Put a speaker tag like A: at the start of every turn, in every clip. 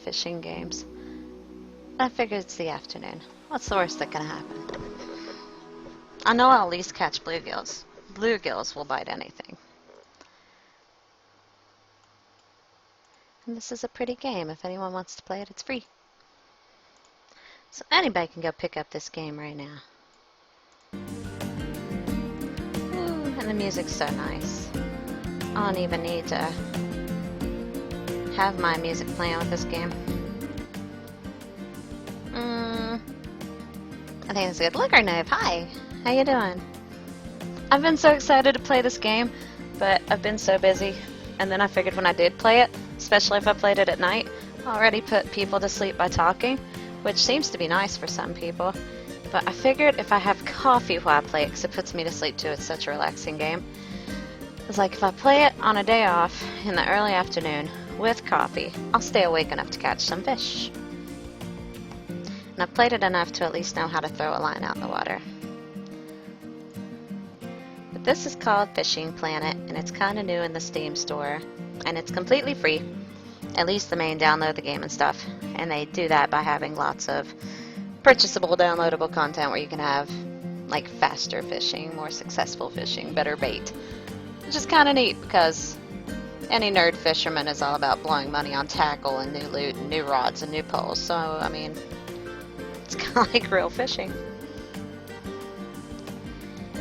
A: fishing games. I figured it's the afternoon. What's the worst that can happen? I know I'll at least catch bluegills. Bluegills will bite anything. And this is a pretty game. If anyone wants to play it, it's free. So anybody can go pick up this game right now. Ooh, and the music's so nice. I don't even need to have my music playing with this game. I think it's good. Look, Arnave. Hi. How you doing? I've been so excited to play this game, but I've been so busy. And then I figured when I did play it, especially if I played it at night, I already put people to sleep by talking, which seems to be nice for some people. But I figured if I have coffee while I play it, because it puts me to sleep too, it's such a relaxing game. It's like if I play it on a day off in the early afternoon with coffee, I'll stay awake enough to catch some fish. And I've played it enough to at least know how to throw a line out in the water. But this is called Fishing Planet, and it's kind of new in the Steam store, and it's completely free. At least the main download the game and stuff. And they do that by having lots of purchasable, downloadable content where you can have like faster fishing, more successful fishing, better bait. Which is kind of neat because any nerd fisherman is all about blowing money on tackle and new loot and new rods and new poles. So, I mean, it's kind of like real fishing.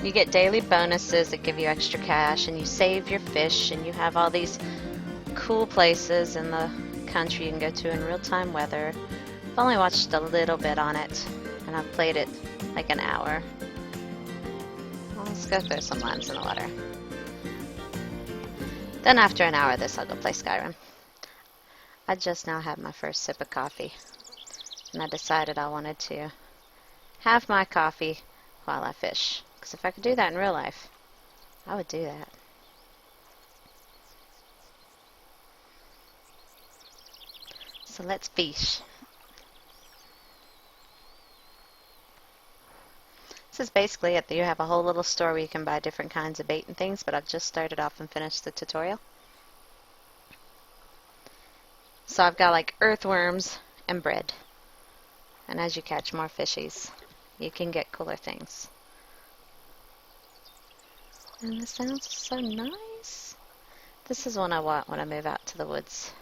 A: You get daily bonuses that give you extra cash, and you save your fish, and you have all these cool places in the country you can go to in real-time weather. I've only watched a little bit on it, and I've played it like an hour. Well, let's go throw some lines in the water. Then after an hour of this, I'll go play Skyrim. I just now had my first sip of coffee, and I decided I wanted to have my coffee while I fish. Because if I could do that in real life, I would do that. So let's fish. This is basically it. You have a whole little store where you can buy different kinds of bait and things, but I've just started off and finished the tutorial. So I've got like earthworms and bread. And as you catch more fishies, you can get cooler things. And the sounds are so nice. This is one I want when I move out to the woods.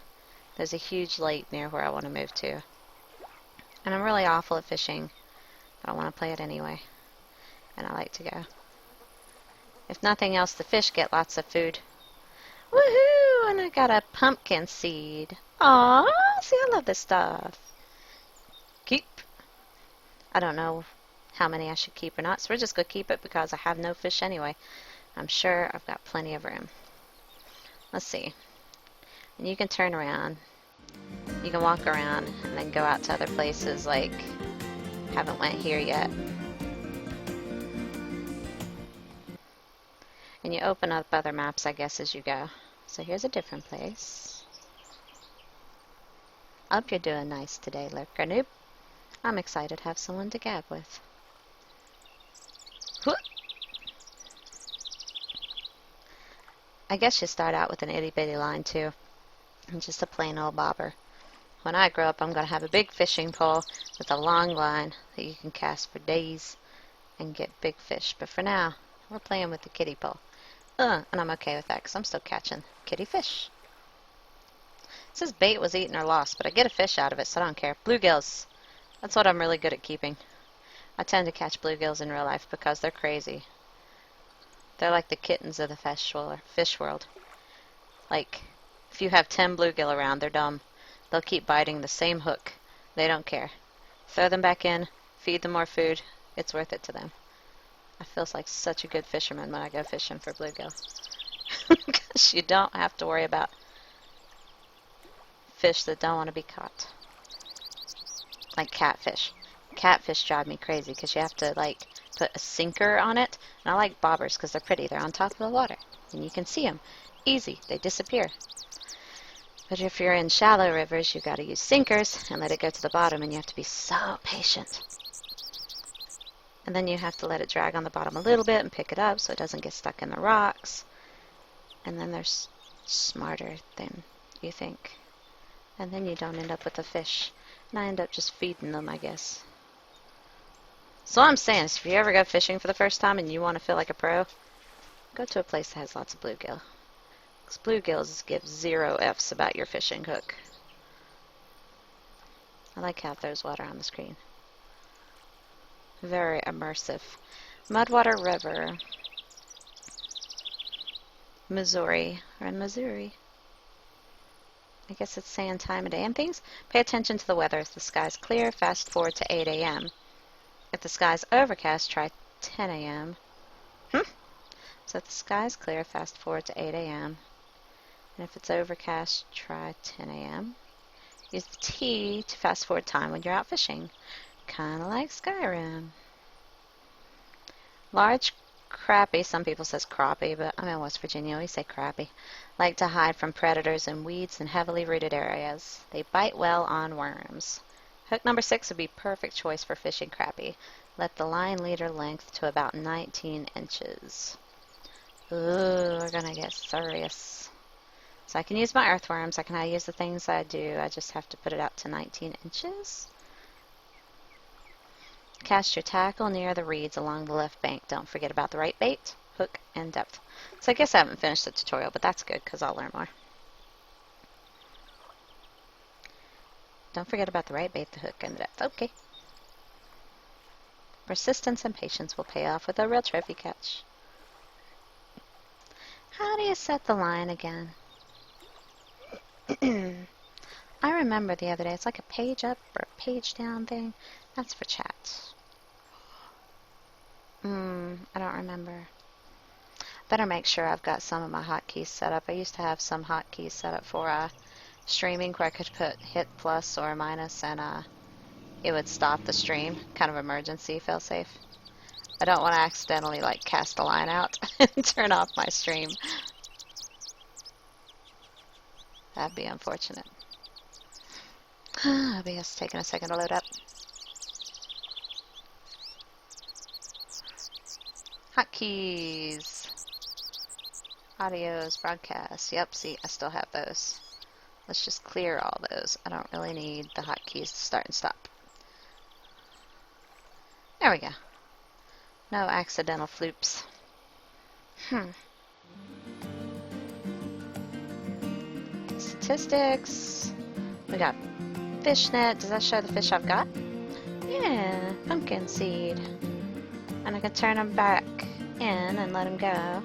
A: There's a huge lake near where I want to move to. And I'm really awful at fishing, but I want to play it anyway. And I like to go. If nothing else, the fish get lots of food. Woohoo! And I got a pumpkin seed. Aww! See, I love this stuff. Keep. I don't know how many I should keep or not, so we're just going to keep it because I have no fish anyway. I'm sure I've got plenty of room. Let's see. And you can turn around. You can walk around and then go out to other places like haven't went here yet. And you open up other maps, I guess, as you go. So here's a different place. I hope you're doing nice today, Lurker Noob. I'm excited to have someone to gab with. Whoop. I guess you start out with an itty-bitty line, too. And just a plain old bobber. When I grow up, I'm going to have a big fishing pole with a long line that you can cast for days and get big fish. But for now, we're playing with the kiddie pole. And I'm okay with that because I'm still catching kitty fish. It says bait was eaten or lost, but I get a fish out of it, so I don't care. Bluegills. That's what I'm really good at keeping. I tend to catch bluegills in real life because they're crazy. They're like the kittens of the fish world. Like, if you have 10 bluegill around, they're dumb. They'll keep biting the same hook. They don't care. Throw them back in, feed them more food. It's worth it to them. I feel like such a good fisherman when I go fishing for bluegill. Because you don't have to worry about fish that don't want to be caught. Like catfish. Catfish drive me crazy because you have to like put a sinker on it. And I like bobbers because they're pretty. They're on top of the water. And you can see them. Easy. They disappear. But if you're in shallow rivers, you've got to use sinkers and let it go to the bottom. And you have to be so patient. And then you have to let it drag on the bottom a little bit and pick it up so it doesn't get stuck in the rocks. And then they're smarter than you think. And then you don't end up with the fish. And I end up just feeding them, I guess. So what I'm saying is, if you ever go fishing for the first time and you want to feel like a pro, go to a place that has lots of bluegill. Because bluegills give 0 Fs about your fishing hook. I like how it throws water on the screen. Very immersive. Mudwater River. Missouri. We're in Missouri. I guess it's saying time of day and things. Pay attention to the weather. If the sky's clear, fast forward to 8 a.m. If the sky's overcast, try 10 a.m. So if the sky's clear, fast forward to 8 a.m. And if it's overcast, try 10 a.m. Use the T to fast forward time when you're out fishing. Kind of like Skyrim. Large crappie, some people says crappie, but I'm in West Virginia, we say crappie, like to hide from predators in weeds and heavily rooted areas. They bite well on worms. Hook number 6 would be perfect choice for fishing crappie. Let the line leader length to about 19 inches. Ooh, we're gonna get serious. So I can use my earthworms, I can use the things I do, I just have to put it out to 19 inches. Cast your tackle near the reeds along the left bank. Don't forget about the right bait, hook, and depth. So I guess I haven't finished the tutorial, but that's good because I'll learn more. Don't forget about the right bait, the hook, and the depth. Okay. Persistence and patience will pay off with a real trophy catch. How do you set the line again? I remember the other day, it's like a page up or a page down thing. That's for chat. I don't remember. Better make sure I've got some of my hotkeys set up. I used to have some hotkeys set up for streaming where I could put hit plus or minus and it would stop the stream. Kind of emergency failsafe. I don't want to accidentally like cast a line out and turn off my stream. That'd be unfortunate. OBS taking a second to load up. Hotkeys. Audios, broadcasts. Yep, see, I still have those. Let's just clear all those. I don't really need the hotkeys to start and stop. There we go. No accidental floops. Statistics. We got fishnet. Does that show the fish I've got? Yeah, pumpkin seed. And I can turn them back in and let them go.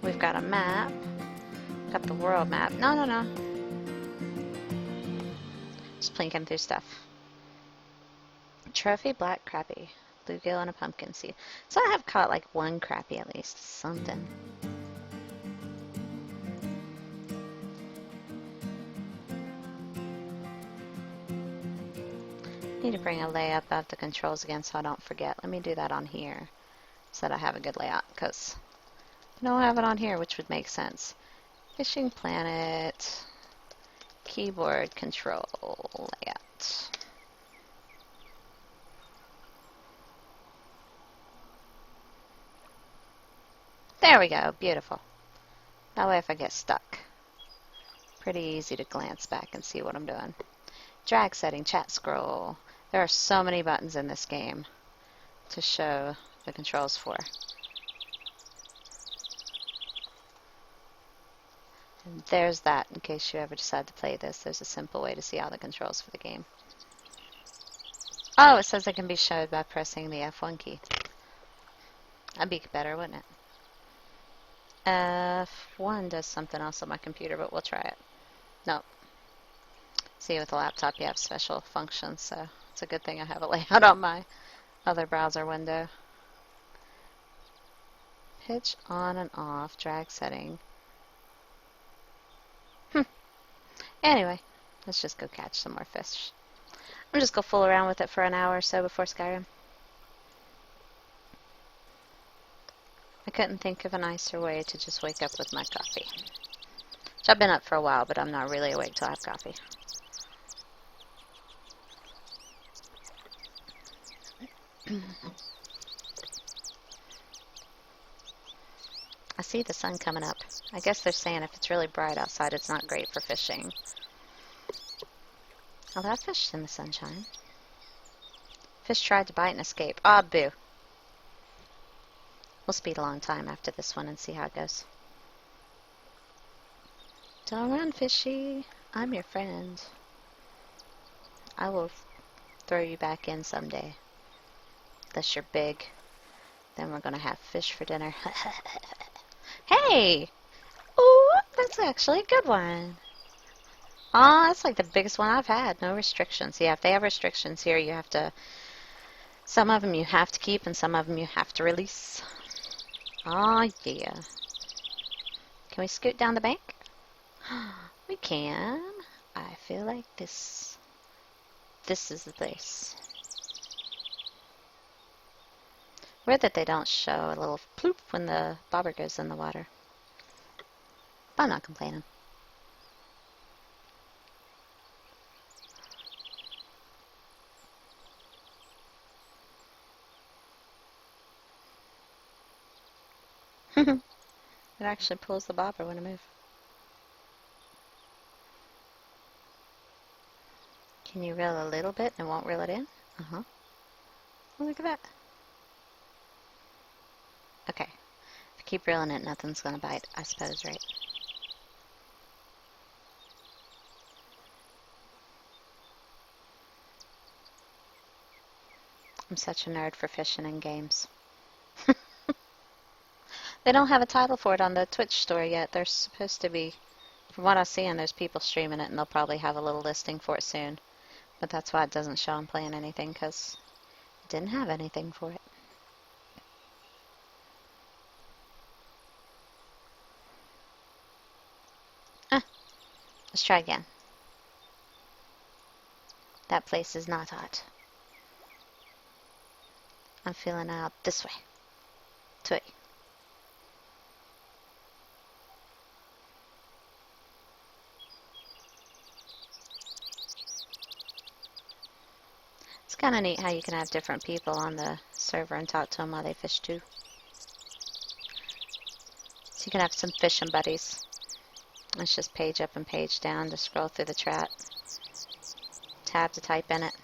A: We've got a map. Got the world map. No. Just plinking through stuff. Trophy black crappie. Bluegill and a pumpkin seed. So I have caught like one crappie at least. Something. Need to bring a layup of the controls again so I don't forget. Let me do that on here so that I have a good layout, because I don't have it on here, which would make sense. Fishing Planet, keyboard control layout. There we go, beautiful. That way if I get stuck, pretty easy to glance back and see what I'm doing. Drag setting, chat scroll. There are so many buttons in this game to show the controls for. And there's that, in case you ever decide to play this. There's a simple way to see all the controls for the game. Oh, it says it can be showed by pressing the F1 key. That'd be better, wouldn't it? F1 does something else on my computer, but we'll try it. Nope. See, with a laptop you have special functions, so it's a good thing I have a layout on my other browser window. Pitch on and off, drag setting. Anyway, let's just go catch some more fish. I'm just going to fool around with it for an hour or so before Skyrim. I couldn't think of a nicer way to just wake up with my coffee. Which I've been up for a while, but I'm not really awake till I have coffee. I see the sun coming up. I guess they're saying if it's really bright outside, it's not great for fishing. Although I fished in the sunshine. Fish tried to bite and escape. Ah, boo. We'll speed along time after this one and see how it goes. Don't run, fishy. I'm your friend. I will throw you back in someday. Unless you're big. Then we're gonna have fish for dinner. Hey! Ooh, that's actually a good one. Aw, that's like the biggest one I've had. No restrictions. Yeah, if they have restrictions here, you have to... Some of them you have to keep and some of them you have to release. Aw, yeah. Can we scoot down the bank? We can. I feel like this is the place. Weird that they don't show a little ploop when the bobber goes in the water. But I'm not complaining. It actually pulls the bobber when I move. Can you reel a little bit and it won't reel it in? Uh-huh. Oh, look at that. Okay. If I keep reeling it, nothing's gonna bite, I suppose, right? I'm such a nerd for fishing and games. They don't have a title for it on the Twitch store yet. There's supposed to be, from what I see, and there's people streaming it, and they'll probably have a little listing for it soon. But that's why it doesn't show I'm playing anything, because it didn't have anything for it. Let's try again. That place is not hot. I'm feeling out this way. Twig. It's kind of neat how you can have different people on the server and talk to them while they fish too. So you can have some fishing buddies. Let's just page up and page down to scroll through the chat. Tab to type in it.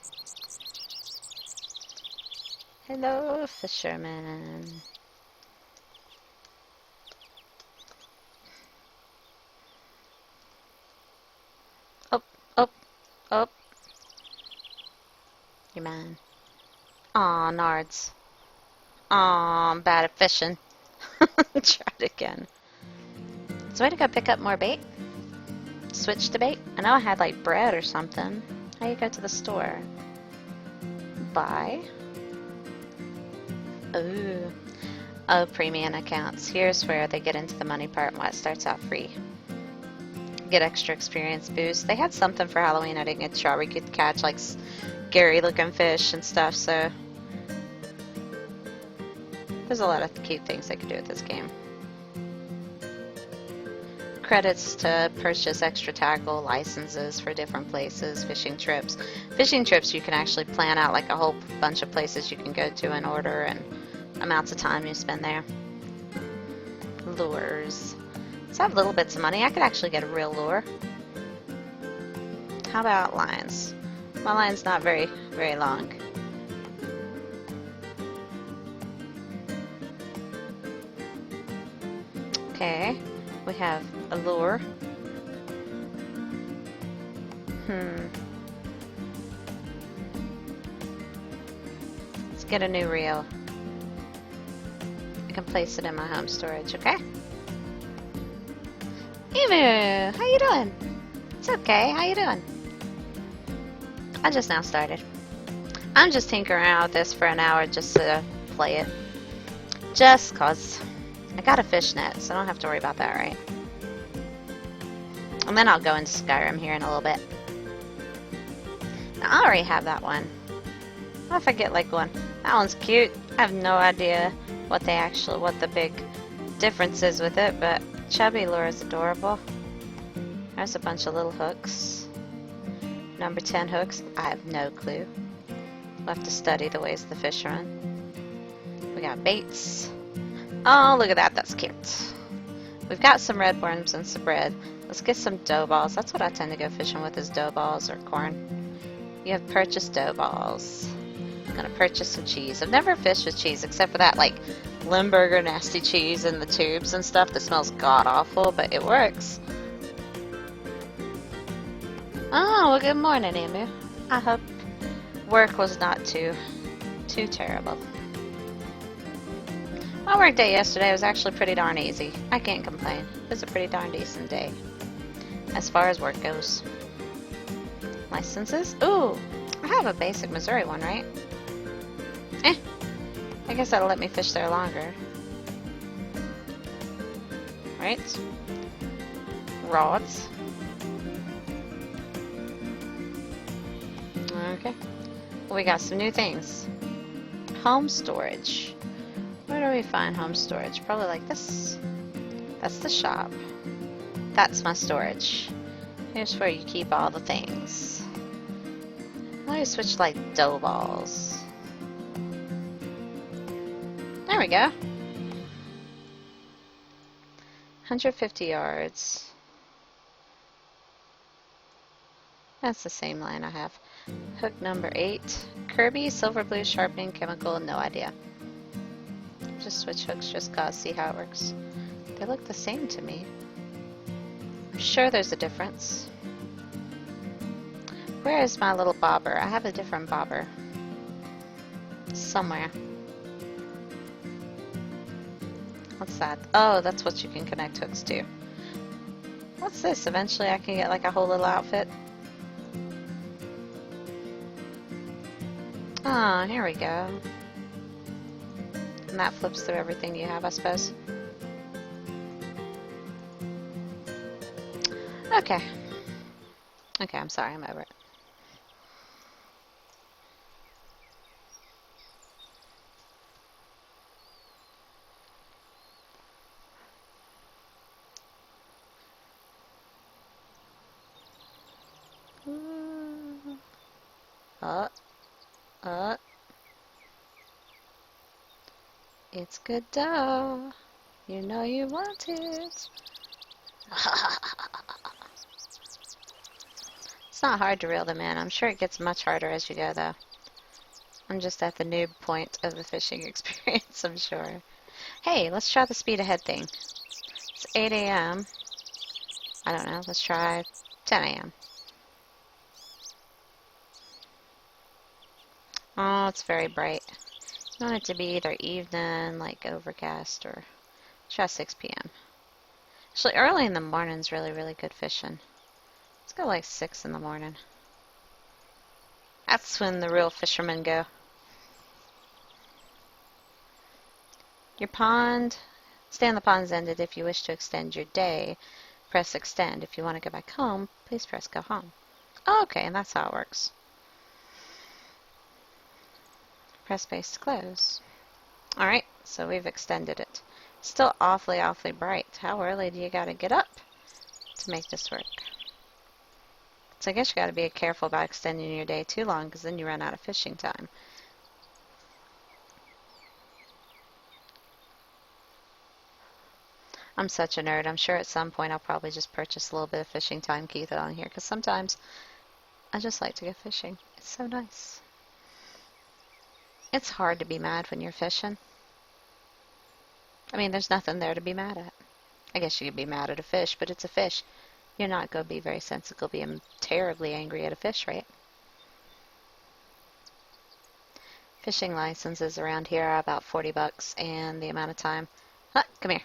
A: Hello, fisherman. Oh, oh, oh. You're mine. Aw, nards. Aw, I'm bad at fishing. Try it again. So I had to go pick up more bait. Switch to bait. I know I had like bread or something. How you go to the store? Buy. Ooh. Oh, premium accounts. Here's where they get into the money part and why it starts out free. Get extra experience boost. They had something for Halloween I didn't get to try. We could catch like scary looking fish and stuff, so there's a lot of cute things they could do with this game. Credits to purchase extra tackle, licenses for different places, fishing trips. Fishing trips you can actually plan out like a whole bunch of places you can go to and order and amounts of time you spend there. Lures. So I have little bits of money. I could actually get a real lure. How about lines? My line's not very long. Okay, we have a lure. Let's get a new reel. I can place it in my home storage, okay? Emu, how you doing? It's okay, how you doing? I just now started. I'm just tinkering around with this for an hour just to play it. Just cause I got a fish net, so I don't have to worry about that, right? And then I'll go into Skyrim here in a little bit. Now, I already have that one. What if I get like one? That one's cute. I have no idea what the big difference is with it, but chubby lure is adorable. There's a bunch of little hooks. Number 10 hooks. I have no clue. We'll have to study the ways the fish run. We got baits. Oh, look at that. That's cute. We've got some red worms and some bread. Let's get some dough balls. That's what I tend to go fishing with is dough balls or corn. You have purchased dough balls. I'm gonna purchase some cheese. I've never fished with cheese except for that like Limburger nasty cheese in the tubes and stuff that smells god awful, but it works. Oh, well, good morning, Emu. I hope work was not too terrible. My work day yesterday was actually pretty darn easy. I can't complain. It was a pretty darn decent day as far as work goes. Licenses? Ooh, I have a basic Missouri one, right? I guess that'll let me fish there longer. Right? Rods. Okay. Well, we got some new things. Home storage. Where do we find home storage? Probably like this. That's the shop. That's my storage. Here's where you keep all the things. Let me switch like dough balls. There we go. 150 yards. That's the same line I have. Hook number 8. Kirby, silver blue, sharpening, chemical, no idea. Just switch hooks just cause, see how it works. They look the same to me. I'm sure there's a difference. Where is my little bobber? I have a different bobber. Somewhere. What's that? Oh, that's what you can connect hooks to. What's this? Eventually I can get like a whole little outfit. Ah, here we go. And that flips through everything you have, I suppose. Okay. Okay, I'm sorry, I'm over it. It's good dough. You know you want it. It's not hard to reel them in. I'm sure it gets much harder as you go, though. I'm just at the noob point of the fishing experience, I'm sure. Hey, let's try the speed ahead thing. It's 8 a.m. I don't know. Let's try 10 a.m. Oh, it's very bright. I want it to be either evening, like overcast, or try 6 p.m. Actually, early in the morning's really, really good fishing. Let's go like 6 in the morning. That's when the real fishermen go. Your pond. Stay on the pond's ended if you wish to extend your day. Press extend. If you want to go back home, please press go home. Oh, okay, and that's how it works. Press space to close. Alright, so we've extended it. Still awfully, awfully bright. How early do you gotta get up to make this work? So I guess you gotta be careful about extending your day too long, because then you run out of fishing time. I'm such a nerd. I'm sure at some point I'll probably just purchase a little bit of fishing time, keep it on here, because sometimes I just like to go fishing. It's so nice. It's hard to be mad when you're fishing. I mean, there's nothing there to be mad at. I guess you could be mad at a fish, but it's a fish. You're not going to be very sensible being terribly angry at a fish, right? Fishing licenses around here are about 40 bucks, and the amount of time, come here,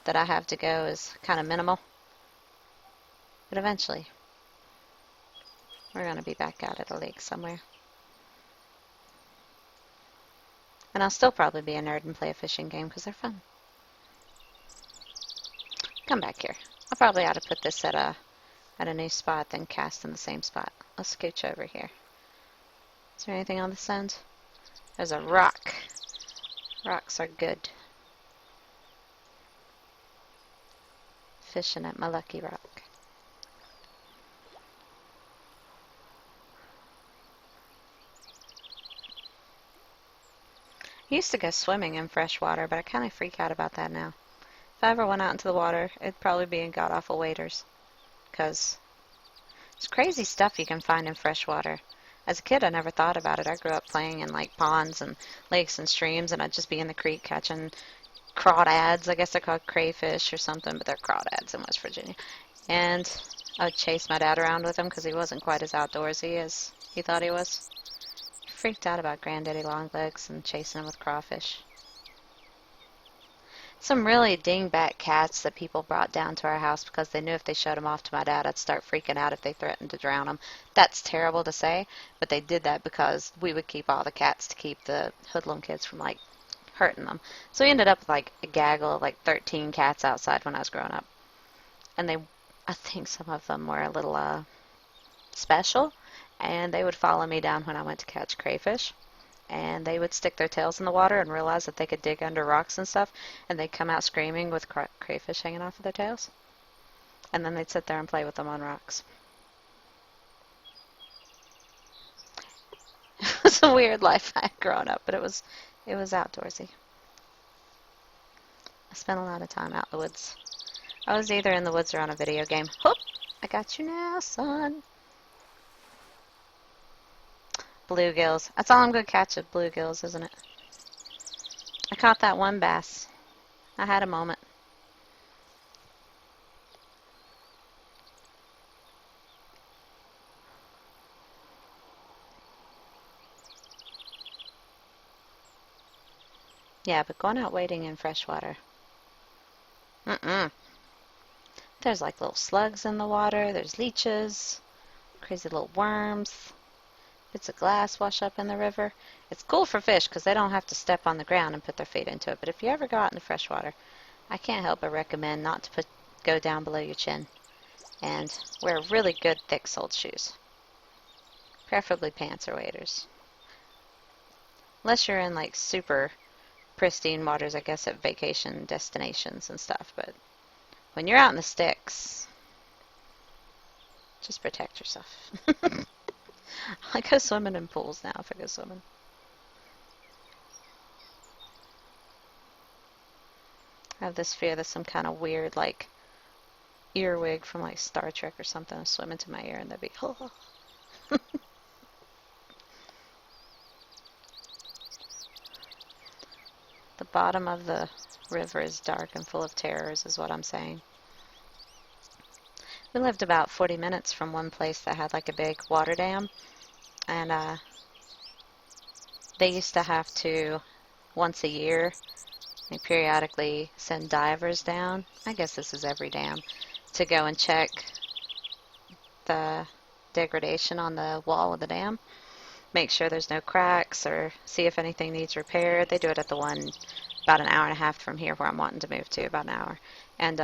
A: that I have to go is kind of minimal. But eventually, we're going to be back out at a lake somewhere. And I'll still probably be a nerd and play a fishing game because they're fun. Come back here. I probably ought to put this at a new spot, then cast in the same spot. Let's scooch over here. Is there anything on this end? There's a rock. Rocks are good. Fishing at my lucky rock. I used to go swimming in fresh water, but I kind of freak out about that now. If I ever went out into the water, it'd probably be in god-awful waders. Because there's crazy stuff you can find in fresh water. As a kid, I never thought about it. I grew up playing in like ponds and lakes and streams, and I'd just be in the creek catching crawdads. I guess they're called crayfish or something, but they're crawdads in West Virginia. And I would chase my dad around with him because he wasn't quite as outdoorsy as he thought he was. He freaked out about Granddaddy Longlegs and chasing him with crawfish. Some really dingbat cats that people brought down to our house because they knew if they showed them off to my dad, I'd start freaking out if they threatened to drown them. That's terrible to say, but they did that because we would keep all the cats to keep the hoodlum kids from, like, hurting them. So we ended up with, like, a gaggle of, like, 13 cats outside when I was growing up. And I think some of them were a little, special, and they would follow me down when I went to catch crayfish. And they would stick their tails in the water and realize that they could dig under rocks and stuff, and they'd come out screaming with crayfish hanging off of their tails. And then they'd sit there and play with them on rocks. It was a weird life I had growing up, but it was outdoorsy. I spent a lot of time out in the woods. I was either in the woods or on a video game. Whoop! I got you now, son. Bluegills. That's all I'm going to catch of bluegills, isn't it? I caught that one bass. I had a moment. Yeah, but going out wading in fresh water. There's like little slugs in the water. There's leeches. Crazy little worms. Bits of glass wash up in the river. It's cool for fish because they don't have to step on the ground and put their feet into it. But if you ever go out in the fresh water, I can't help but recommend not to go down below your chin. And wear really good thick-soled shoes. Preferably pants or waders. Unless you're in like super pristine waters, I guess, at vacation destinations and stuff. But when you're out in the sticks, just protect yourself. I go swimming in pools now if I go swimming. I have this fear that some kind of weird, like, earwig from, like, Star Trek or something will swim into my ear and they'll be, oh. The bottom of the river is dark and full of terrors, is what I'm saying. We lived about 40 minutes from one place that had, like, a big water dam. And they used to have to, once a year, they periodically send divers down. I guess this is every dam, to go and check the degradation on the wall of the dam. Make sure there's no cracks or see if anything needs repaired. They do it at the one about an hour and a half from here where I'm wanting to move to, about an hour. And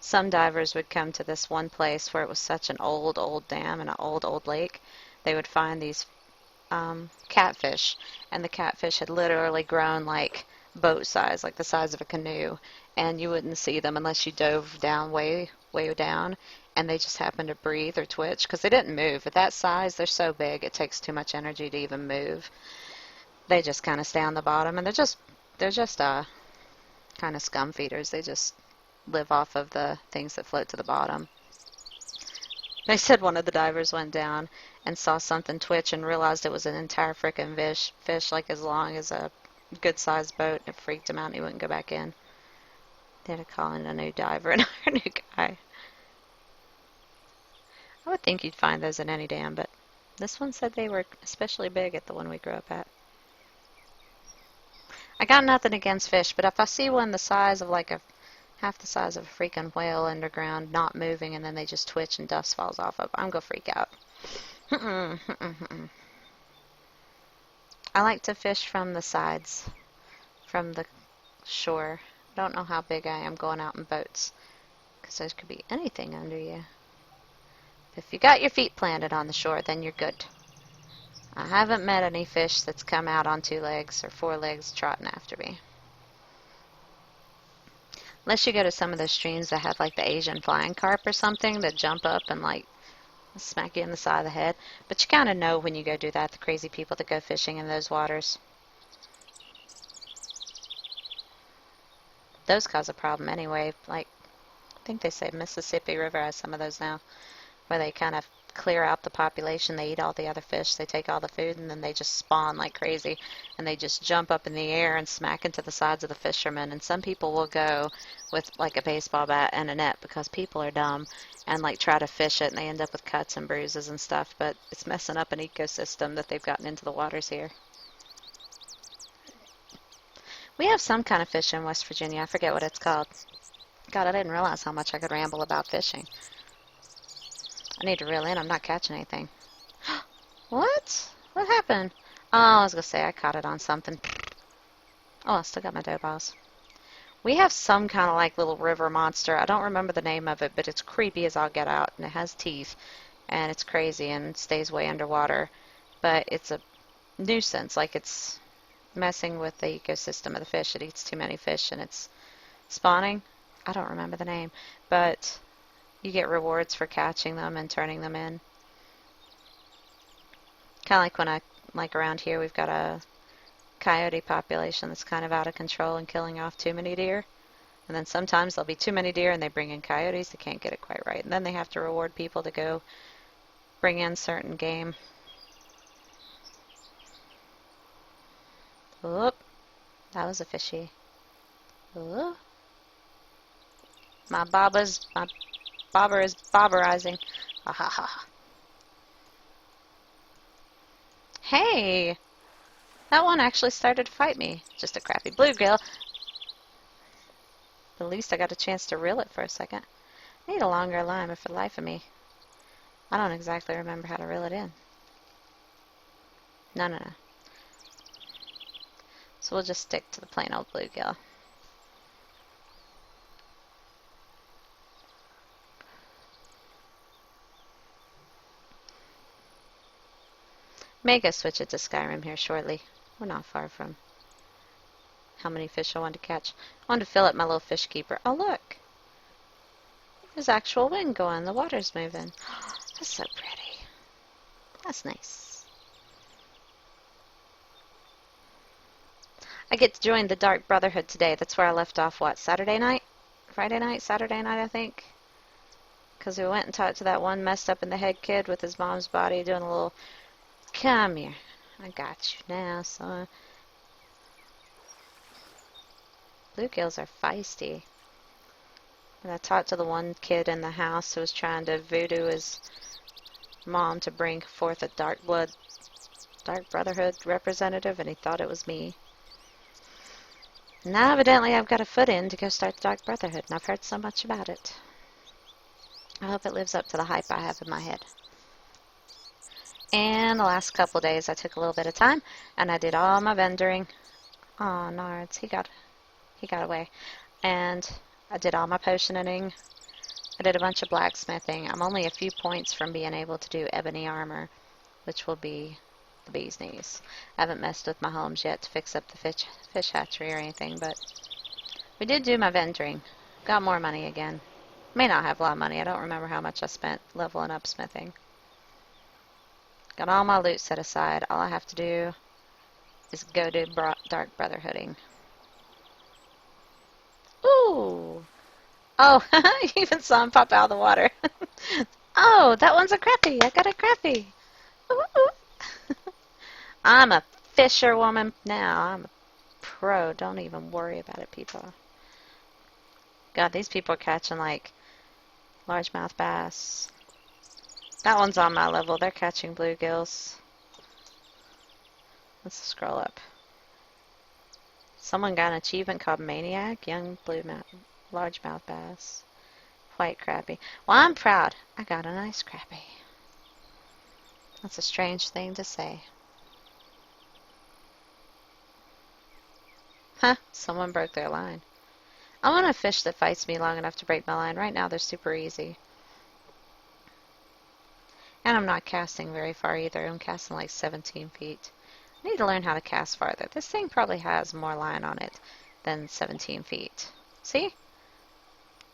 A: some divers would come to this one place where it was such an old dam and an old lake. They would find these catfish, and the catfish had literally grown like boat size, like the size of a canoe, and you wouldn't see them unless you dove down way down, and they just happened to breathe or twitch because they didn't move. At that size, they're so big it takes too much energy to even move. They just kind of stay on the bottom, and they're just kind of scum feeders. They just live off of the things that float to the bottom. They said one of the divers went down and saw something twitch and realized it was an entire frickin' fish like as long as a good-sized boat. It freaked him out and he wouldn't go back in. They had to call in a new diver and hire a new guy. I would think you'd find those in any dam, but this one said they were especially big at the one we grew up at. I got nothing against fish, but if I see one the size of like half the size of a freaking whale underground, not moving, and then they just twitch and dust falls off of, I'm gonna freak out. I like to fish from the sides, from the shore. I don't know how big I am going out in boats, because there could be anything under you. If you got your feet planted on the shore, then you're good. I haven't met any fish that's come out on 2 legs or 4 legs trotting after me. Unless you go to some of those streams that have like the Asian flying carp or something that jump up and like smack you in the side of the head. But you kind of know when you go do that, the crazy people that go fishing in those waters. Those cause a problem anyway. Like, I think they say Mississippi River has some of those now, where they kind of clear out the population. They eat all the other fish. They take all the food, and then they just spawn like crazy. And they just jump up in the air and smack into the sides of the fishermen. And some people will go with like a baseball bat and a net because people are dumb and like try to fish it, and they end up with cuts and bruises and stuff. But it's messing up an ecosystem that they've gotten into the waters here. We have some kind of fish in West Virginia. I forget what it's called. God, I didn't realize how much I could ramble about fishing. I need to reel in. I'm not catching anything. What? What happened? Oh, I was going to say I caught it on something. Oh, I still got my dough balls. We have some kind of like little river monster. I don't remember the name of it, but it's creepy as all get out, and it has teeth, and it's crazy and stays way underwater. But it's a nuisance. Like, it's messing with the ecosystem of the fish. It eats too many fish, and it's spawning. I don't remember the name, but you get rewards for catching them and turning them in. Kind of like when like around here, we've got a coyote population that's kind of out of control and killing off too many deer. And then sometimes there'll be too many deer and they bring in coyotes. They can't get it quite right. And then they have to reward people to go bring in certain game. Oop, that was a fishy. Ooh. My bobber is bobberizing. Ha ha ha. Hey! That one actually started to fight me. Just a crappy bluegill. At least I got a chance to reel it for a second. I need a longer line, but for the life of me, I don't exactly remember how to reel it in. No. So we'll just stick to the plain old bluegill. May go switch it to Skyrim here shortly. We're not far from how many fish I wanted to catch. I wanted to fill up my little fish keeper. Oh, look. There's actual wind going. The water's moving. That's so pretty. That's nice. I get to join the Dark Brotherhood today. That's where I left off, what, Saturday night? Friday night? Saturday night, I think. Because we went and talked to that one messed up in the head kid with his mom's body doing a little... Come here. I got you now, son. Bluegills are feisty. And I talked to the one kid in the house who was trying to voodoo his mom to bring forth a Dark Brotherhood representative, and he thought it was me. Now evidently I've got a foot in to go start the Dark Brotherhood, and I've heard so much about it. I hope it lives up to the hype I have in my head. And the last couple days I took a little bit of time and I did all my vendoring. Oh, nards, he got away. And I did all my potioning. I did a bunch of blacksmithing. I'm only a few points from being able to do ebony armor, which will be the bee's knees. I haven't messed with my homes yet to fix up the fish hatchery or anything, but we did do my vendoring. Got more money again. May not have a lot of money. I don't remember how much I spent leveling up smithing. Got all my loot set aside. All I have to do is go do Dark Brotherhooding. Ooh! Oh, you even saw him pop out of the water. Oh, that one's a crappie. I got a crappie. Ooh. I'm a fisherwoman now. I'm a pro. Don't even worry about it, people. God, these people are catching like largemouth bass. That one's on my level. They're catching bluegills. Let's scroll up. Someone got an achievement called Maniac. Young largemouth bass. White crappie. Well, I'm proud. I got a nice crappie. That's a strange thing to say. Huh, someone broke their line. I want a fish that fights me long enough to break my line. Right now, they're super easy. And I'm not casting very far either. I'm casting like 17 feet. I need to learn how to cast farther. This thing probably has more line on it than 17 feet. See?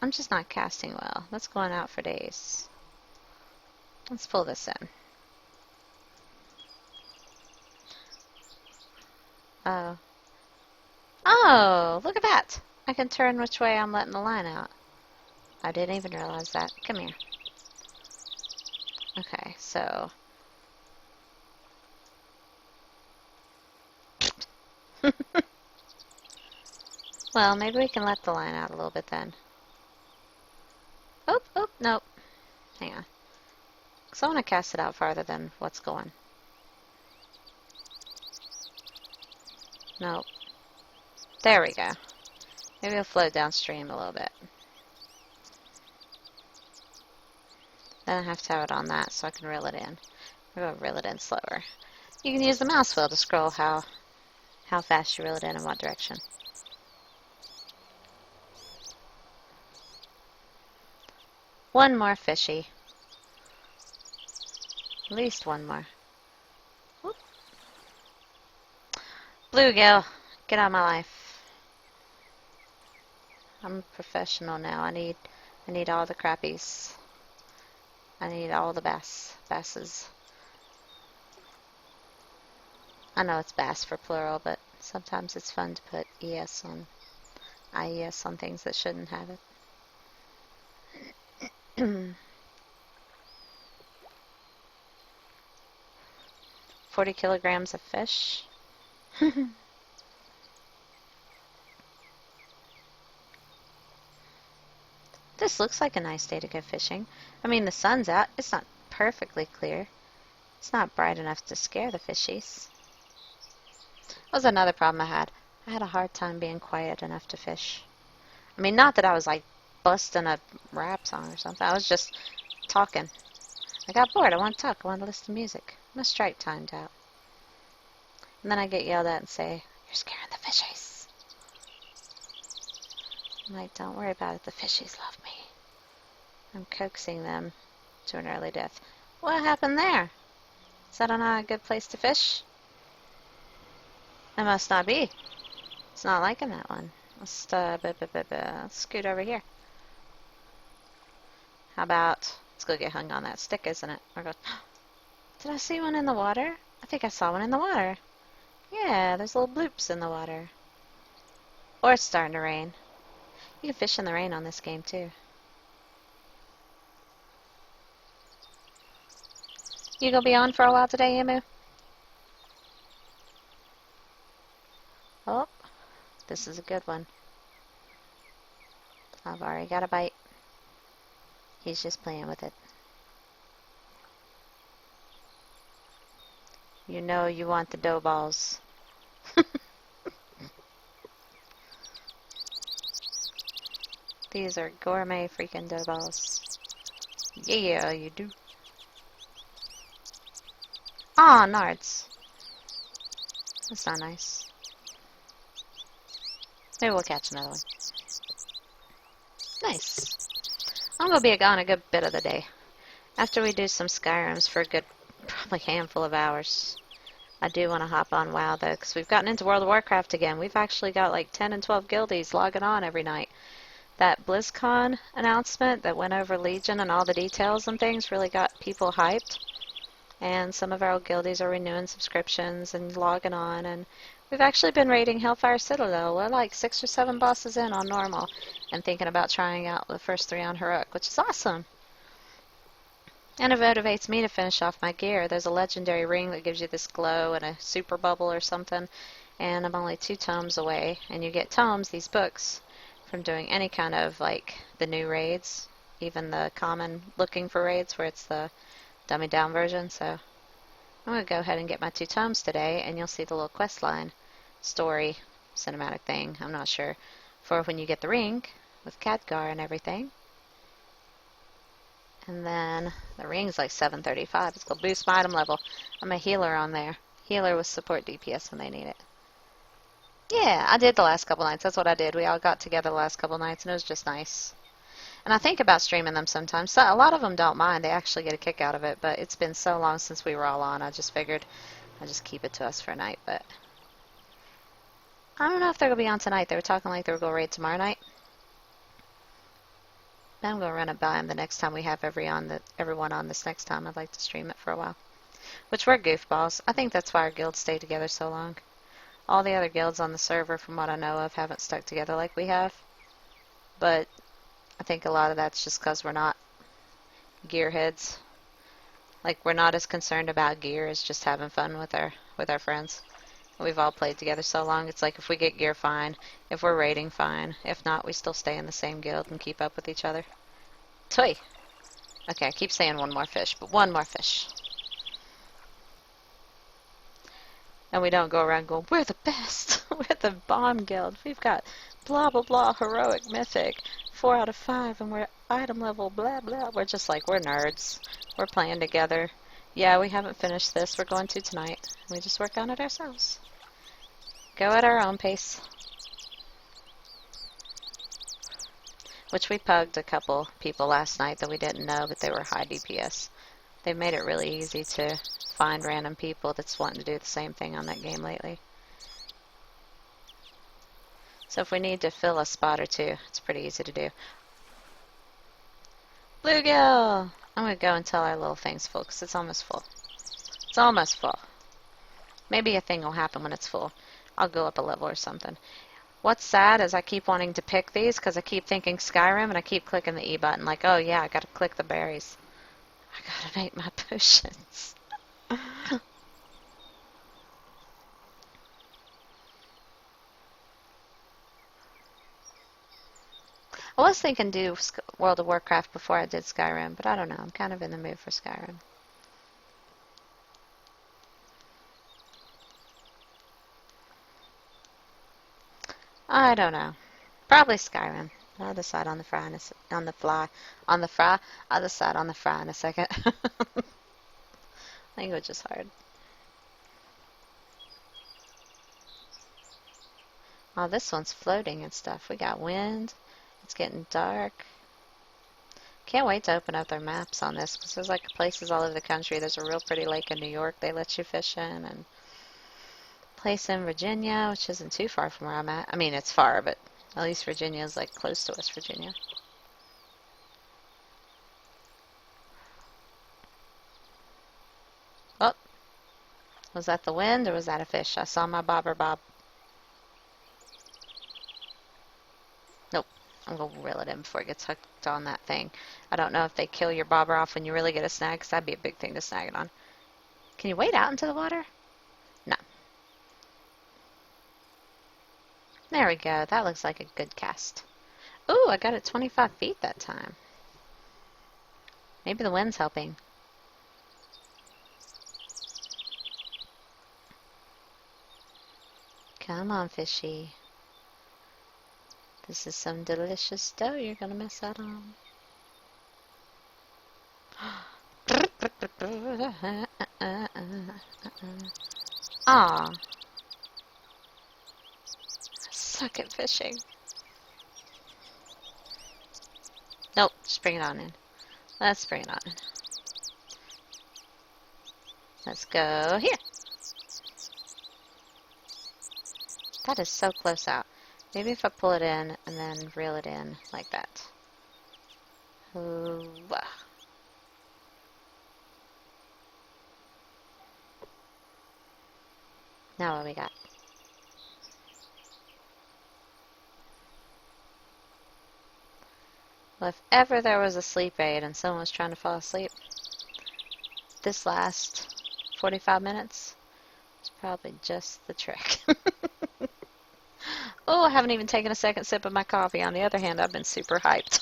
A: I'm just not casting well. That's going out for days. Let's pull this in. Oh. Oh, look at that. I can turn which way I'm letting the line out. I didn't even realize that. Come here. Okay, So, well, maybe we can let the line out a little bit then. Oop, oop, nope. Hang on. Because I want to cast it out farther than what's going. Nope. There we go. Maybe it'll float downstream a little bit. Then I have to have it on that so I can reel it in. We're going to reel it in slower. You can use the mouse wheel to scroll how fast you reel it in and what direction. One more fishy. At least one more. Whoop. Bluegill, get out of my life. I'm a professional now. I need all the crappies. I need all the basses. I know it's bass for plural, but sometimes it's fun to put IES on things that shouldn't have it. 40 kilograms of fish. This looks like a nice day to go fishing. I mean, the sun's out. It's not perfectly clear. It's not bright enough to scare the fishies. That was another problem I had. I had a hard time being quiet enough to fish. I mean, not that I was like busting a rap song or something. I was just talking. I got bored. I want to talk. I want to listen to music. My strike timed out. And then I get yelled at and say, "You're scaring the fishies." I'm like, "Don't worry about it. The fishies love me." I'm coaxing them to an early death. What happened there? Is that not a good place to fish? It must not be. It's not liking that one. Let's scoot over here. How about, let's go get hung on that stick, isn't it? Or go, did I see one in the water? I think I saw one in the water. Yeah, there's little bloops in the water. Or it's starting to rain. You can fish in the rain on this game too. You gonna be on for a while today, Emu? Oh, this is a good one. I've already got a bite. He's just playing with it. You know you want the dough balls. These are gourmet freaking dough balls. Yeah, you do. Aw, nards. That's not nice. Maybe we'll catch another one. Nice. I'm going to be gone a good bit of the day. After we do some Skyrims for a good, probably handful of hours. I do want to hop on WoW though, because we've gotten into World of Warcraft again. We've actually got like 10 and 12 guildies logging on every night. That BlizzCon announcement that went over Legion and all the details and things really got people hyped. And some of our old guildies are renewing subscriptions and logging on. And we've actually been raiding Hellfire Citadel. We're like 6 or 7 bosses in on normal and thinking about trying out the first 3 on heroic, which is awesome. And it motivates me to finish off my gear. There's a legendary ring that gives you this glow and a super bubble or something. And I'm only 2 tomes away. And you get tomes, these books, from doing any kind of like the new raids. Even the common looking for raids where it's the dummy down version. So I'm going to go ahead and get my 2 tomes today. And you'll see the little quest line, story, cinematic thing. I'm not sure. For when you get the ring with Khadgar and everything. And then the ring's like 735. It's going to boost my item level. I'm a healer on there. Healer with support DPS when they need it. Yeah, I did the last couple nights. That's what I did. We all got together the last couple nights, and it was just nice. And I think about streaming them sometimes. So, a lot of them don't mind. They actually get a kick out of it. But it's been so long since we were all on. I just figured I'd just keep it to us for a night. But I don't know if they're going to be on tonight. They were talking like they were going to raid tomorrow night. I'm going to run it by them the next time we have everyone on this next time. I'd like to stream it for a while. Which we're goofballs. I think that's why our guilds stay together so long. All the other guilds on the server, from what I know of, haven't stuck together like we have. But I think a lot of that's just because we're not gearheads. Like, we're not as concerned about gear as just having fun with our friends. We've all played together so long. It's like if we get gear, fine. If we're raiding, fine. If not, we still stay in the same guild and keep up with each other. Toy. Okay, I keep saying one more fish, but one more fish. And we don't go around going, we're the best. We're the bomb guild. We've got blah, blah, blah, heroic, mythic, 4 out of 5, and we're item level, blah, blah. We're just like, we're nerds. We're playing together. Yeah, we haven't finished this. We're going to tonight. We just work on it ourselves. Go at our own pace. Which we pugged a couple people last night that we didn't know, but they were high DPS. They've made it really easy to find random people that's wanting to do the same thing on that game lately. So if we need to fill a spot or two, it's pretty easy to do. Bluegill! I'm going to go until our little thing's full, because it's almost full. It's almost full. Maybe a thing will happen when it's full. I'll go up a level or something. What's sad is I keep wanting to pick these, because I keep thinking Skyrim, and I keep clicking the E button, like, oh yeah, I gotta click the berries. I gotta make my potions. I was thinking do World of Warcraft before I did Skyrim, but I don't know. I'm kind of in the mood for Skyrim. I don't know. Probably Skyrim. I'll decide on the fry in a on the fly on the fry. I'll decide on the fry in a second. Language is hard. Oh, this one's floating and stuff. We got wind. It's getting dark. Can't wait to open up their maps on this, because there's like places all over the country. There's a real pretty lake in New York they let you fish in, and a place in Virginia, which isn't too far from where I'm at. I mean, it's far, but at least Virginia is like close to West Virginia. Oh, was that the wind or was that a fish? I saw my bobber bob. Nope. I'm going to reel it in before it gets hooked on that thing. I don't know if they kill your bobber off when you really get a snag, because that'd be a big thing to snag it on. Can you wade out into the water? No. There we go. That looks like a good cast. Ooh, I got it 25 feet that time. Maybe the wind's helping. Come on, fishy. This is some delicious dough you're going to miss out on. Aw. Suck at fishing. Nope, just bring it on in. Let's bring it on in. Let's go here. That is so close out. Maybe if I pull it in and then reel it in like that. Ooh. Now what we got? Well, if ever there was a sleep aid and someone was trying to fall asleep, this last 45 minutes is probably just the trick. Oh, I haven't even taken a second sip of my coffee. On the other hand, I've been super hyped.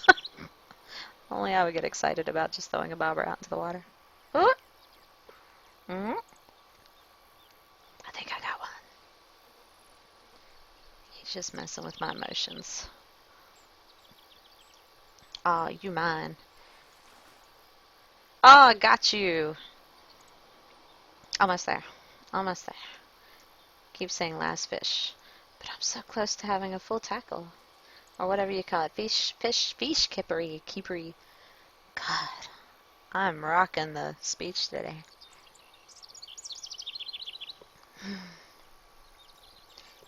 A: Only I would get excited about just throwing a bobber out into the water. Oh. Mm-hmm. I think I got one. He's just messing with my emotions. Aw, you mine. Oh, I got you. Almost there. Almost there. Keep saying last fish. But I'm so close to having a full tackle. Or whatever you call it. Fish keepery. God. I'm rocking the speech today.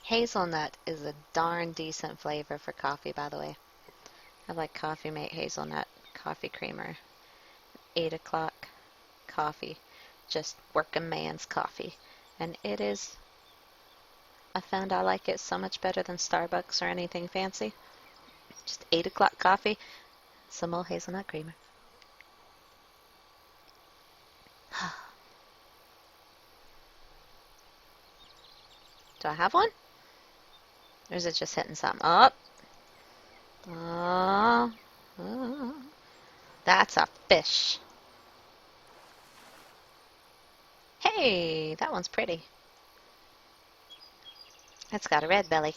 A: Hazelnut is a darn decent flavor for coffee, by the way. I like Coffee Mate Hazelnut Coffee Creamer. 8 o'clock coffee. Just working man's coffee. And it is... I found I like it so much better than Starbucks or anything fancy. Just 8 o'clock coffee. Some old hazelnut creamer. Do I have one? Or is it just hitting something? Up. Oh. Oh. That's a fish. Hey, that one's pretty. It's got a red belly.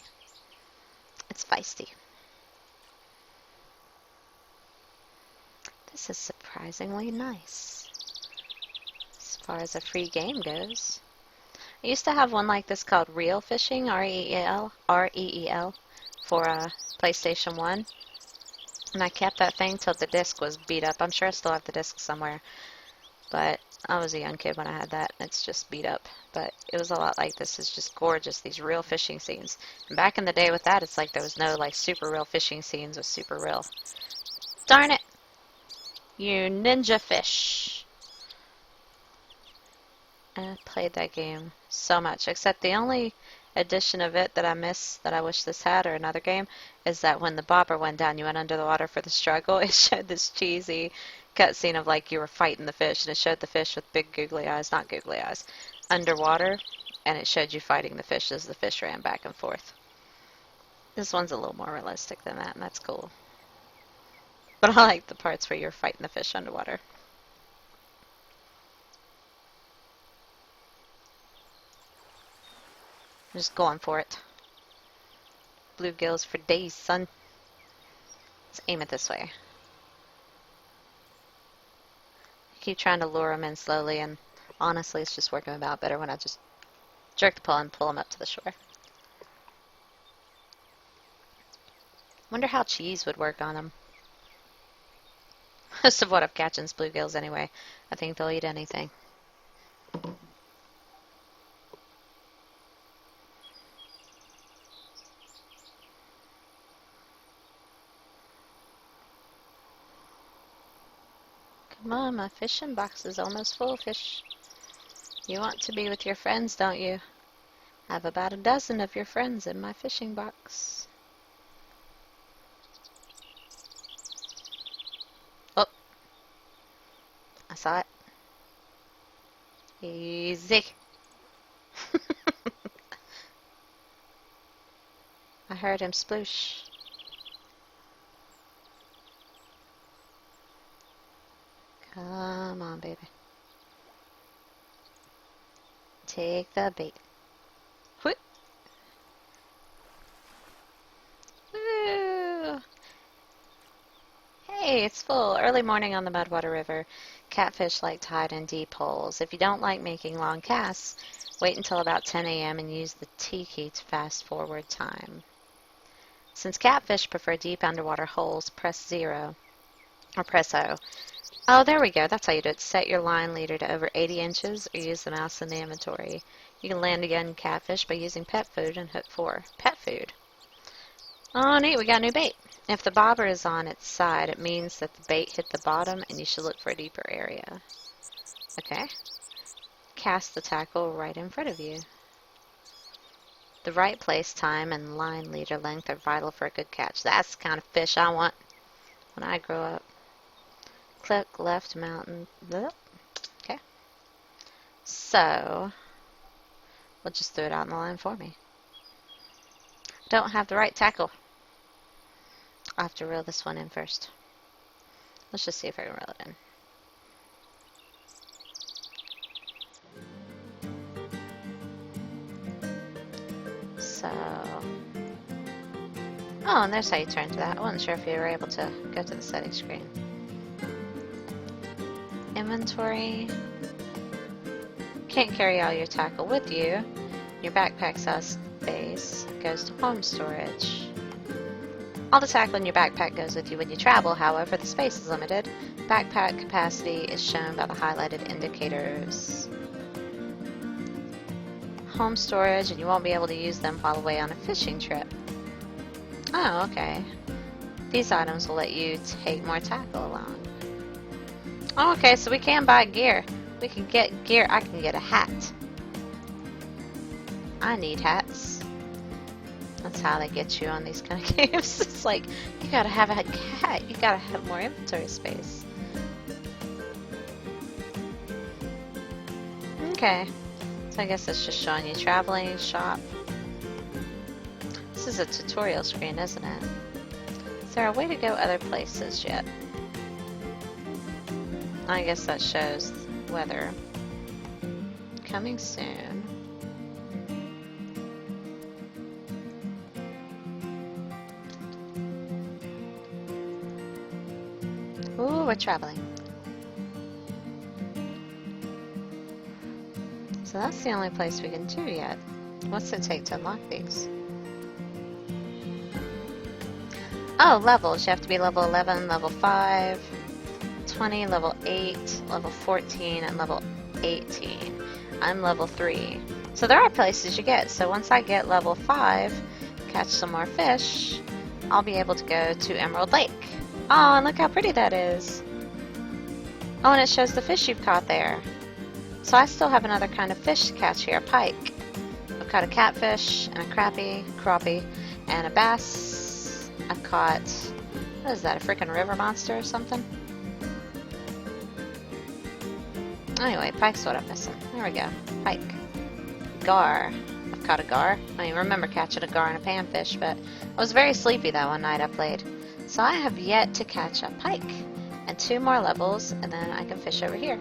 A: It's feisty. This is surprisingly nice as far as a free game goes. I used to have one like this called Reel Fishing, R-E-E-L, for PlayStation 1. And I kept that thing till the disc was beat up. I'm sure I still have the disc somewhere. But I was a young kid when I had that. It's just beat up. But it was a lot like this. It's just gorgeous, these real fishing scenes. And back in the day with that, it's like there was no like super real fishing scenes with super real. Darn it! You ninja fish. I played that game so much, except the only addition of it that I miss that I wish this had, or another game, is that when the bobber went down, you went under the water for the struggle. It showed this cheesy cutscene of like you were fighting the fish, and it showed the fish with big googly eyes, not googly eyes, underwater, and it showed you fighting the fish as the fish ran back and forth. This one's a little more realistic than that, and that's cool. But I like the parts where you're fighting the fish underwater. I'm just going for it. Bluegills for days, son. Let's aim it this way. I keep trying to lure them in slowly, and honestly, it's just working about better when I just jerk the pull and pull them up to the shore. Wonder how cheese would work on them. Most of what I'm catching is bluegills anyway. I think they'll eat anything. Come on, my fishing box is almost full, fish. You want to be with your friends, don't you? I have about a dozen of your friends in my fishing box. Oh. I saw it. Easy. I heard him sploosh. Come on, baby. Take the bait. Whoop. Woo. Hey, it's full. Early morning on the Mudwater River. Catfish like tide and deep holes. If you don't like making long casts, wait until about 10 a.m. and use the T key to fast forward time. Since catfish prefer deep underwater holes, press 0 or press O. Oh, there we go. That's how you do it. Set your line leader to over 80 inches or use the mouse in the inventory. You can land again catfish by using pet food and hook 4. Pet food. Oh, neat. We got a new bait. If the bobber is on its side, it means that the bait hit the bottom and you should look for a deeper area. Okay. Cast the tackle right in front of you. The right place, time, and line leader length are vital for a good catch. That's the kind of fish I want when I grow up. Click left mountain. Okay. So, we'll just throw it out in the line for me. Don't have the right tackle. I'll have to reel this one in first. Let's just see if I can reel it in. So, oh, and there's how you turn to that. I wasn't sure if you were able to go to the settings screen. Inventory. Can't carry all your tackle with you. Your backpack size space goes to home storage. All the tackle in your backpack goes with you when you travel, however, the space is limited. Backpack capacity is shown by the highlighted indicators. Home storage, and you won't be able to use them while away on a fishing trip. Oh, okay. These items will let you take more tackle along. Oh, okay, so we can buy gear. We can get gear. I can get a hat. I need hats. That's how they get you on these kind of games. It's like, you gotta have a hat. You gotta have more inventory space. Okay. So I guess it's just showing you traveling, shop. This is a tutorial screen, isn't it? Is there a way to go other places yet? I guess that shows weather. Coming soon. Ooh, we're traveling. So that's the only place we can do yet. What's it take to unlock these? Oh, levels. You have to be level 11, level 5, 20, level 8, level 14, and level 18. I'm level 3. So there are places you get. So once I get level 5, catch some more fish, I'll be able to go to Emerald Lake. Oh, and look how pretty that is. Oh, and it shows the fish you've caught there. So I still have another kind of fish to catch here, a pike. I've caught a catfish, and a crappie, and a bass. I've caught, what is that, a freaking river monster or something? Anyway, pike's what I'm missing. There we go, pike. Gar. I've caught a gar. I mean, remember catching a gar and a panfish, but I was very sleepy that one night I played. So I have yet to catch a pike. And 2 more levels, and then I can fish over here.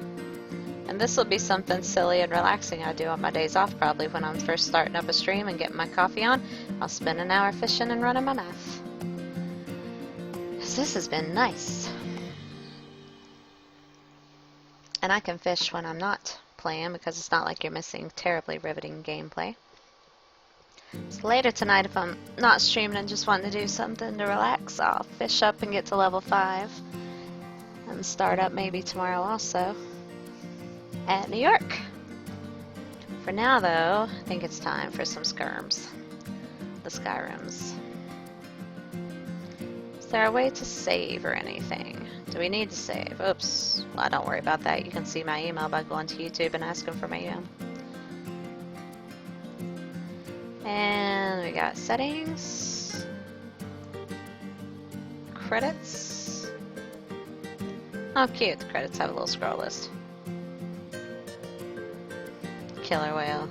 A: And this will be something silly and relaxing I do on my days off, probably when I'm first starting up a stream and getting my coffee on. I'll spend an hour fishing and running my mouth. Because this has been nice. And I can fish when I'm not playing, because it's not like you're missing terribly riveting gameplay. So later tonight, if I'm not streaming and just wanting to do something to relax, I'll fish up and get to level 5. And start up maybe tomorrow also at New York. For now though, I think it's time for some skirms. The Skyrims. Is there a way to save or anything? Do we need to save? Oops. Well, don't worry about that. You can see my email by going to YouTube and asking for my email. And we got settings. Credits. Oh, cute. The credits have a little scroll list. Killer whale.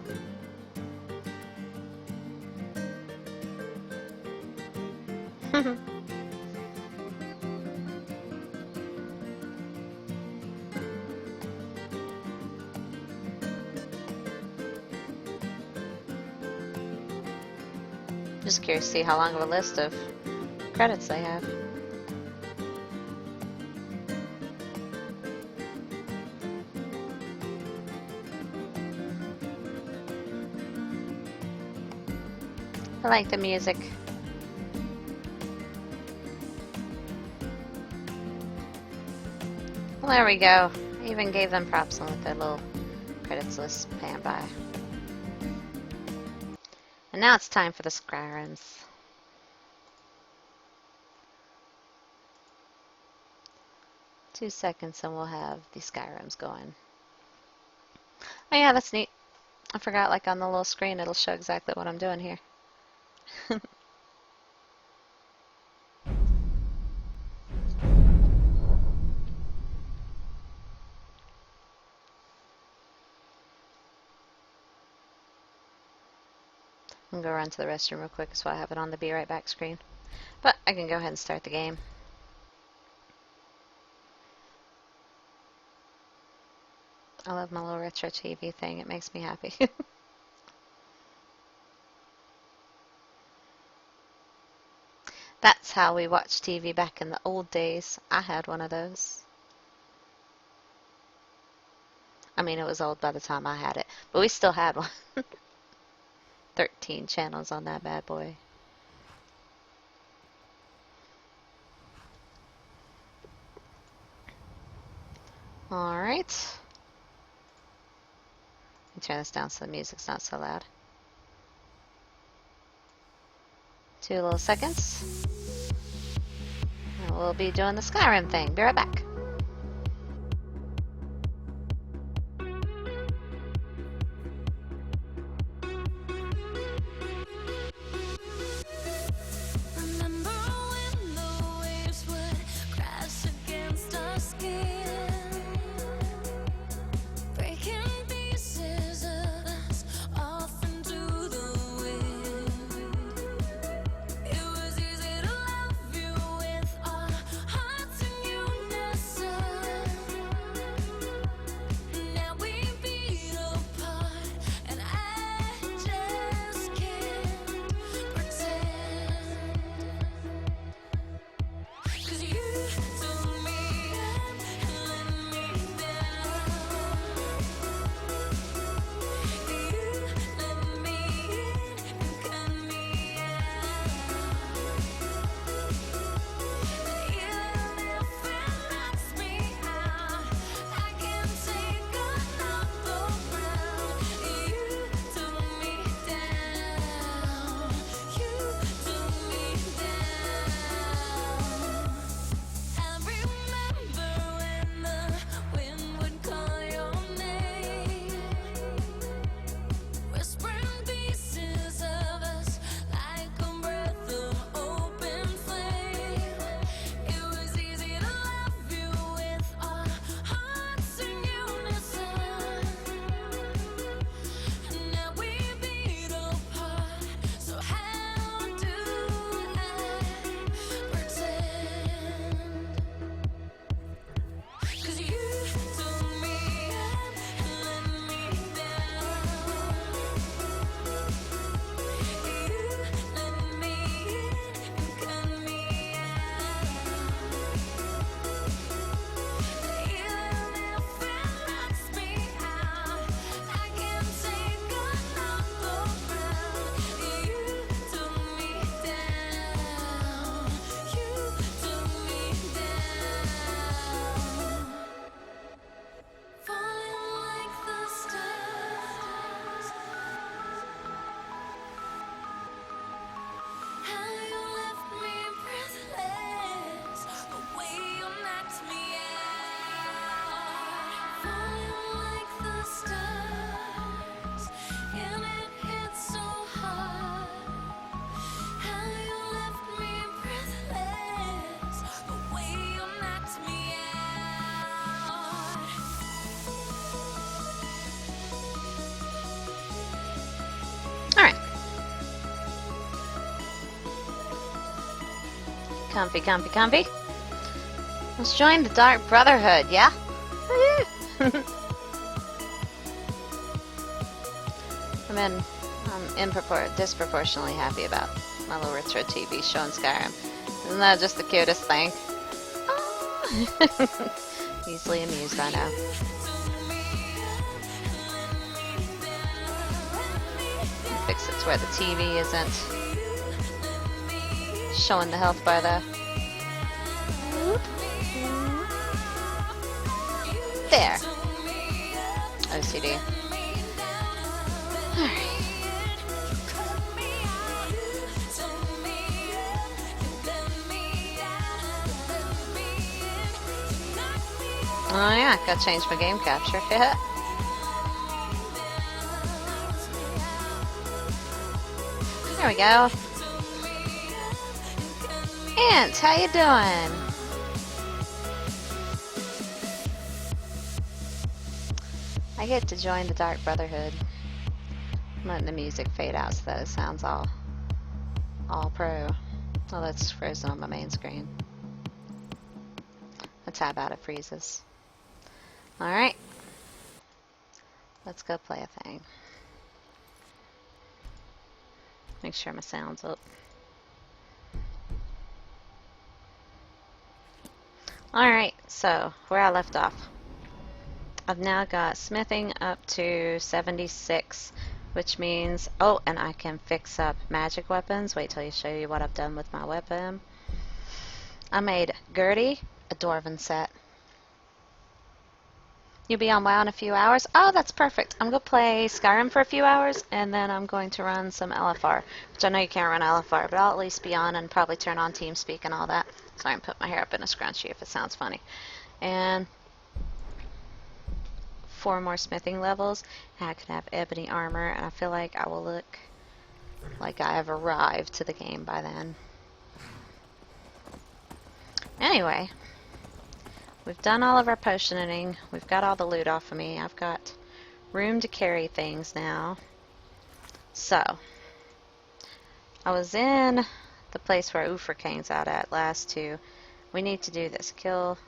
A: Just curious to see how long of a list of credits they have. I like the music. Well, there we go. I even gave them props on with their little credits list pan by. And now it's time for the Skyrims. Two seconds and we'll have the Skyrims going. Oh yeah, that's neat. I forgot, like on the little screen it'll show exactly what I'm doing here. I'm going to go run to the restroom real quick, so I have it on the be right back screen. But I can go ahead and start the game. I love my little retro TV thing. It makes me happy. That's how we watched TV back in the old days. I had one of those. I mean, it was old by the time I had it, but we still had one. 13 channels on that bad boy. Alright. Let me turn this down so the music's not so loud. 2 little seconds. And we'll be doing the Skyrim thing. Be right back.
B: Breaking pieces.
A: Comfy, comfy, comfy. Let's join the Dark Brotherhood, yeah? I'm disproportionately happy about my little retro TV show in Skyrim. Isn't that just the cutest thing? Easily amused, I know. Fix it to where the TV isn't showing the health bar though. There. OCD. Alright. Oh yeah, gotta change my game capture. There we go. Ant, how you doing? I get to join the Dark Brotherhood. I'm letting the music fade out so that it sounds all pro. Oh, that's frozen on my main screen. I tab out, it freezes. Alright. Let's go play a thing. Make sure my sound's up. Alright, so where I left off. I've now got smithing up to 76, which means, oh, and I can fix up magic weapons. Wait till I show you what I've done with my weapon. I made Gertie a Dwarven set. You'll be on WoW in a few hours. Oh, that's perfect. I'm going to play Skyrim for a few hours, and then I'm going to run some LFR, which I know you can't run LFR, but I'll at least be on and probably turn on TeamSpeak and all that, so I can put my hair up in a scrunchie if it sounds funny. And 4 more smithing levels, and I can have ebony armor, and I feel like I will look like I have arrived to the game by then. Anyway, we've done all of our potioning. We've got all the loot off of me. I've got room to carry things now. So, I was in the place where Ufrakane's out at last too. We need to do this. Kill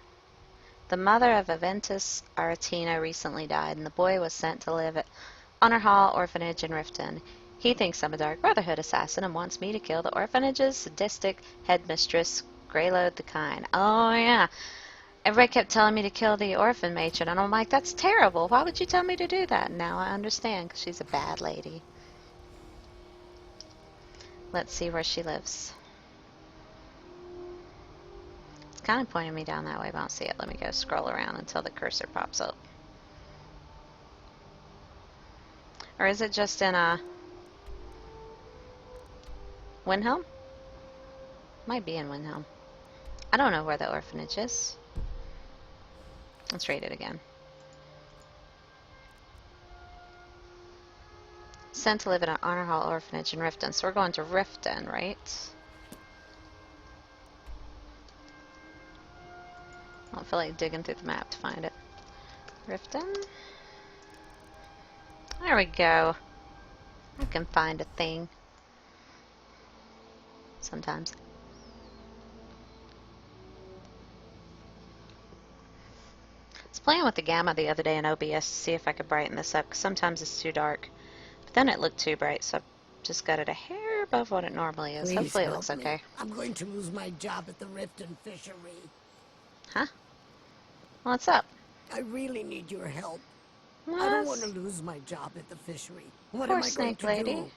A: the mother of Aventus Aretino recently died, and the boy was sent to live at Honor Hall Orphanage in Riften. He thinks I'm a Dark Brotherhood assassin and wants me to kill the orphanage's sadistic headmistress, Greyload the Kind. Oh yeah. Everybody kept telling me to kill the orphan matron, and I'm like, that's terrible. Why would you tell me to do that? Now I understand, because she's a bad lady. Let's see where she lives. It's kind of pointing me down that way, but I don't see it. Let me go scroll around until the cursor pops up. Or is it just in Windhelm? Might be in Windhelm. I don't know where the orphanage is. Let's read it again. Sent to live at an Honor Hall Orphanage in Riften. So we're going to Riften, right? I don't feel like digging through the map to find it. Riften? There we go. I can find a thing. Sometimes. I was playing with the gamma the other day in OBS to see if I could brighten this up, because sometimes it's too dark. But then it looked too bright, so I've just got it a hair above what it normally is.
B: Please
A: hopefully it looks
B: help me.
A: okay.
B: I'm going to lose my job at the Riften fishery.
A: Huh? What's up?
B: I really need your help.
A: What?
B: I don't want to lose my job at the fishery. What
A: Poor
B: am I going
A: snake
B: to
A: lady.
B: do?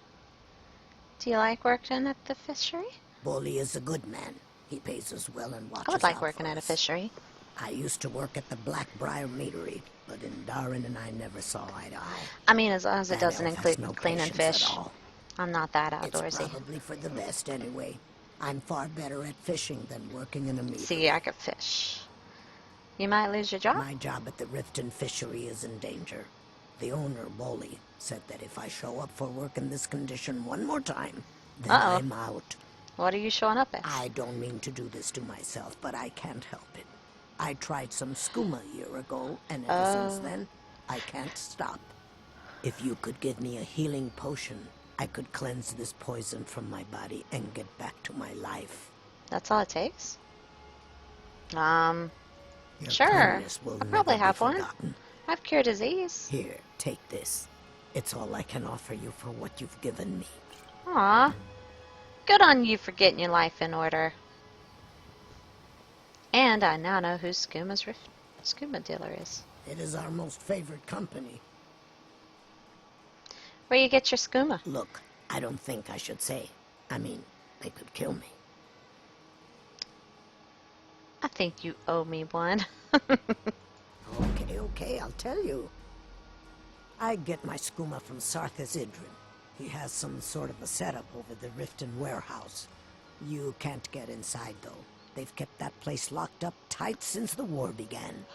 A: Do you like working at the fishery?
B: Bolly is a good man. He pays us well and watches
A: I would like
B: out
A: working
B: for
A: at a
B: us.
A: fishery.
B: I used to work at the Blackbriar Meadery, but in Darren and I never saw eye to eye.
A: I mean, as long as it
B: That
A: doesn't
B: elf has
A: include
B: no
A: cleaning
B: patience
A: fish.
B: at all.
A: I'm not that
B: It's
A: outdoorsy.
B: probably for the best anyway. I'm far better at fishing than working in a meadery.
A: See, I could fish. You might lose your job?
B: My job at the Riften fishery is in danger. The owner, Bolly, said that if I show up for work in this condition one more time, then
A: Uh-oh.
B: I'm out.
A: What are you showing up as?
B: I don't mean to do this to myself, but I can't help it. I tried some skooma a year ago, and ever since then, I can't stop. If you could give me a healing potion, I could cleanse this poison from my body and get back to my life.
A: That's all it takes?
B: Your
A: Sure.
B: kindness will
A: I
B: never
A: probably
B: be
A: have one.
B: forgotten.
A: I've cured disease.
B: Here, take this. It's all I can offer you for what you've given me.
A: Aw. Good on you for getting your life in order. And I now know who Skooma dealer is.
B: It is our most favored company.
A: Where you get your skooma?
B: Look, I don't think I should say. I mean, they could kill me.
A: I think you owe me one.
B: Okay, I'll tell you. I get my skooma from Sarthas Idrin. He has some sort of a setup over the Riften warehouse. You can't get inside, though. They've kept that place locked up tight since the war began.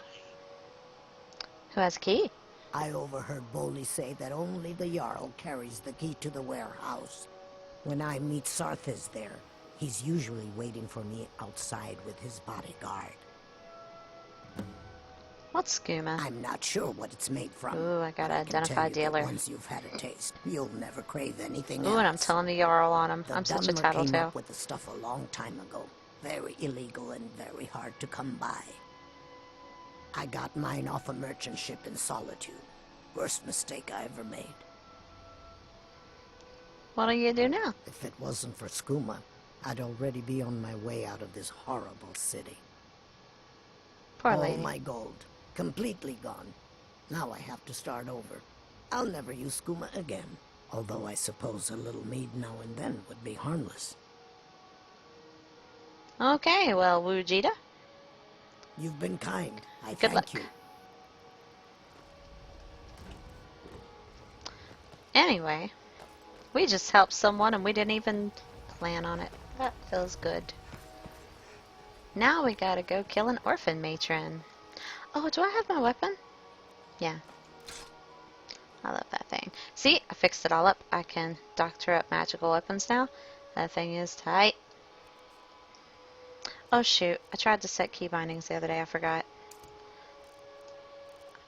A: Who has a key?
B: I overheard Boli say that only the Jarl carries the key to the warehouse. When I meet Sarthas there, he's usually waiting for me outside with his bodyguard.
A: What's skooma?
B: I'm not sure what it's made from.
A: Ooh, I gotta
B: but I can
A: identify
B: tell you that
A: dealer.
B: once you've had a taste, you'll never crave anything
A: Ooh,
B: else.
A: and I'm telling the Jarl on him.
B: The
A: I'm such a
B: Dunmer came
A: tattletale.
B: up with the stuff a long time ago. Very illegal and very hard to come by. I got mine off a merchant ship in Solitude. Worst mistake I ever made.
A: What do you do now?
B: If it wasn't for skooma, I'd already be on my way out of this horrible city.
A: Poor
B: All
A: lady.
B: my gold, completely gone. Now I have to start over. I'll never use skooma again, although I suppose a little mead now and then would be harmless.
A: Okay, well, Wujita.
B: You've been kind. I
A: Good
B: thank
A: luck.
B: you.
A: Anyway, we just helped someone and we didn't even plan on it. That feels good. Now we gotta go kill an orphan matron. Oh, do I have my weapon? Yeah. I love that thing. See, I fixed it all up. I can doctor up magical weapons now. That thing is tight. Oh shoot, I tried to set key bindings the other day. I forgot.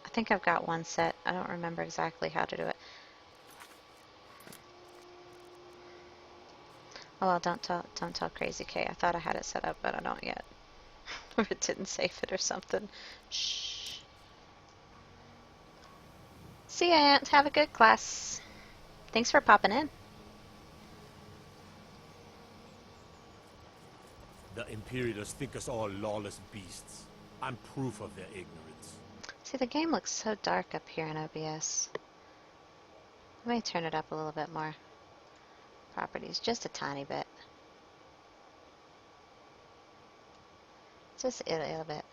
A: I think I've got one set. I don't remember exactly how to do it. Oh well, don't tell Crazy K. I thought I had it set up, but I don't yet. Or it didn't save it or something. Shh. See ya, Aunt. Have a good class. Thanks for popping in.
C: The Imperials think us all lawless beasts. I'm proof of their ignorance.
A: See, the game looks so dark up here in OBS. Let me turn it up a little bit more. Properties, just a tiny bit. Just a little bit.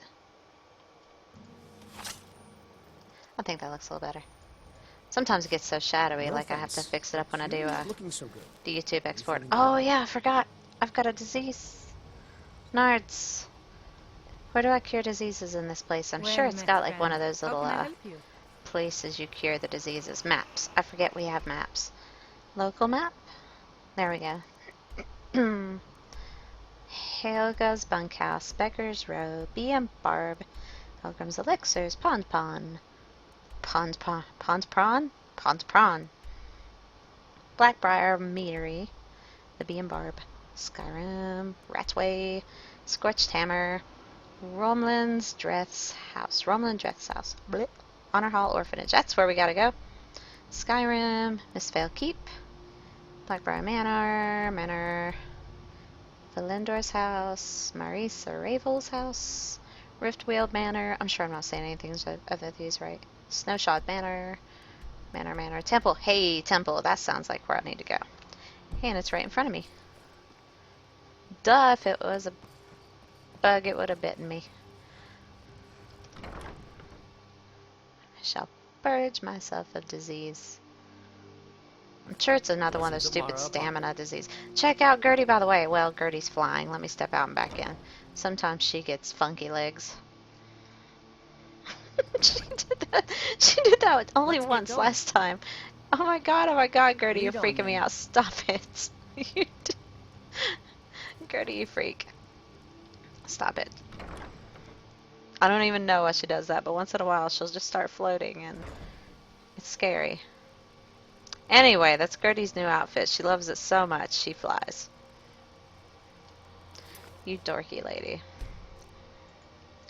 A: I think that looks a little better. Sometimes it gets so shadowy,
D: No
A: like I have to
D: thanks.
A: fix it up when I do
D: Looking so good.
A: the YouTube export.
D: feeling
A: Oh
D: better?
A: yeah, I forgot. I've got a disease. Nards. Where do I cure diseases in this place? I'm sure it's got like one of those little places you cure the diseases. Maps. I forget we have maps. Local map? There we go. Helga's Bunkhouse, Becker's Row, B.M. Barb, Pilgrim's Elixirs, Pond Prawn, Blackbriar Meadery, the B.M. Barb, Skyrim, Ratway, Scorched Hammer, Romland's Dreth's House, Blech. Honor Hall Orphanage, that's where we gotta go. Skyrim, Mistveil Keep, Blackbriar Manor, Valendor's house, Marisa Ravel's house, Riftweald Manor. I'm sure I'm not saying anything of these right. Snowshod Manor, Temple. Hey, Temple. That sounds like where I need to go. Hey, and it's right in front of me. Duh, if it was a bug, it would have bitten me. I shall purge myself of disease. I'm sure it's another one of those stupid stamina disease. Check out Gertie, by the way. Well, Gertie's flying. Let me step out and back in. Sometimes she gets funky legs. She did that only once last time. Oh my god, Gertie, you're freaking me out. Stop it. Gertie, you freak. Stop it. I don't even know why she does that, but once in a while she'll just start floating and it's scary. Anyway, that's Gertie's new outfit. She loves it so much, she flies. You dorky lady.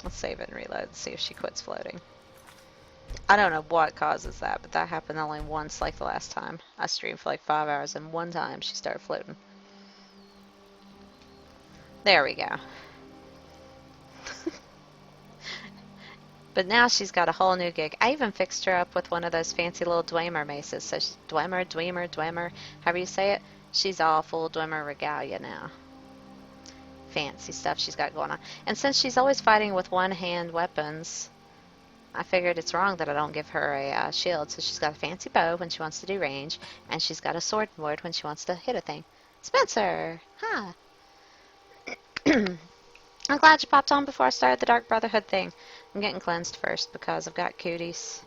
A: Let's save it and reload and see if she quits floating. I don't know what causes that, but that happened only once, like the last time. I streamed for like 5 hours, and one time she started floating. There we go. But now she's got a whole new gig. I even fixed her up with one of those fancy little Dwemer maces. So she's Dwemer, however you say it. She's all full Dwemer regalia now. Fancy stuff she's got going on. And since she's always fighting with one-hand weapons, I figured it's wrong that I don't give her a shield. So she's got a fancy bow when she wants to do range, and she's got a sword ward when she wants to hit a thing. Spencer! Hi! I'm glad you popped on before I started the Dark Brotherhood thing. I'm getting cleansed first because I've got cooties.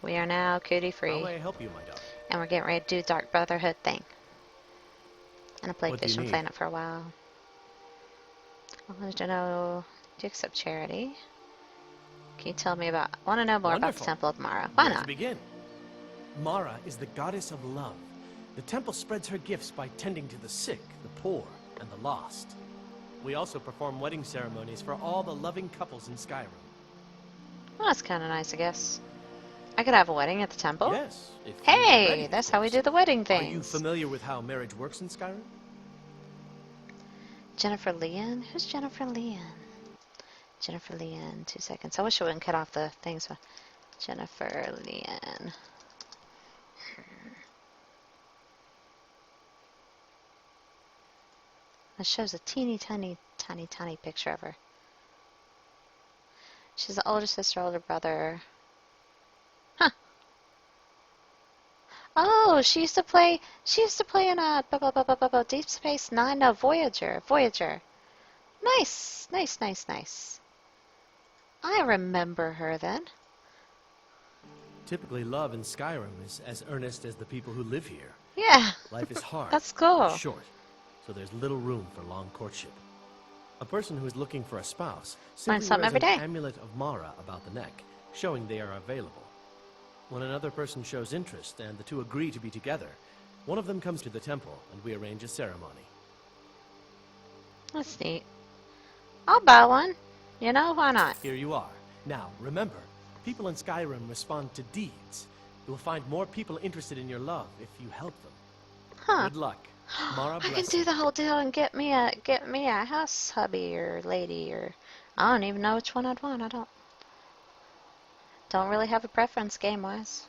A: We are now cootie free.
C: How may I help you, my daughter?
A: And we're getting ready to do the Dark Brotherhood thing. And I played
C: What do you
A: Fish and
C: need?
A: playing it for a while. I wanted to know, do you accept charity? Can you tell me about, I want to know more about the
C: Wonderful.
A: Temple of Mara. Why
C: Where to
A: not?
C: begin? Mara is the goddess of love. The temple spreads her gifts by tending to the sick, the poor, and the lost. We also perform wedding ceremonies for all the loving couples in Skyrim.
A: Well, that's kind of nice, I guess. I could have a wedding at the temple.
C: Yes, if you are
A: Hey,
C: ready, of
A: that's how we
C: course.
A: do the wedding
C: Are
A: things.
C: you familiar with how marriage works in Skyrim?
A: Jennifer Leon? Who's Jennifer Leon? Jennifer Leon, 2 seconds. I wish I wouldn't cut off the things. Jennifer Leon. It shows a teeny tiny picture of her. She's the older sister, older brother. Huh. Oh, she used to play in Deep Space Nine. No, Voyager. Nice. I remember her then.
C: Typically, love in Skyrim is as earnest as the people who live here.
A: Yeah.
C: Life is hard.
A: That's cool.
C: and short, so there's little room for long courtship. A person who is looking for a spouse
A: Learn
C: simply
A: something
C: wears
A: every
C: an
A: day.
C: amulet of Mara about the neck, showing they are available. When another person shows interest and the two agree to be together, one of them comes to the temple and we arrange a ceremony.
A: That's neat. I'll buy one. You know, why not?
C: Here you are. Now, remember, people in Skyrim respond to deeds. You will find more people interested in your love if you help them.
A: Huh.
C: Good luck. Mara
A: I can
C: bless
A: do
C: you.
A: the whole deal and get me a house hubby or lady, or I don't even know which one I'd want. I don't really have a preference game wise.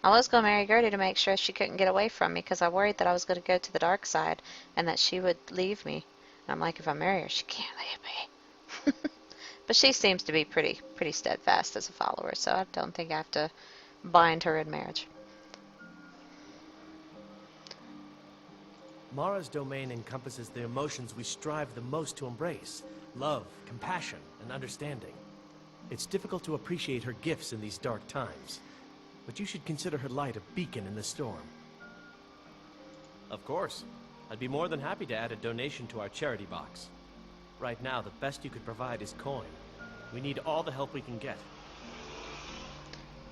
A: I was gonna marry Gertie to make sure she couldn't get away from me because I worried that I was gonna go to the dark side and that she would leave me. And I'm like, if I marry her, she can't leave me. But she seems to be pretty steadfast as a follower, so I don't think I have to bind her in marriage.
C: Mara's domain encompasses the emotions we strive the most to embrace: love, compassion, and understanding. It's difficult to appreciate her gifts in these dark times, but you should consider her light a beacon in the storm. Of course. I'd be more than happy to add a donation to our charity box. Right now, the best you could provide is coin. We need all the help we can get.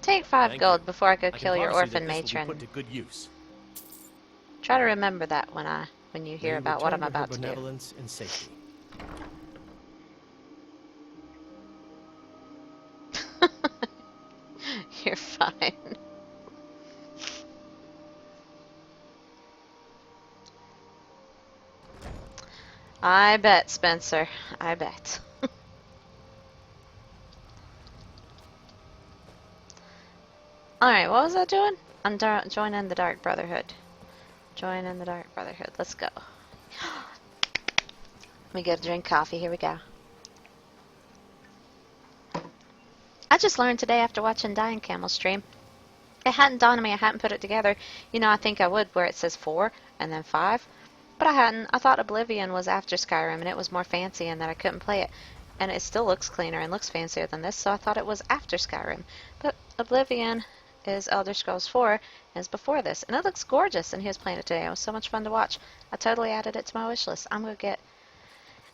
A: Take 5
C: Thank
A: gold
C: you.
A: before I go
C: I can
A: kill your
C: promise you
A: orphan
C: that this will be
A: matron.
C: put to good use.
A: Try to remember that when you hear
C: May you
A: about what I'm
C: return to her
A: about to do.
C: benevolence and safety.
A: You're fine. I bet, Spencer. I bet. Alright, what was I doing? I'm joining the Dark Brotherhood. Joining the Dark Brotherhood. Let's go. Let me go drink coffee. Here we go. I just learned today after watching Dying Camel stream. It hadn't dawned on me. I hadn't put it together. You know, I think I would where it says 4 and then 5. But I hadn't. I thought Oblivion was after Skyrim and it was more fancy and that I couldn't play it. And it still looks cleaner and looks fancier than this, so I thought it was after Skyrim. But Oblivion is Elder Scrolls 4 and is before this. And it looks gorgeous, and he was playing it today. It was so much fun to watch. I totally added it to my wish list. I'm going to get,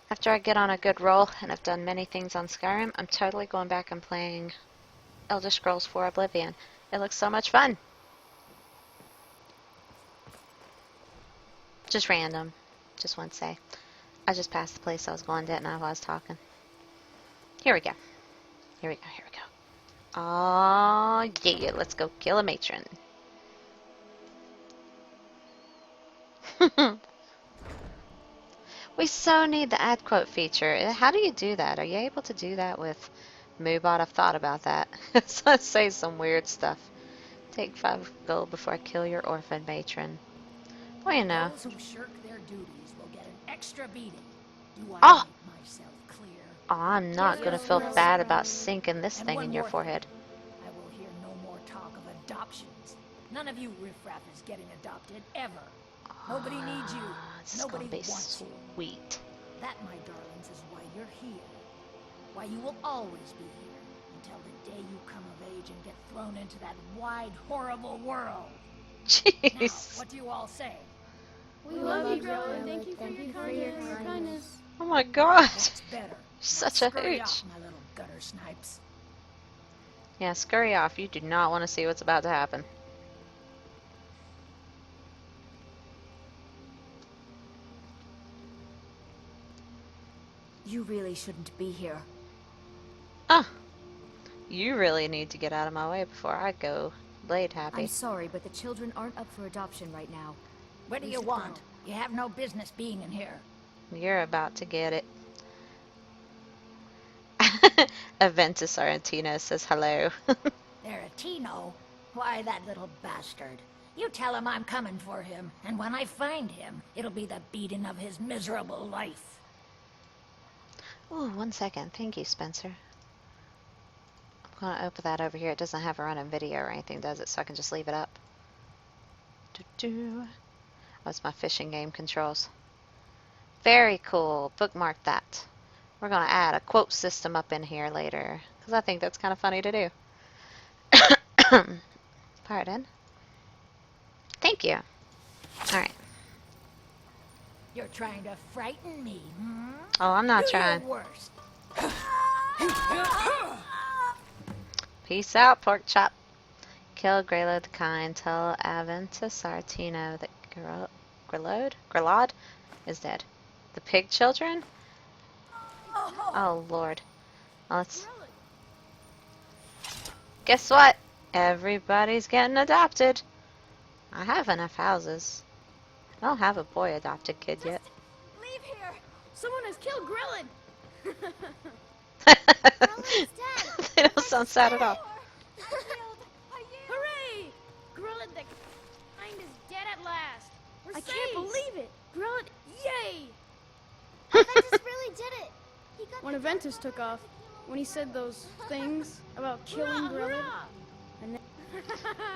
A: after I get on a good roll and I've done many things on Skyrim, I'm totally going back and playing Elder Scrolls 4 Oblivion. It looks so much fun. Just random. Just want to say. I just passed the place I was going, didn't I, while I was talking? Here we go. Here we go. Here we go. Oh yeah, let's go kill a matron. We so need the add quote feature. How do you do that? Are you able to do that with Moobot? I've thought about that. So let's say some weird stuff. Take 5 gold before I kill your orphan matron. Well, you know.
D: Those who shirk their duties will get an extra beating. Do I
A: Oh!
D: make myself clear?
A: Oh, I'm not going to feel bad about sinking this thing in your forehead.
D: I will hear no more talk of adoptions. None of you riffraff is getting adopted, ever. Nobody needs you.
A: This is
D: Nobody
A: going to be
D: wants you.
A: sweet.
D: That, my darlings, is why you're here. Why you will always be here. Until the day you come of age and get thrown into that wide, horrible world. Now,
A: Jeez.
D: what do you all say?
E: We love you, Grilla. Thank you for your kindness.
A: Oh my gosh.
D: That's better.
A: Such
D: Now
A: a
D: scurry
A: hooch.
D: off, my little gutter snipes.
A: Yeah, scurry off. You do not want to see what's about to happen.
E: You really shouldn't be here.
A: Ah. You really need to get out of my way before I go blade happy.
E: I'm sorry, but the children aren't up for adoption right now.
D: What do you want? You have no business being in here.
A: You're about to get it. Aventus Argentino says hello.
D: Aretino? Why, that little bastard. You tell him I'm coming for him, and when I find him, it'll be the beating of his miserable life.
A: Oh, 1 second. Thank you, Spencer. I'm going to open that over here. It doesn't have a running video or anything, does it? So I can just leave it up. Doo-doo. That's my fishing game controls. Very cool. Bookmark that. We're going to add a quote system up in here later, because I think that's kind of funny to do. Pardon. Thank you. Alright.
D: You're trying to frighten me, hmm?
A: Oh, I'm not
D: Do
A: trying.
D: your worst.
A: Peace out, pork chop. Kill Grelo the Kind. Tell Aventus Artino that Grelod is dead. The pig children? Oh, Lord. Well, let's... Guess what? Everybody's getting adopted. I have enough houses. I don't have a boy adopted kid yet.
E: Leave here! Someone has killed Grillin!
A: They don't sound sad at all.
E: Hooray! Grillin the Kind is dead at last. I can't believe it! Grillin, yay!
F: Aventus really did it. He got
G: When Aventus took off, when he said those things about killing Grillin, and then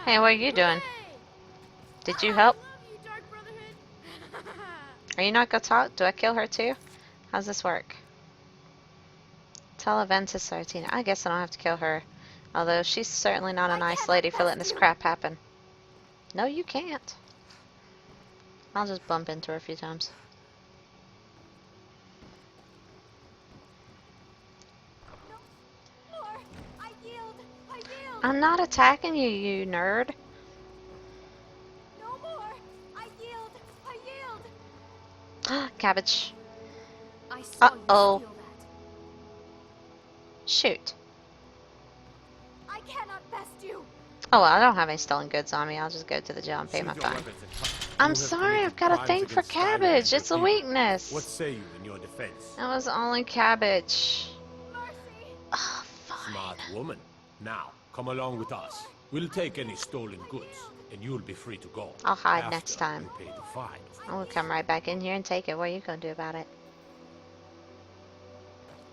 A: Hey, what are you doing? Did you help?
G: love you, Dark Brotherhood.
A: Are you not gonna talk? Do I kill her too? How's this work? Tell Aventus Artina. I guess I don't have to kill her. Although she's certainly not a nice lady for letting this crap happen. No, you can't. I'll just bump into her a few times.
F: more. I yield. I yield.
A: I'm not attacking you, you nerd.
F: No more. I yield. I yield.
A: Cabbage.
E: I saw
A: Uh-oh.
E: you steal that.
A: Shoot.
F: I cannot best you.
A: Oh, well, I don't have any stolen goods on me. I'll just go to the jail and pay my fine. I'm sorry, I've got a thing for cabbage. It's a weakness.
H: What say you in your defense?
A: That was only cabbage.
F: Mercy.
A: Oh, fine.
H: Smart woman. Now, come along with us. We'll take any stolen goods, and you'll be free to go.
A: I'll hide
H: After
A: next time.
H: you pay the fine.
A: I'm gonna come right back in here and take it. What are you gonna do about it?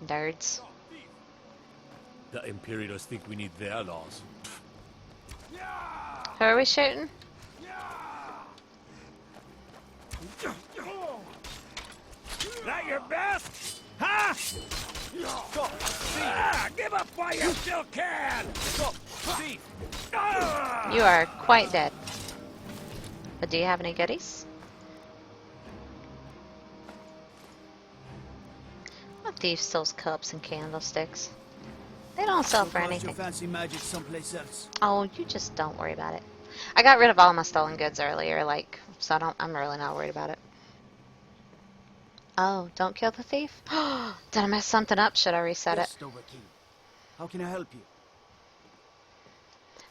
A: Nerds.
H: The Imperials think we need their laws.
A: Who are we shooting?
H: That your best? Huh? Give up while you still can!
A: You are quite dead. But do you have any goodies? A thief steals cups and candlesticks. They don't sell for anything.
I: Fancy magic someplace else.
A: Oh, you just don't worry about it. I got rid of all my stolen goods earlier, like, so I'm really not worried about it. Oh, don't kill the thief? Did I mess something up? Should I reset it?
I: Yes, Overkey. How can I help you?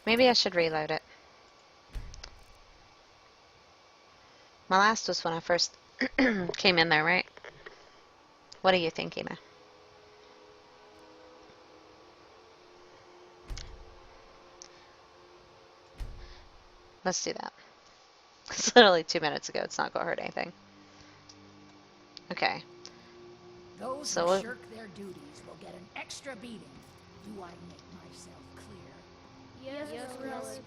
A: Maybe I should reload it. My last was when I first came in there, right? What do you think, Ema? Let's do that. It's literally 2 minutes ago. It's not going to hurt anything. Okay.
D: Those
A: So
D: who shirk their duties will get an extra beating. Do I make myself clear?
E: Yes,
F: Yes,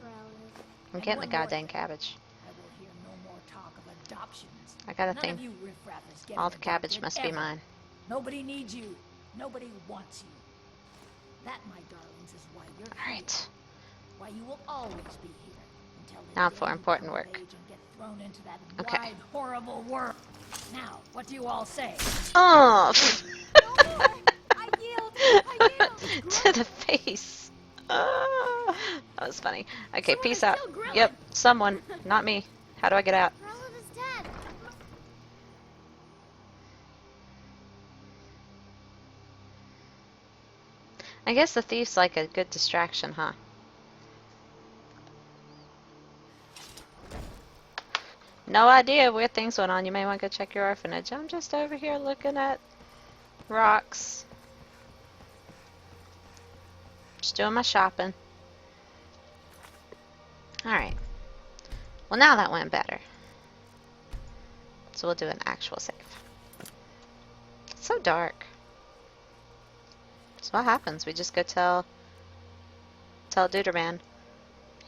A: I'm getting the goddamn cabbage.
D: I will hear no more talk of adoptions.
A: I gotta
D: None
A: think.
D: of you riffraffers get
A: All the cabbage
D: adopted
A: must be
D: ever.
A: mine.
D: Nobody needs you. Nobody wants you. That, my darlings, is why you're here.
A: Alright.
D: Why you will always be here until the
A: Now
D: day
A: for
D: you
A: important
D: come of
A: work.
D: age and get thrown into that
A: Okay.
D: wide, horrible world. Now, what do you all say?
A: Oh!
F: I yield.
A: To the face. Ah, that was funny. Okay,
E: Someone
A: peace
E: is
A: out.
E: still grilling.
A: Yep, someone. Not me. How do I get out?
F: Grellet is dead.
A: I guess the thief's like a good distraction, huh? No idea where things went on. You may want to go check your orphanage. I'm just over here looking at rocks. Just doing my shopping. Alright. Well, now that went better. So we'll do an actual save. It's so dark. So what happens? We just go tell Duderman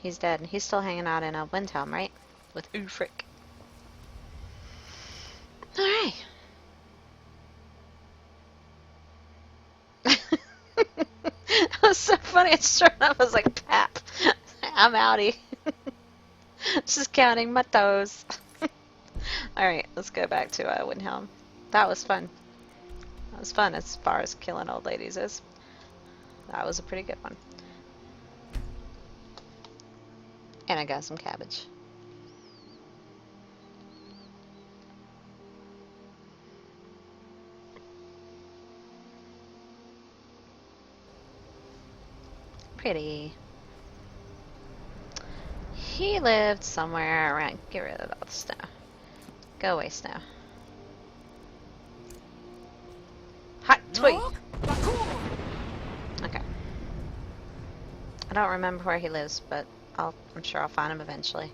A: he's dead. And he's still hanging out in a Windhelm, right? With Ulfric. Alright. That was so funny. It sure enough was like, pap. I'm outie. Just counting my toes. Alright, let's go back to Windhelm. That was fun. That was fun as far as killing old ladies is. That was a pretty good one. And I got some cabbage. Pretty. He lived somewhere around. Get rid of all the snow. Go away, snow. Hot tweet. Okay. I don't remember where he lives, but I'm sure I'll find him eventually.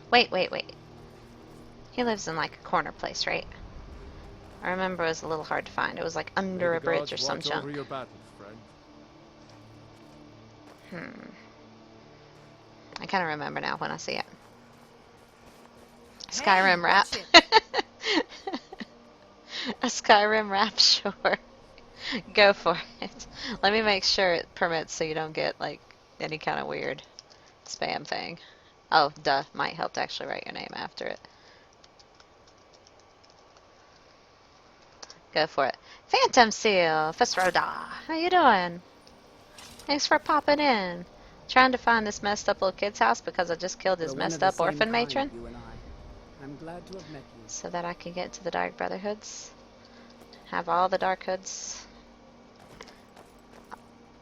A: Wait. He lives in like a corner place, right? I remember it was a little hard to find. It was like under a bridge or some junk.
H: Over your battles, friend.
A: I kind of remember now when I see it.
D: Hey,
A: Skyrim rap.
D: watch
A: A Skyrim rap, sure. Go for it. Let me make sure it permits so you don't get like any kind of weird spam thing. Oh, duh. Might help to actually write your name after it. Go for it. Phantom Seal, Fesroda. How you doing? Thanks for popping in. Trying to find this messed up little kid's house because I just killed his messed up orphan matron.
J: I'm glad to have met you.
A: So that I can get to the Dark Brotherhoods. Have all the Dark Hoods.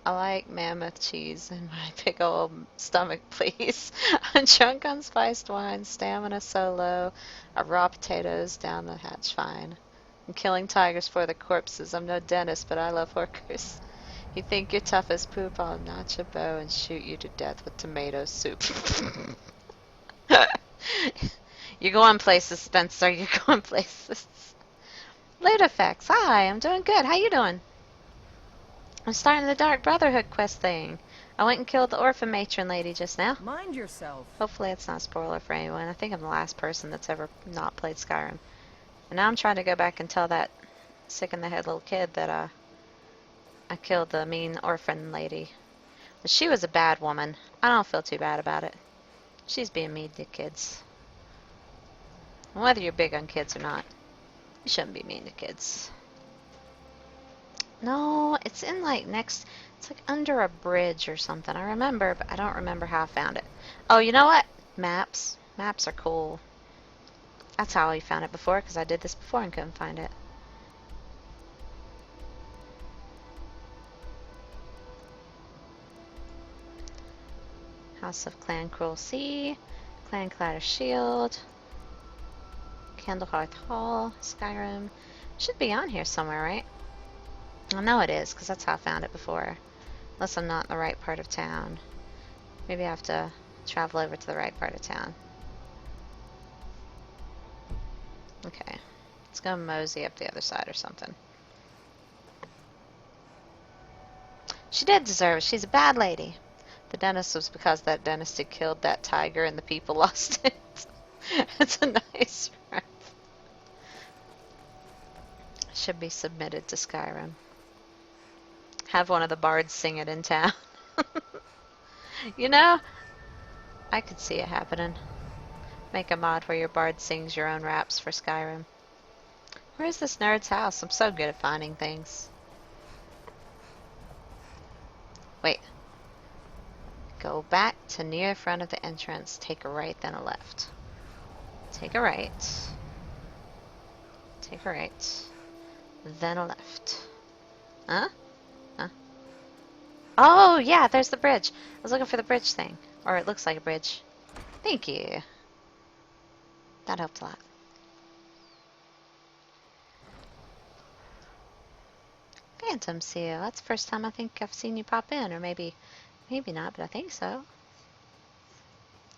A: I like mammoth cheese in my big old stomach, please. I'm drunk on spiced wine, stamina so low, raw potatoes down the hatch fine. I'm killing tigers for the corpses. I'm no dentist, but I love workers. You think you're tough as poop, I'll notch a bow and shoot you to death with tomato soup. You're going places, Spencer. You're going places. Ludifax, hi, I'm doing good. How you doing? I'm starting the Dark Brotherhood quest thing. I went and killed the orphan matron lady just now.
J: Mind yourself.
A: Hopefully it's not a spoiler for anyone. I think I'm the last person that's ever not played Skyrim. And now I'm trying to go back and tell that sick-in-the-head little kid that I killed the mean orphan lady. But she was a bad woman. I don't feel too bad about it. She's being mean to kids. And whether you're big on kids or not, you shouldn't be mean to kids. No, it's in like next... It's like under a bridge or something. I remember, but I don't remember how I found it. Oh, you know what? Maps. Maps are cool. That's how I found it before, because I did this before and couldn't find it. House of Clan Cruel Sea, Clan Clatter Shield, Candlehearth Hall, Skyrim. Should be on here somewhere, right? I know it is, because that's how I found it before. Unless I'm not in the right part of town. Maybe I have to travel over to the right part of town. Okay. Let's go mosey up the other side or something. She did deserve it. She's a bad lady. The dentist was because that dentist had killed that tiger and the people lost it. It's a nice rap. Should be submitted to Skyrim. Have one of the bards sing it in town. You know, I could see it happening. Make a mod where your bard sings your own raps for Skyrim. Where's this nerd's house? I'm so good at finding things. Wait. Go back to near the front of the entrance. Take a right, then a left. Take a right. Take a right. Then a left. Huh? Huh? Oh, yeah, there's the bridge. I was looking for the bridge thing. Or it looks like a bridge. Thank you. That helped a lot. Phantom Seal. That's the first time I think I've seen you pop in. Or maybe not, but I think so.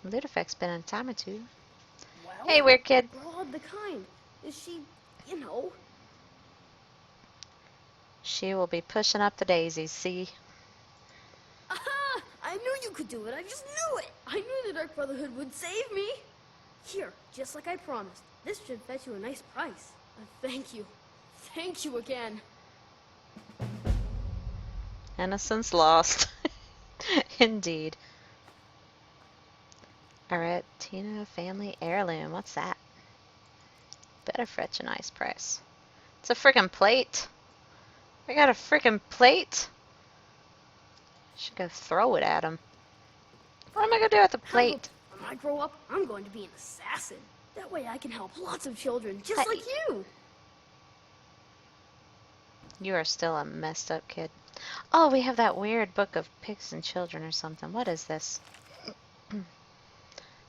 A: Ludefect's been in a time or two.
G: Well,
A: Hey, weird kid.
G: Broad the kind. Is she, you know?
A: She will be pushing up the daisies, see?
G: Aha! I knew you could do it. I just knew it. I knew the Dark Brotherhood would save me. Here, just like I promised. This should fetch you a nice price. Thank you. Thank you again.
A: Innocence lost. Indeed. Aratina family heirloom. What's that? Better fetch a nice price. It's a freaking plate. I got a freaking plate. Should go throw it at him. What am I gonna do with the plate?
G: When I grow up, I'm going to be an assassin. That way I can help lots of children, just like you.
A: You are still a messed up kid. Oh, we have that weird book of pigs and children or something. What is this?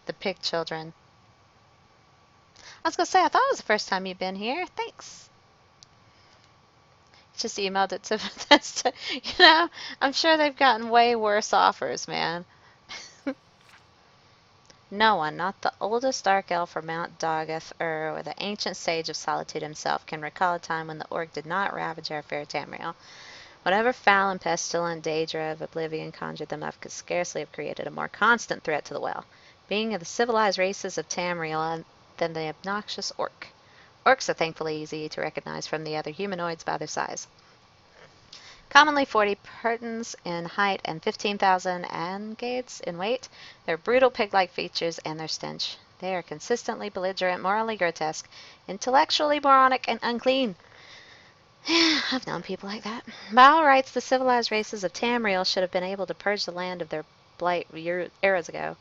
A: The Pig Children. I was gonna say, I thought it was the first time you've been here. Thanks. Just emailed it to Bethesda. You know, I'm sure they've gotten way worse offers, man. No one, not the oldest dark elf from Mount Dogath or the ancient sage of solitude himself, can recall a time when the orc did not ravage our fair Tamriel. Whatever foul and pestilent daedra of oblivion conjured them up could scarcely have created a more constant threat to the well, being of the civilized races of Tamriel than the obnoxious orc. Orcs are thankfully easy to recognize from the other humanoids by their size. Commonly 40 pertons in height and 15,000 angades in weight, their brutal pig-like features and their stench. They are consistently belligerent, morally grotesque, intellectually moronic, and unclean. I've known people like that. By all rights, the civilized races of Tamriel should have been able to purge the land of their blight eras ago,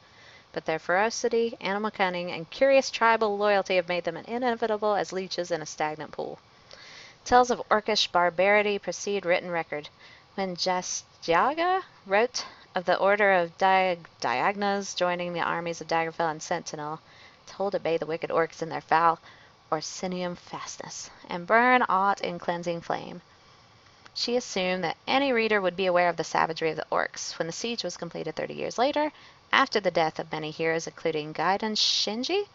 A: but their ferocity, animal cunning, and curious tribal loyalty have made them inevitable as leeches in a stagnant pool. Tales of orcish barbarity precede written record. When Jastiaga wrote of the order of Diagnas joining the armies of Daggerfell and Sentinel, told to obey the wicked orcs in their foul Orsinium fastness, and burn aught in cleansing flame. She assumed that any reader would be aware of the savagery of the orcs. When the siege was completed 30 years later, after the death of many heroes including Gaiden Shinji,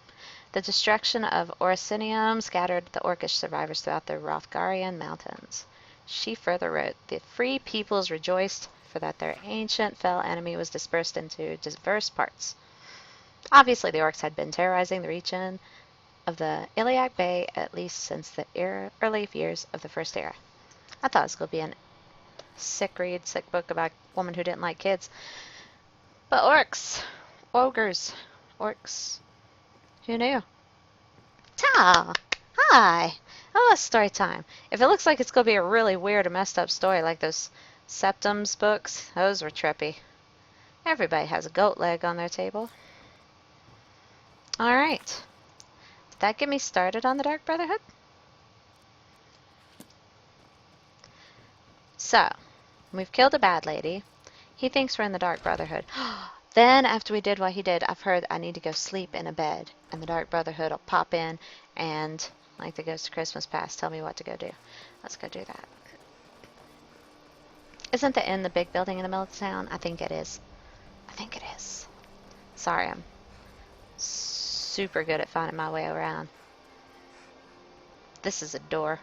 A: the destruction of Orsinium scattered the orcish survivors throughout the Rothgarian mountains. She further wrote, the free peoples rejoiced for that their ancient fell enemy was dispersed into diverse parts. Obviously, the orcs had been terrorizing the region of the Iliac Bay at least since the early years of the First Era. I thought it was going to be a sick book about a woman who didn't like kids. But orcs, ogres, orcs, who knew? Ta! Hi! Oh, it's story time. If it looks like it's going to be a really weird or messed up story like those Septums books, those were trippy. Everybody has a goat leg on their table. Alright. that get me started on the Dark Brotherhood? So, we've killed a bad lady. He thinks we're in the Dark Brotherhood. Then, after we did what he did, I've heard I need to go sleep in a bed, and the Dark Brotherhood will pop in and, like the Ghost of Christmas Past, tell me what to go do. Let's go do that. Isn't the inn the big building in the middle of the town? I think it is. I think it is. Sorry, I'm super good at finding my way around. This is a door.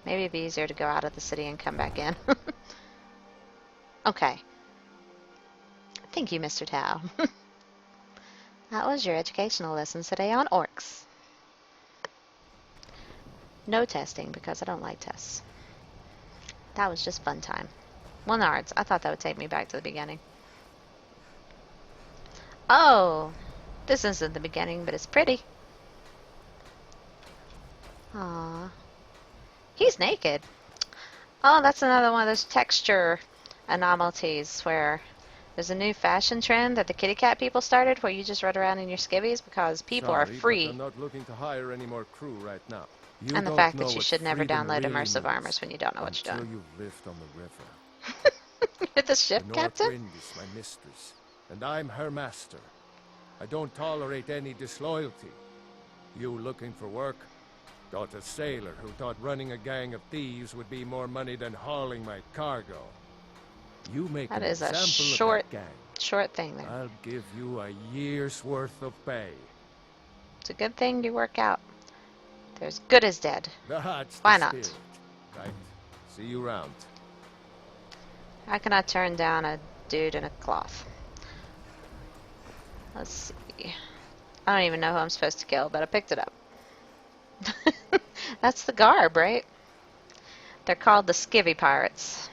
A: Maybe it'd be easier to go out of the city and come back in. Okay. Thank you, Mr. Tao. That was your educational lesson today on orcs. No testing, because I don't like tests. That was just fun time. 1 arts. I thought that would take me back to the beginning. Oh! This isn't the beginning, but it's pretty. Aww. He's naked. Oh, that's another one of those texture anomalies where there's a new fashion trend that the kitty cat people started where you just run around in your skivvies because people are free.
H: But I'm not looking to hire any more crew right now.
A: And the fact that you should never download immersive armors when you don't know what you're doing.
H: You've lived on the river.
A: You're the ship
H: The North
A: captain?
H: Wind is my mistress, and I'm her master. I don't tolerate any disloyalty. You looking for work? Got a sailor who thought running a gang of thieves would be more money than hauling my cargo. You make
A: That
H: an
A: is a
H: example of that gang.
A: short thing there.
H: I'll give you a year's worth of pay.
A: It's a good thing you work out. They're as good as dead.
H: That's
A: Why
H: the
A: not?
H: spirit. Right. See you round.
A: How can I turn down a dude in a cloth? Let's see. I don't even know who I'm supposed to kill, but I picked it up. That's the garb, right? They're called the Skivvy Pirates.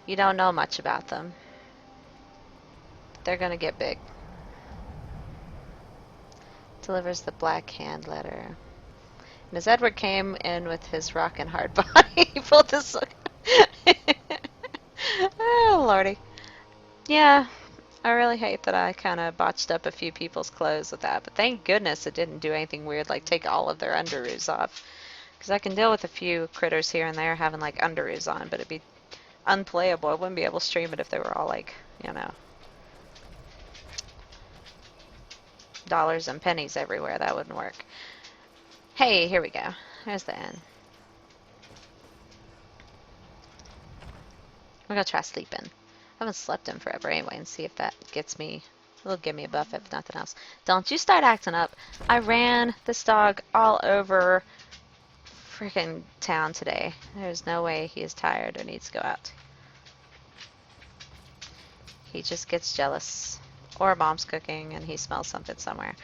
A: You don't know much about them. They're gonna get big. Delivers the Black Hand letter. And as Edward came in with his rockin' hard body, he pulled this. Oh, lordy. Yeah, I really hate that I kind of botched up a few people's clothes with that, but thank goodness it didn't do anything weird like take all of their underoos off. Because I can deal with a few critters here and there having like underoos on, but it'd be unplayable. I wouldn't be able to stream it if they were all like, you know, dollars and pennies everywhere. That wouldn't work. Hey, here we go. There's the end. I'm gonna try sleeping. I haven't slept in forever anyway, and see if that gets me. It'll give me a buff if nothing else. Don't you start acting up. I ran this dog all over freaking town today. There's no way he is tired or needs to go out. He just gets jealous. Or mom's cooking and he smells something somewhere.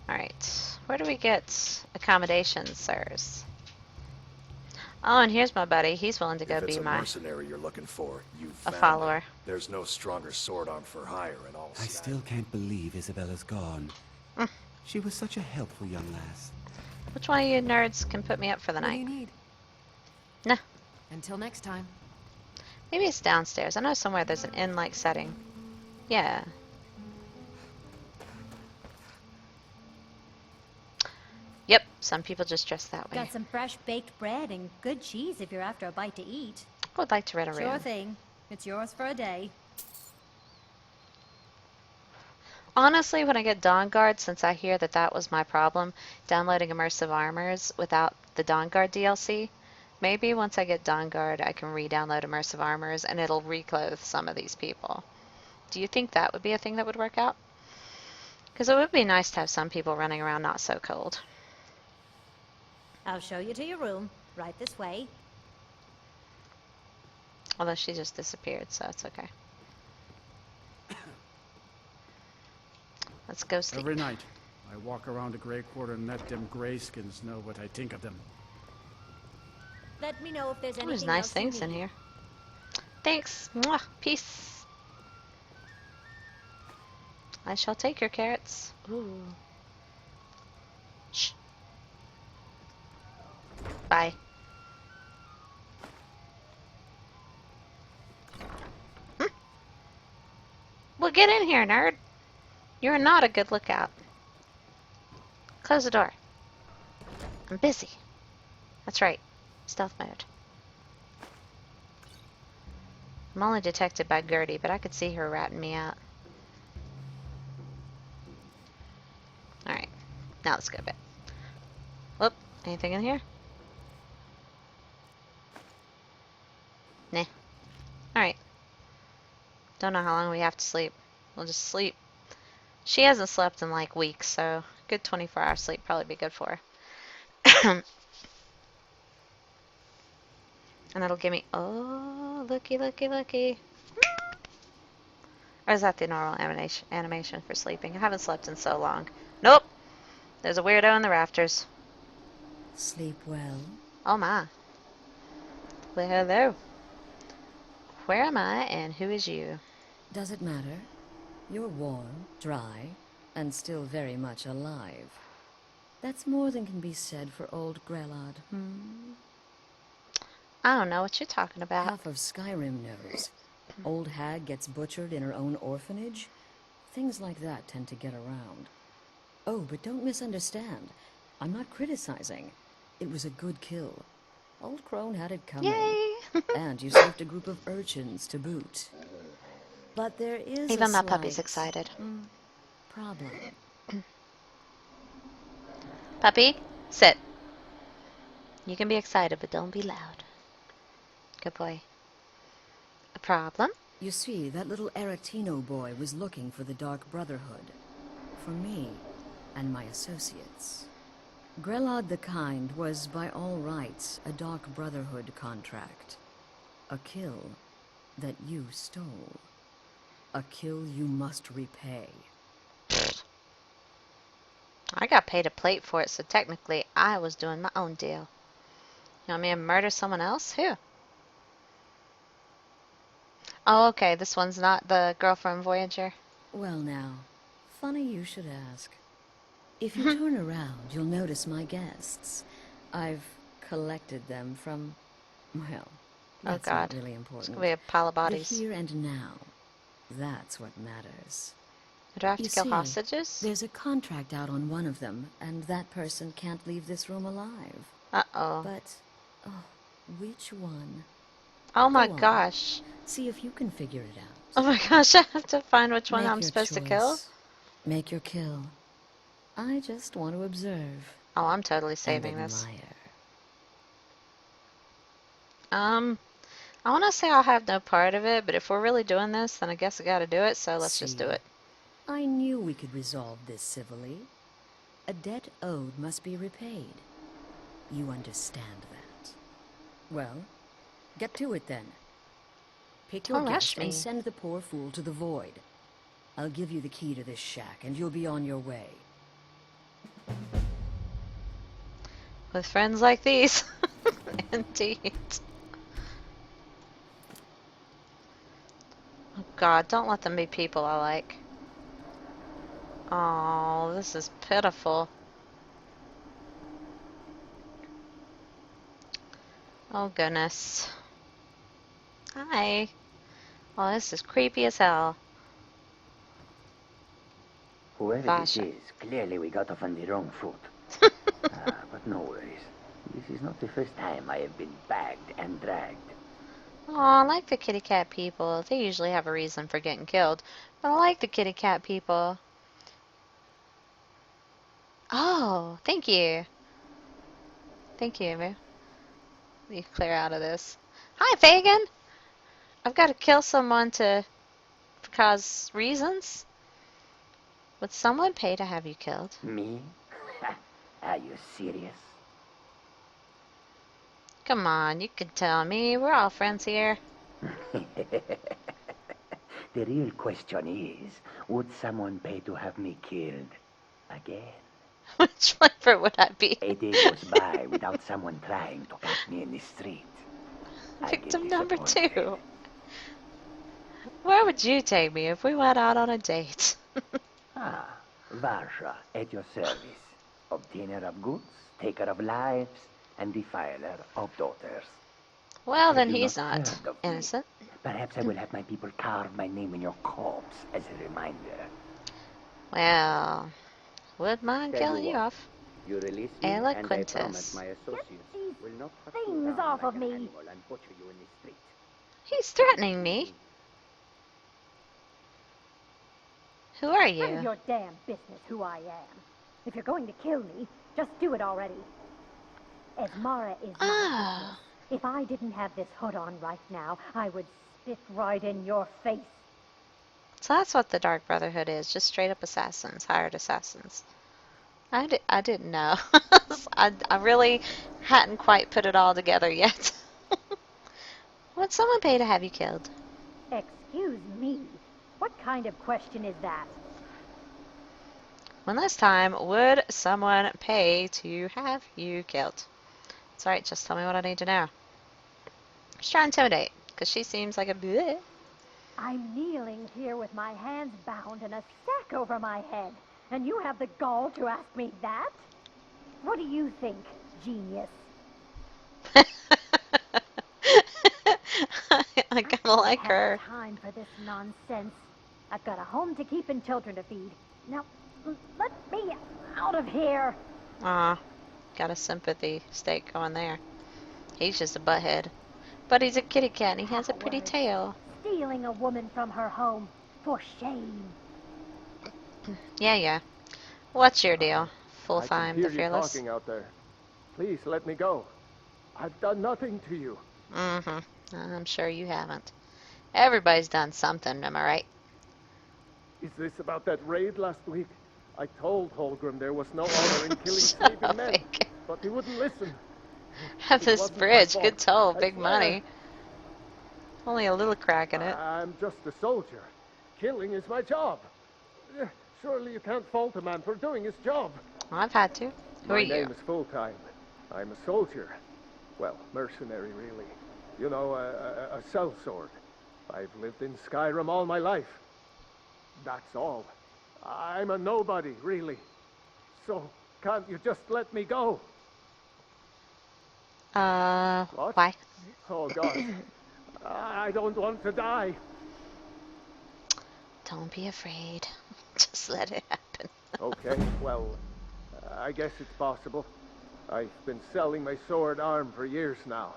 A: Alright. Where do we get accommodations, sirs? Oh, and here's my buddy. He's willing to go be my
K: mercenary you're looking for, you've
A: a
K: found
A: follower.
K: it. There's no stronger sword arm for hire in all
I: I still can't believe Isabella's gone. She was such a helpful young lass.
A: Which one of you nerds can put me up for the
J: What do
A: night?
J: you need?
A: Nah.
J: Until next time.
A: Maybe it's downstairs. I know somewhere there's an inn-like setting. Yeah. Yep, some people just dress that way.
L: Got some fresh baked bread and good cheese if you're after a bite to eat.
A: I would like to rent a room.
L: Sure thing. It's yours for a day.
A: Honestly, when I get Dawn Guard, since I hear that that was my problem, downloading Immersive Armors without the Dawn Guard DLC, maybe once I get Dawn Guard, I can re-download Immersive Armors and it'll reclothe some of these people. Do you think that would be a thing that would work out? Because it would be nice to have some people running around not so cold.
L: I'll show you to your room. Right this way.
A: Although she just disappeared, so it's okay. Let's go sleep.
I: Every night, I walk around the Grey Quarter and let them Greyskins know what I think of them.
L: Let me know if there's anything
A: There's nice
L: else you
A: things in
L: need.
A: here. Thanks. Mwah. Peace. I shall take your carrots. Ooh. Shh. Bye. Well, get in here, nerd. You're not a good lookout. Close the door. I'm busy. That's right. Stealth mode. I'm only detected by Gertie, but I could see her ratting me out. Alright. Now let's go to bed. Whoop. Anything in here? Nah. Alright. Don't know how long we have to sleep. We'll just sleep. She hasn't slept in like weeks, so a good 24-hour sleep probably be good for her. And that'll give me... Oh, looky, looky, looky. Or is that the normal animation for sleeping? I haven't slept in so long. Nope! There's a weirdo in the rafters.
B: Sleep well?
A: Oh my. Well, hello. Where am I and who is you?
M: Does it matter? You're warm, dry, and still very much alive. That's more than can be said for old Grelod.
A: I don't know what you're talking about.
M: Half of Skyrim knows. Old hag gets butchered in her own orphanage. Things like that tend to get around. Oh, but don't misunderstand. I'm not criticizing. It was a good kill. Old Crone had it coming.
A: Yay!
M: And you saved a group of urchins to boot. But there is
A: Even
M: a
A: my puppy's
M: slight
A: excited.
M: problem.
A: Puppy, sit. You can be excited, but don't be loud. Good boy. A problem?
M: You see, that little Aretino boy was looking for the Dark Brotherhood. For me and my associates. Grelod the Kind was, by all rights, a Dark Brotherhood contract. A kill that you stole. A kill you must repay.
A: I got paid a plate for it, so technically I was doing my own deal. You want me to murder someone else? Who? Oh, okay. This one's not the girl from Voyager.
M: Well now, funny you should ask. If you turn around, you'll notice my guests. I've collected them from, well, that's
A: oh God.
M: not really important.
A: It's gonna be a pile of bodies.
M: The here and now. That's what matters.
A: Do I have to
M: You
A: kill
M: see,
A: hostages?
M: There's a contract out on one of them, and that person can't leave this room alive.
A: Uh-oh.
M: But, oh, which one?
A: Oh my
M: Go on.
A: gosh.
M: See if you can figure it out.
A: Oh my gosh, I have to find which one
M: Make
A: I'm
M: your
A: supposed to
M: choice.
A: kill?
M: Make your kill. I just want to observe.
A: Oh, I'm totally saving
M: and
A: this.
M: admire.
A: I want to say I'll have no part of it, but if we're really doing this, then I guess I gotta do it, so let's just do it.
M: I knew we could resolve this civilly. A debt owed must be repaid. You understand that. Well, get to it then. Pick your
A: Don't rush
M: guest
A: me.
M: and send the poor fool to the void. I'll give you the key to this shack, and you'll be on your way.
A: With friends like these. Indeed. Oh God, don't let them be people I like. Oh, this is pitiful. Oh goodness. Hi. Oh, this is creepy as hell.
N: Whoever
A: Vasha.
N: this is, clearly we got off on the wrong foot. But no worries. This is not the first time I have been bagged and dragged.
A: Oh, I like the kitty cat people. They usually have a reason for getting killed. But I like the kitty cat people. Oh, thank you. Thank you, Emu. Let me clear out of this. Hi, Fagin! I've got to kill someone to cause reasons? Would someone pay to have you killed?
N: Me? Are you serious?
A: Come on, you can tell me. We're all friends here.
N: The real question is, would someone pay to have me killed? Again?
A: Which flavor would I be?
N: A day goes by without someone trying to catch me in the street. I get
A: Victim number
N: disappointed.
A: 2. Where would you take me if we went out on a date?
N: Varsha, at your service. Obtainer of goods, taker of lives, and defiler of daughters.
A: Well, then
N: Have you
A: he's
N: not
A: not
N: heard of me?
A: innocent.
N: Perhaps I will have my people carve my name in your corpse as a reminder.
A: Well, would mind
N: Tell you
A: killing you
N: what,
A: off.
N: You release me,
A: Ayla
N: and I
A: Quintus.
N: promise my associates will not hunt you
D: things
N: down
D: off
N: like
D: of
N: an
D: me.
N: animal and butcher you in the street.
A: He's threatening me. Who are
E: None of
A: you?
E: your damn business who I am. If you're going to kill me, just do it already. Esmara is my witness. If I didn't have this hood on right now, I would spit right in your face.
A: So that's what the Dark Brotherhood is, just straight up assassins, hired assassins. I didn't know. I really hadn't quite put it all together yet. Would someone pay to have you killed?
E: Excuse me. What kind of question is that?
A: One last time, would someone pay to have you killed? It's alright, just tell me what I need to know. Just try and intimidate, because she seems like a bleh.
E: I'm kneeling here with my hands bound and a sack over my head, and you have the gall to ask me that? What do you think, genius?
A: I kind of like
E: I
A: her.
E: have time for this nonsense. I've got a home to keep and children to feed. Now, let me out of here.
A: Aw, got a sympathy stake going there. He's just a butthead. But he's a kitty cat and he has a pretty tail.
E: Stealing a woman from her home. For shame.
A: Yeah. What's your deal?
H: I can
A: Full-time,
H: hear
A: the
H: you
A: fearless?
H: talking out there. Please let me go. I've done nothing to you.
A: Mm-hmm. I'm sure you haven't. Everybody's done something, am I right?
H: Is this about that raid last week? I told Holgrim there was no honor in killing sleeping men, but he wouldn't listen.
A: Have
H: It
A: this
H: wasn't my
A: bridge,
H: fault,
A: good toll,
H: I
A: big
H: swear.
A: money. Only a little crack in it.
H: I'm just a soldier. Killing is my job. Surely you can't fault a man for doing his job.
A: I've had to. Who are
H: My
A: you?
H: name is full-time. I'm a soldier. Well, mercenary, really. You know, a sellsword. I've lived in Skyrim all my life. That's all. I'm a nobody, really. So, can't you just let me go? What?
A: Why?
H: Oh, God. I don't want to die.
A: Don't be afraid. Just let it happen.
H: Okay, well, I guess it's possible. I've been selling my sword arm for years now.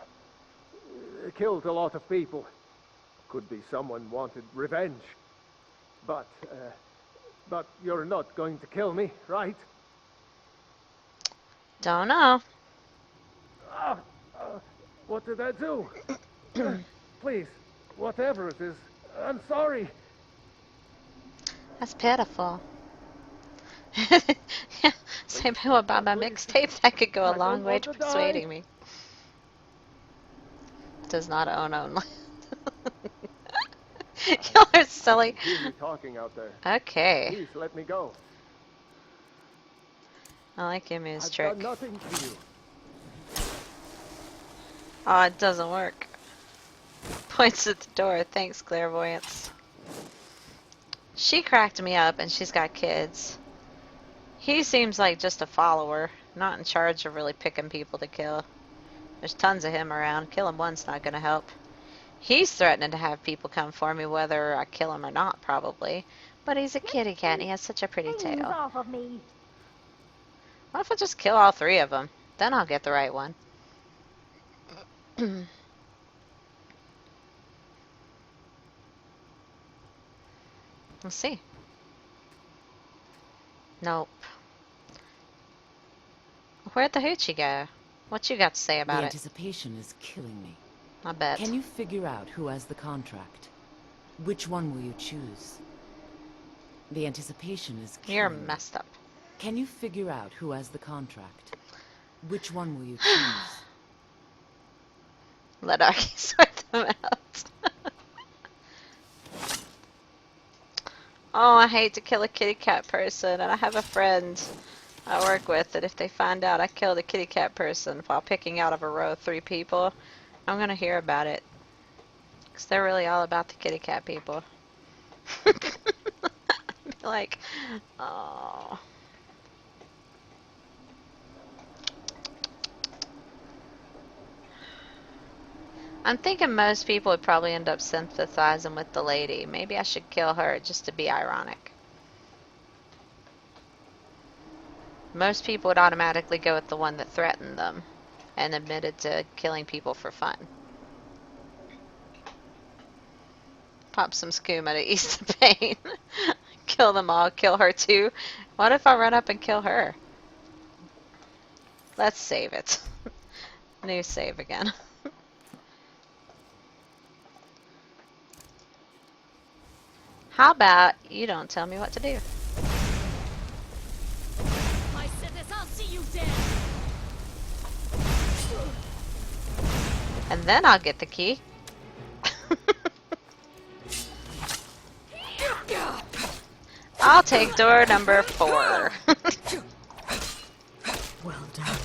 H: Killed a lot of people. Could be someone wanted revenge. But you're not going to kill me, right?
A: Don't know.
H: What did I do? Please, whatever it is, I'm sorry.
A: That's pitiful. Yeah, same thing about my mixtape. That could go a long way to persuading me. Does not own land. Y'all are silly.
H: I hear you talking out there.
A: Okay.
H: Please let me go.
A: I like Emu's
H: I've
A: trick.
H: done nothing to you.
A: Oh, it doesn't work. Points at the door. Thanks, clairvoyance. She cracked me up and she's got kids. He seems like just a follower, not in charge of really picking people to kill. There's tons of him around. Killing one's not going to help. He's threatening to have people come for me whether I kill him or not, probably. But he's a kitty cat and he has such a pretty
E: Things
A: tail.
E: off of me.
A: What if I just kill all three of them? Then I'll get the right one. Let's see. Nope. Where'd the hoochie go? What you got to say about
O: The
A: it?
O: anticipation is killing me.
A: I bet.
O: Can you figure out who has the contract? Which one will you choose? The anticipation is killing
A: You're
O: me.
A: messed up.
O: Can you figure out who has the contract? Which one will you choose?
A: Let Arky sort them out. Oh, I hate to kill a kitty cat person, and I have a friend I work with that if they find out I killed a kitty cat person while picking out of a row of 3 people, I'm gonna hear about it. Because they're really all about the kitty cat people. Like, oh. I'm thinking most people would probably end up sympathizing with the lady. Maybe I should kill her just to be ironic. Most people would automatically go with the one that threatened them and admitted to killing people for fun. Pop some skooma to ease the pain. Kill them all, kill her too. What if I run up and kill her? Let's save it. New save again. How about you don't tell me what to do?
D: I said this, I'll see you dead.
A: And then I'll get the key. I'll take door number 4.
B: Well done.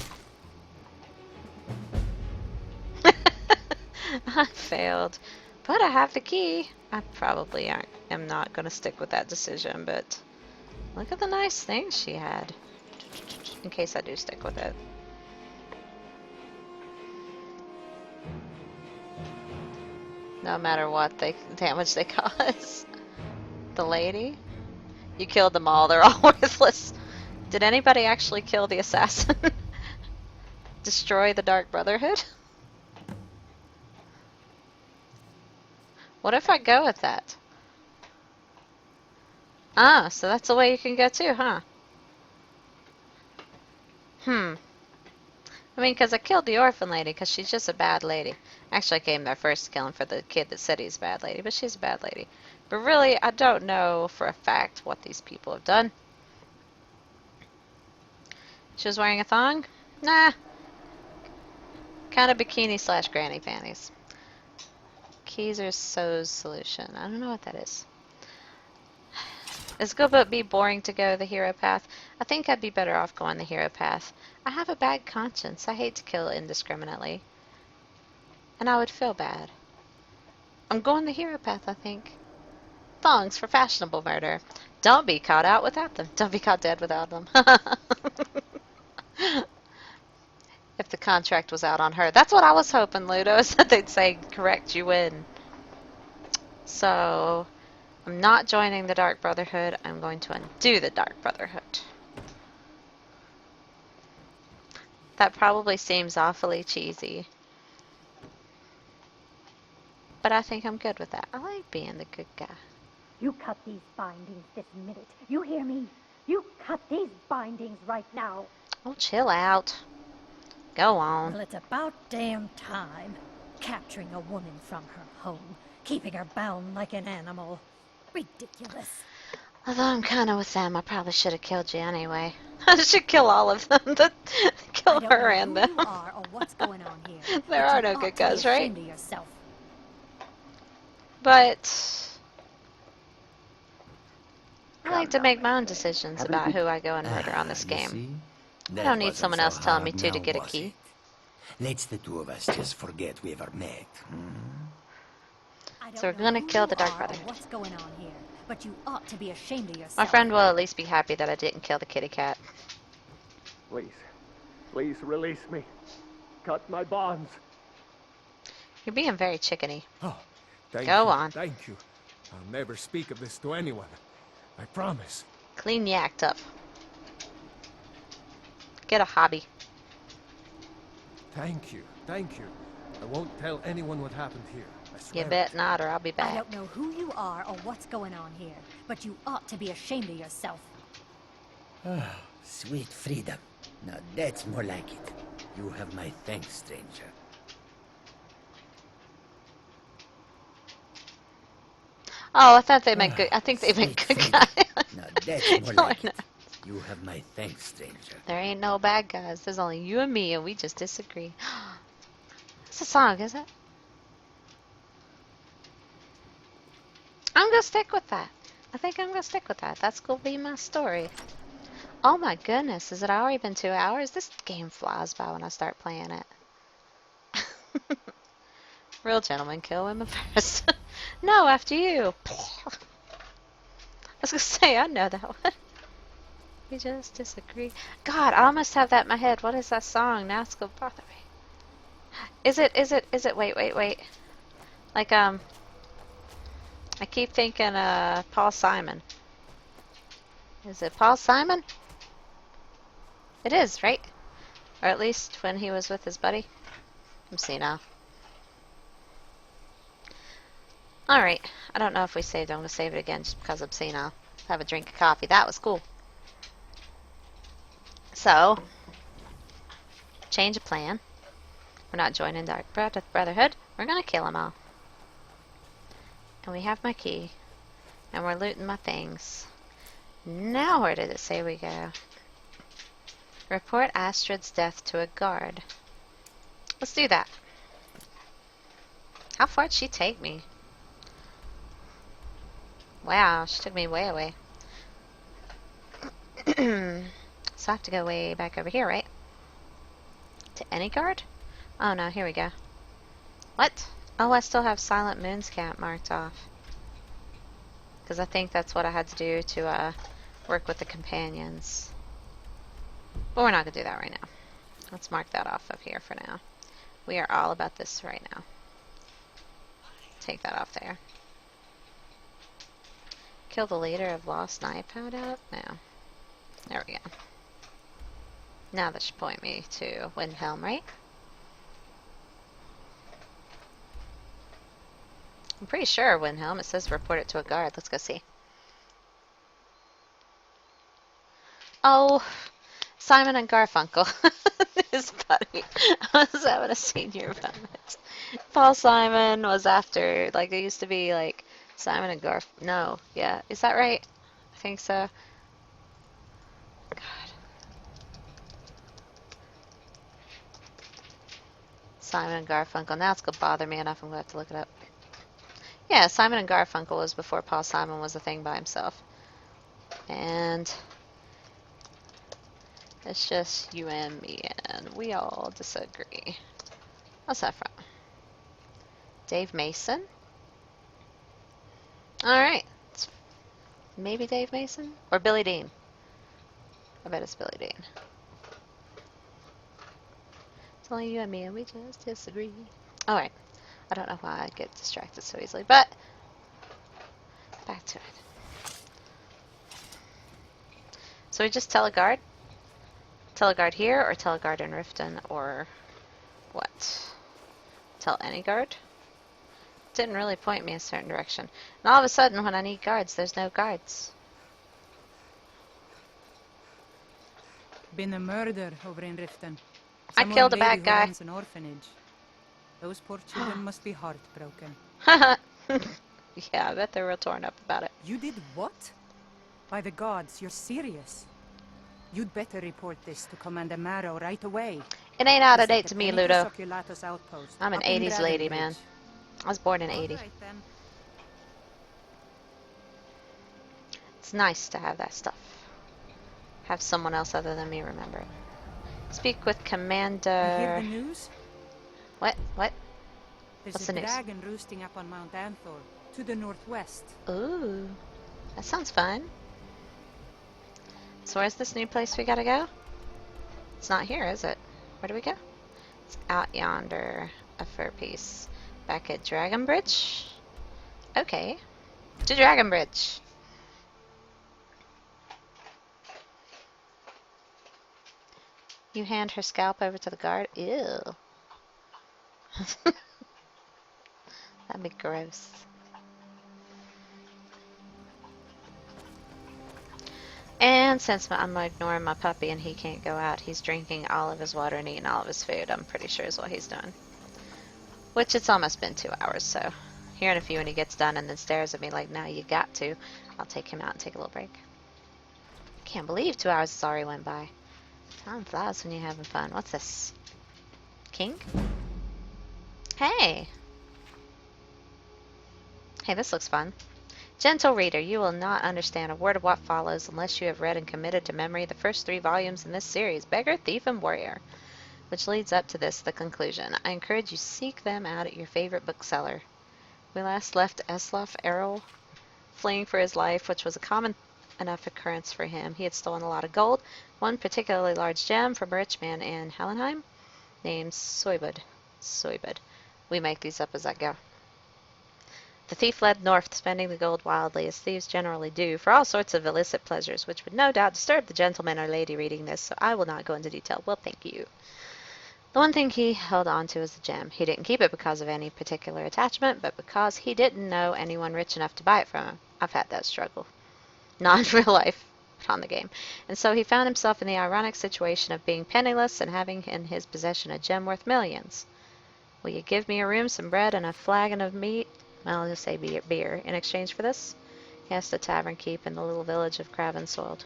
A: I failed. But I have the key. I probably am not going to stick with that decision, but look at the nice things she had. In case I do stick with it. No matter what damage they cause. The lady? You killed them all, they're all worthless. Did anybody actually kill the assassin? Destroy the Dark Brotherhood? What if I go with that? Ah, so that's the way you can go too, huh? I mean, because I killed the orphan lady because she's just a bad lady. Actually, I came there first killing for the kid that said he's a bad lady, but she's a bad lady. But really, I don't know for a fact what these people have done. She was wearing a thong? Nah. Kind of bikini / granny panties. Keys or So's solution. I don't know what that is. Is it going to be boring to go the hero path? I think I'd be better off going the hero path. I have a bad conscience. I hate to kill indiscriminately. And I would feel bad. I'm going the hero path, I think. Thongs for fashionable murder. Don't be caught out without them. Don't be caught dead without them. If the contract was out on her. That's what I was hoping, Ludo, is that they'd say, correct, you win. So, I'm not joining the Dark Brotherhood. I'm going to undo the Dark Brotherhood. That probably seems awfully cheesy. But I think I'm good with that. I like being the good guy.
E: You cut these bindings this minute. You hear me? You cut these bindings right now.
A: Oh, chill out. Go on.
E: Well, it's about damn time. Capturing a woman from her home. Keeping her bound like an animal. Ridiculous.
A: Although I'm kind of with them, I probably should have killed you anyway. I should kill all of them. Kill her and them.
E: Are or what's going on here.
A: There are no good guys, right?
E: Of yourself.
A: But I like to make my own decisions about who I go and murder on this game. I don't need someone else telling me to get a key.
P: Let's the two of us just forget we ever met.
A: So we're gonna kill the Dark Brotherhood.
E: What's going on here? But you ought to be ashamed of yourself.
A: My friend will at least be happy that I didn't kill the kitty cat.
H: Please, please release me. Cut my bonds.
A: You're being very chickeny.
H: Oh, thank
A: Go
H: you.
A: on.
H: Thank you. I'll never speak of this to anyone. I promise.
A: Clean your act up. Get a hobby.
H: Thank you. Thank you. I won't tell anyone what happened here. I swear.
A: You bet not, or I'll be back.
E: I don't know who you are or what's going on here, but you ought to be ashamed of yourself.
P: Ah, sweet freedom. Now that's more like it. You have my thanks, stranger.
A: Oh, I thought they meant good. I think they meant good guy.
P: Now that's more like it. You have my thanks, stranger.
A: There ain't no bad guys. There's only you and me, and we just disagree. It's a song, is it? I'm gonna stick with that. I think I'm gonna stick with that. That's gonna be my story. Oh my goodness, has it already been 2 hours? This game flies by when I start playing it. Real gentlemen kill women first. No, after you. I was gonna say, I know that one. We just disagree. God, I almost have that in my head. What is that song? Now it's gonna bother me. Is it, wait. Like, I keep thinking, Paul Simon. Is it Paul Simon? It is, right? Or at least when he was with his buddy. I'm senile. Alright, I don't know if we saved it. I'm going to save it again just because I'm senile. Have a drink of coffee. That was cool. So, change of plan. We're not joining Dark Brotherhood. We're going to kill them all. And we have my key. And we're looting my things. Now where did it say we go? Report Astrid's death to a guard. Let's do that. How far did she take me? Wow, she took me way away. So I have to go way back over here, right? To any guard? Oh no, here we go. What? Oh, I still have Silent Moon's Camp marked off. Because I think that's what I had to do to work with the companions. But we're not going to do that right now. Let's mark that off of here for now. We are all about this right now. Take that off there. Kill the leader of Lost Knight Powder? No. There we go. Now that should point me to Windhelm, right? I'm pretty sure Windhelm. It says report it to a guard. Let's go see. Oh, Simon and Garfunkel. His buddy. I was having a senior moment. Paul Simon was after, like, there used to be, like, Simon and No, yeah. Is that right? I think so. God. Simon and Garfunkel. Now it's going to bother me enough. I'm going to have to look it up. Yeah, Simon and Garfunkel was before Paul Simon was a thing by himself. And it's just you and me, and we all disagree. What's that from? Dave Mason? Alright. Maybe Dave Mason? Or Billy Dean. I bet it's Billy Dean. It's only you and me, and we just disagree. Alright. I don't know why I get distracted so easily, but back to it. So we just tell a guard? Tell a guard here, or tell a guard in Riften, or what? Tell any guard? Didn't really point me a certain direction. And all of a sudden, when I need guards, there's no guards.
J: Been a murder over in Riften.
A: I killed a bad guy.
J: An orphanage. Those poor children must be heartbroken.
A: Yeah, I bet they were torn up about it.
J: You did what? By the gods, you're serious. You'd better report this to Commander Marrow right away.
A: It ain't out of date to me, Ludo. I'm an 80s lady, man. I was born in 80. Right, it's nice to have that stuff. Have someone else other than me remember it. Speak with Commander...
J: You hear the news?
A: What?
J: There's
A: What's the news?
J: There's a dragon roosting up on Mount Anthor, to the northwest.
A: Ooh. That sounds fun. So where's this new place we gotta go? It's not here, is it? Where do we go? It's out yonder. A fur piece. Back at Dragon Bridge? Okay. To Dragon Bridge. You hand her scalp over to the guard? Ew. That'd be gross. And since I'm ignoring my puppy and he can't go out, he's drinking all of his water and eating all of his food, I'm pretty sure is what he's doing. Which it's almost been 2 hours, so here in a few when he gets done and then stares at me like, now you got to, I'll take him out and take a little break. Can't believe 2 hours has already went by. Time flies when you're having fun. What's this? King? Hey! Hey, this looks fun. Gentle reader, you will not understand a word of what follows unless you have read and committed to memory the first 3 volumes in this series, Beggar, Thief, and Warrior, which leads up to this, the conclusion. I encourage you seek them out at your favorite bookseller. We last left Eslof Errol fleeing for his life, which was a common enough occurrence for him. He had stolen a lot of gold, one particularly large gem from a rich man in Hellenheim named Soybud. We make these up as I go. The thief fled north, spending the gold wildly, as thieves generally do, for all sorts of illicit pleasures, which would no doubt disturb the gentleman or lady reading this, so I will not go into detail. Well, thank you. The one thing he held on to was the gem. He didn't keep it because of any particular attachment, but because he didn't know anyone rich enough to buy it from him. I've had that struggle. Not in real life, but on the game. And so he found himself in the ironic situation of being penniless and having in his possession a gem worth millions. Will you give me a room, some bread, and a flagon of meat? Well, I'll just say beer. In exchange for this? He asked the tavern keep in the little village of Cravensold,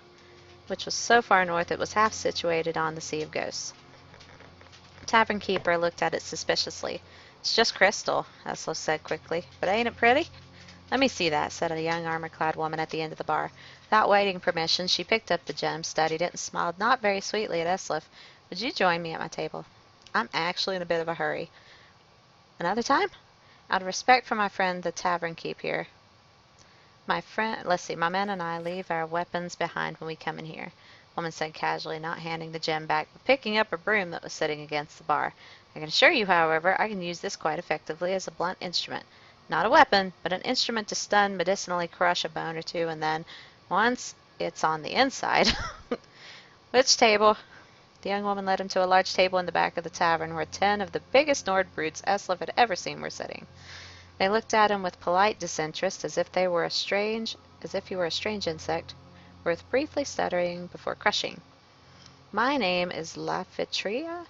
A: which was so far north it was half situated on the Sea of Ghosts. The tavern keeper looked at it suspiciously. It's just crystal, Eslo said quickly. But ain't it pretty? Let me see that, said a young armor-clad woman at the end of the bar. Without waiting permission, she picked up the gem, studied it, and smiled not very sweetly at Eslif. Would you join me at my table? I'm actually in a bit of a hurry. Another time? Out of respect for my friend, the tavern keep here. My men and I leave our weapons behind when we come in here, woman said casually, not handing the gem back, but picking up a broom that was sitting against the bar. I can assure you, however, I can use this quite effectively as a blunt instrument. Not a weapon, but an instrument to stun, medicinally crush a bone or two, and then, once it's on the inside... Which table? The young woman led him to a large table in the back of the tavern where 10 of the biggest Nord brutes Eslif had ever seen were sitting. They looked at him with polite disinterest, as if he were a strange insect, worth briefly stuttering before crushing. My name is Lassifitria?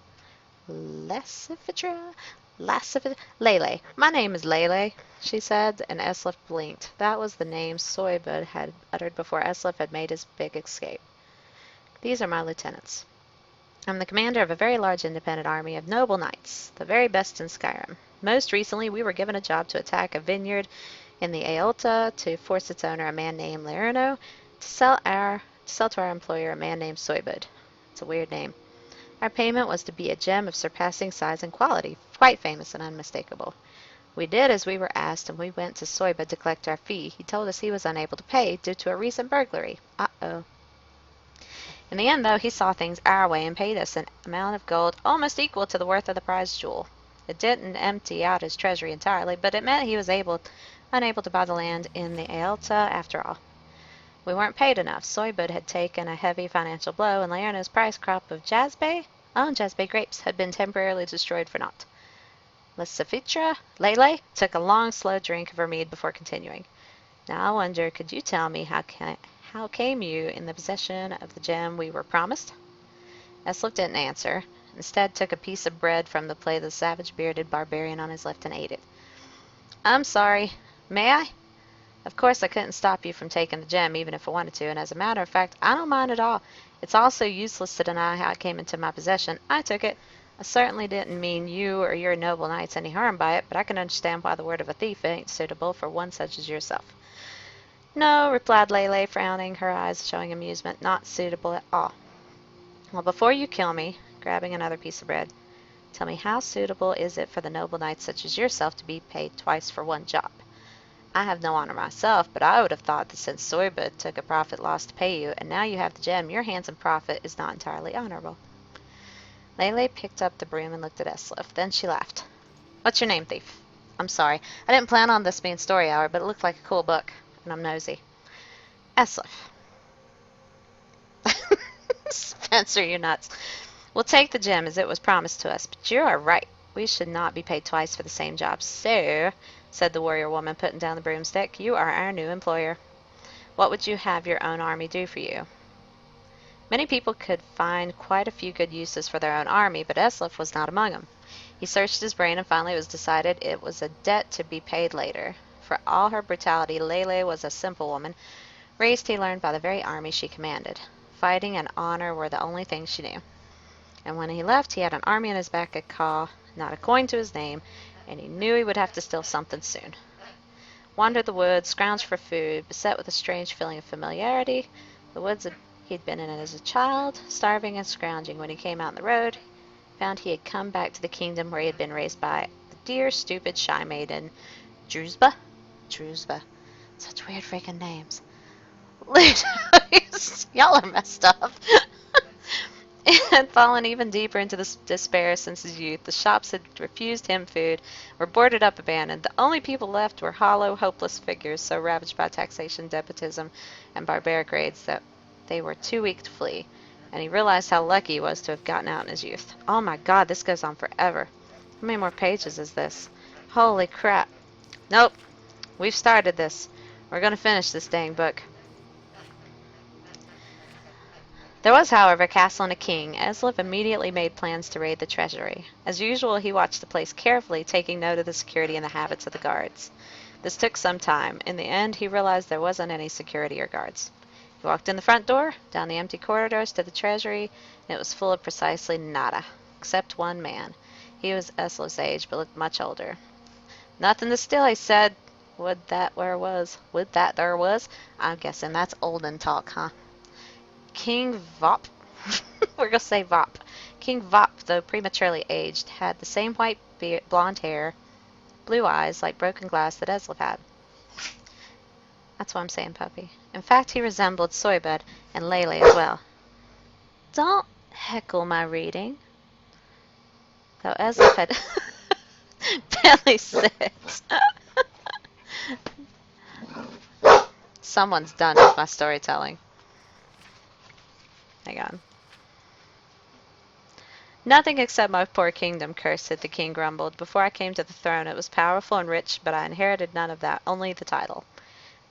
A: Lele. My name is Lele, she said, and Eslif blinked. That was the name Soybud had uttered before Eslif had made his big escape. These are my lieutenants. I'm the commander of a very large independent army of noble knights, the very best in Skyrim. Most recently, we were given a job to attack a vineyard in the Aelta, to force its owner, a man named Lerno, to sell to our employer, a man named Soybud. It's a weird name. Our payment was to be a gem of surpassing size and quality, quite famous and unmistakable. We did as we were asked, and we went to Soybud to collect our fee. He told us he was unable to pay due to a recent burglary. Uh-oh. In the end, though, he saw things our way and paid us an amount of gold almost equal to the worth of the prize jewel. It didn't empty out his treasury entirely, but it meant he was unable to buy the land in the Aelta after all. We weren't paid enough. Soybud had taken a heavy financial blow, and Lerno's prize crop of Jasbay grapes had been temporarily destroyed for naught. Lassifitra Lele took a long, slow drink of her mead before continuing. Now I wonder, could you tell me how came you in the possession of the gem we were promised? Eslif didn't answer. Instead, took a piece of bread from the plate of the savage-bearded barbarian on his left and ate it. I'm sorry. May I? Of course, I couldn't stop you from taking the gem, even if I wanted to, and as a matter of fact, I don't mind at all. It's also useless to deny how it came into my possession. I took it. I certainly didn't mean you or your noble knights any harm by it, but I can understand why the word of a thief ain't suitable for one such as yourself. No, replied Lele, frowning, her eyes showing amusement, not suitable at all. Well, before you kill me, grabbing another piece of bread, tell me how suitable is it for the noble knights such as yourself to be paid twice for one job? I have no honor myself, but I would have thought that since Soybud took a profit loss to pay you, and now you have the gem, your handsome profit is not entirely honorable. Lele picked up the broom and looked at Eslif. Then she laughed. What's your name, thief? I'm sorry. I didn't plan on this being story hour, but it looked like a cool book, and I'm nosy. Eslif. Spencer, you're nuts. We'll take the gem as it was promised to us, but you are right. We should not be paid twice for the same job. So, said the warrior woman, putting down the broomstick, you are our new employer. What would you have your own army do for you? Many people could find quite a few good uses for their own army, but Eslif was not among them. He searched his brain, and finally it was decided it was a debt to be paid later. For all her brutality, Lele was a simple woman, raised, he learned, by the very army she commanded. Fighting and honor were the only things she knew. And when he left, he had an army on his back at call, not a coin to his name, and he knew he would have to steal something soon. Wandered the woods, scrounged for food, beset with a strange feeling of familiarity. The woods he'd been in as a child, starving and scrounging. When he came out on the road, found he had come back to the kingdom where he had been raised by the dear, stupid, shy maiden, Druzba? Such weird freaking names. Y'all are messed up. had fallen even deeper into despair since his youth. The shops had refused him food, were boarded up, abandoned. The only people left were hollow, hopeless figures, so ravaged by taxation, despotism, and barbaric raids that they were too weak to flee. And he realized how lucky he was to have gotten out in his youth. Oh my god, this goes on forever. How many more pages is this? Holy crap. Nope. We've started this. We're gonna finish this dang book. There was, however, a castle and a king. Eslif immediately made plans to raid the treasury. As usual, he watched the place carefully, taking note of the security and the habits of the guards. This took some time. In the end, he realized there wasn't any security or guards. He walked in the front door, down the empty corridors to the treasury, and it was full of precisely nada, except one man. He was Eslif's age, but looked much older. Nothing to steal, he said. Would that there was? I'm guessing that's olden talk, huh? King Vop. We're going to say Vop. King Vop, though prematurely aged, had the same white blonde hair, blue eyes like broken glass that Eslif had. That's what I'm saying, puppy. In fact, he resembled Soybed and Lele as well. Don't heckle my reading. Though Eslif had barely sits. Someone's done with my storytelling. Hang on. Nothing except my poor kingdom, cursed, the king grumbled. Before I came to the throne, it was powerful and rich, but I inherited none of that, only the title.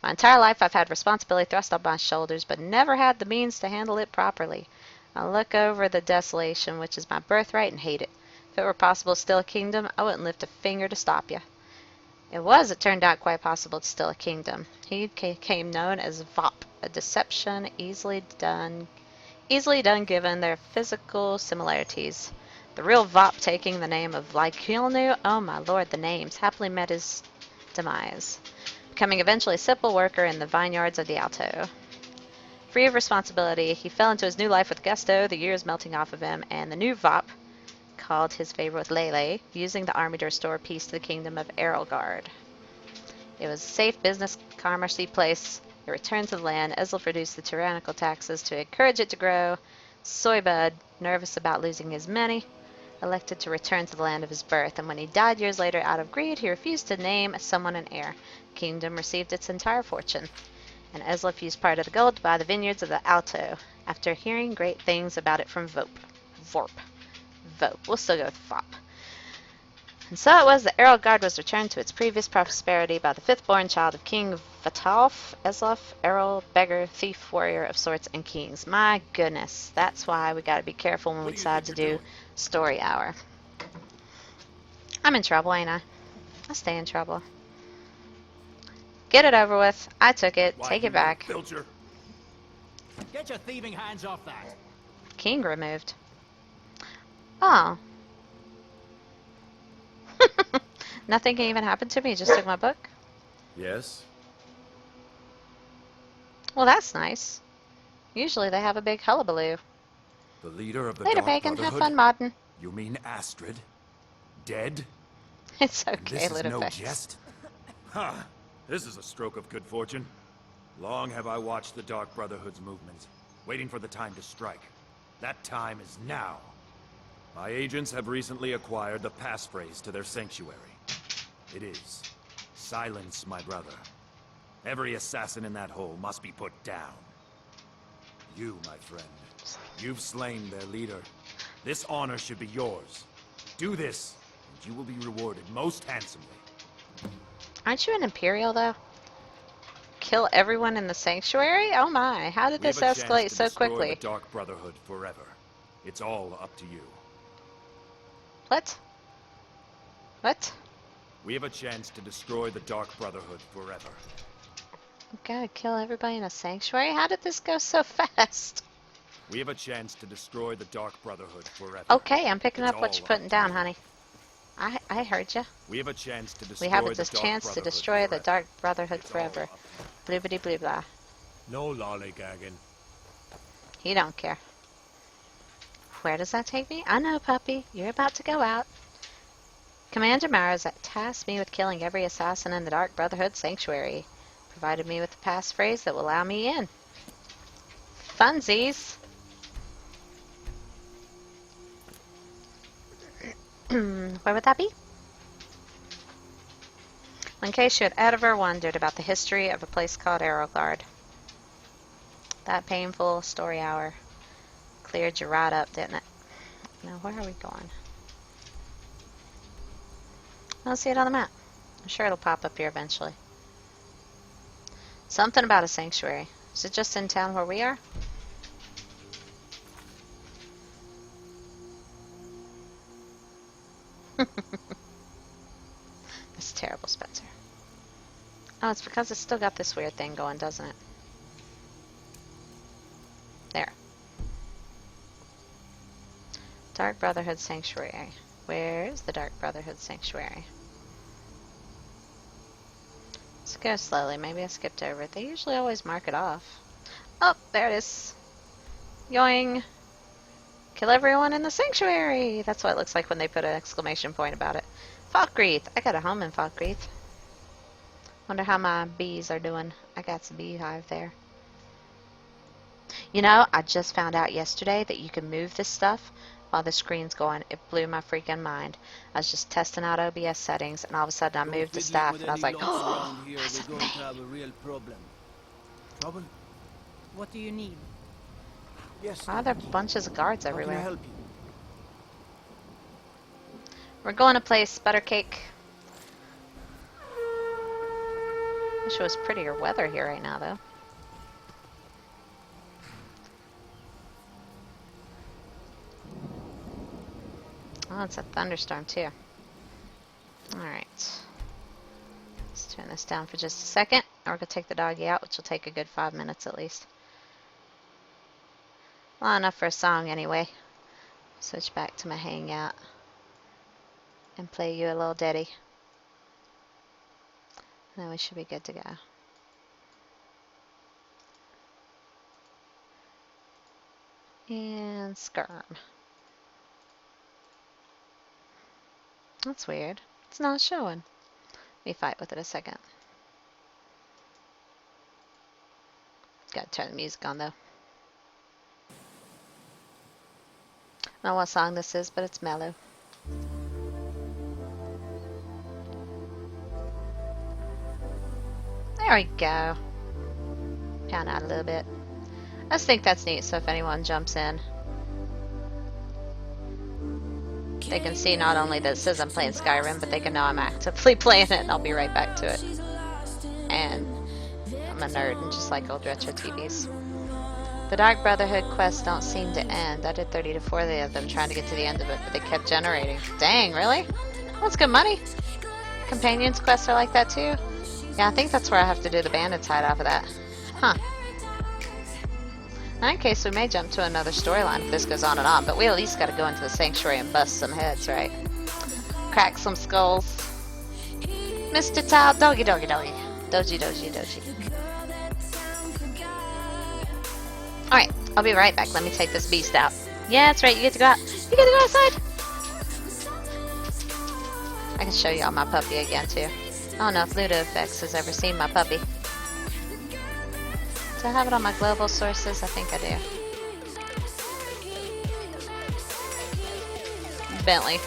A: My entire life I've had responsibility thrust on my shoulders, but never had the means to handle it properly. I look over the desolation, which is my birthright, and hate it. If it were possible to steal a kingdom, I wouldn't lift a finger to stop you. It turned out, quite possible to steal a kingdom. He became known as Vop, a deception easily done given their physical similarities. The real Vop, taking the name of Lykulnu, oh my lord, the names, happily met his demise, becoming eventually a simple worker in the vineyards of the Alto. Free of responsibility, he fell into his new life with gusto, the years melting off of him, and the new Vop called his favor with Lele, using the army to restore peace to the kingdom of Erelgard. It was a safe business, commerce-y place. It returned to the land. Eslif reduced the tyrannical taxes to encourage it to grow. Soybud, nervous about losing his money, elected to return to the land of his birth, and when he died years later out of greed, he refused to name someone an heir. The kingdom received its entire fortune, and Eslif used part of the gold to buy the vineyards of the Alto, after hearing great things about it from Vorp. We'll still go with Vop. And so it was that Erelgard was returned to its previous prosperity by the fifth-born child of King Vatalf, Eslif, Errol, beggar, thief, warrior of sorts and kings. My goodness, that's why we gotta be careful when we decide to do story hour. I'm in trouble, ain't I? I'll stay in trouble. Get it over with. I took it. Take it back.
K: Filcher.
Q: Get your thieving hands off that.
A: King removed. Oh. Nothing can even happen to me. Just took my book.
K: Yes?
A: Well, that's nice. Usually they have a big hullabaloo.
K: The leader of the
A: Later,
K: Dark
A: Bacon. Have
K: Brotherhood?
A: fun modding.
K: You mean Astrid? Dead?
A: It's
K: And
A: okay,
K: this is
A: little
K: no
A: face.
K: jest? Ha! This is a stroke of good fortune. Long have I watched the Dark Brotherhood's movements, waiting for the time to strike. That time is now. My agents have recently acquired the passphrase to their sanctuary. It is, silence my brother. Every assassin in that hole must be put down. You, my friend, you've slain their leader. This honor should be yours. Do this, and you will be rewarded most handsomely.
A: Aren't you an Imperial, though? Kill everyone in the sanctuary? Oh my, how did
K: We have
A: this
K: a chance
A: escalate
K: to
A: so
K: destroy
A: quickly?
K: the Dark Brotherhood forever. It's all up to you.
A: What? What?
K: We have a chance to destroy the Dark Brotherhood forever.
A: We gotta kill everybody in a sanctuary? How did this go so fast?
K: We have a chance to destroy the Dark Brotherhood forever.
A: Okay, I'm picking
K: It's
A: up what you're
K: all
A: putting
K: up
A: down,
K: to
A: honey. I heard you.
K: We have a chance to destroy
A: We have a
K: the Dark
A: chance to
K: Brotherhood
A: destroy the
K: forever.
A: Dark Brotherhood forever. Bloobity blue blah.
C: No lollygagging.
A: You don't care. Where does that take me? I know, puppy. You're about to go out. Commander Maras tasked me with killing every assassin in the Dark Brotherhood sanctuary. Provided me with a passphrase that will allow me in. Funsies. Where would that be? In case you had ever wondered about the history of a place called Arrowguard. That painful story hour cleared you right up, didn't it? Now, where are we going? I don't see it on the map. I'm sure it'll pop up here eventually. Something about a sanctuary. Is it just in town where we are? That's terrible, Spencer. Oh, it's because it's still got this weird thing going, doesn't it? There. Dark Brotherhood Sanctuary. Where is the Dark Brotherhood Sanctuary? Let's go slowly. Maybe I skipped over it. They usually always mark it off. Oh, there it is. Yoing. Kill everyone in the sanctuary. That's what it looks like when they put an exclamation point about it. Falkreath. I got a home in Falkreath. Wonder how my bees are doing. I got some beehive there. You know, I just found out yesterday that you can move this stuff while the screen's going. It blew my freaking mind. I was just testing out OBS settings, and all of a sudden I moved the staff, and I was like, oh, that's a thing.
Q: Trouble?
J: What do you need?
Q: Yes.
A: Why are there bunches of guards
Q: How can I
A: everywhere?
Q: help you?
A: We're going to place Buttercake. Wish it was prettier weather here right now, though. Oh, it's a thunderstorm, too. Alright. Let's turn this down for just a second. And we're going to take the doggy out, which will take a good 5 minutes at least. Long enough for a song, anyway. Switch back to my hangout. And play you a little ditty. And then we should be good to go. And skirm. That's weird. It's not showing. Let me fight with it a second. Gotta turn the music on though. I don't know what song this is, but it's mellow. There we go. Pound out a little bit. I just think that's neat, so if anyone jumps in, they can see not only that it says I'm playing Skyrim, but they can know I'm actively playing it, and I'll be right back to it. And I'm a nerd and just like old retro TVs. The Dark Brotherhood quests don't seem to end. I did 30 to 40 of them trying to get to the end of it, but they kept generating. Dang, really? That's good money. Companions quests are like that too? Yeah, I think that's where I have to do the bandits hide off of that. Huh. In that case, we may jump to another storyline if this goes on and on, but we at least gotta go into the sanctuary and bust some heads, right? Crack some skulls. Mr. Tile, doggy, doggy, doggy. Doji, doji, doji. Alright, I'll be right back. Let me take this beast out. Yeah, that's right, you get to go out. You get to go outside! I can show y'all my puppy again, too. I don't know if LudoFX has ever seen my puppy. Do I have it on my global sources? I think I do. Bentley.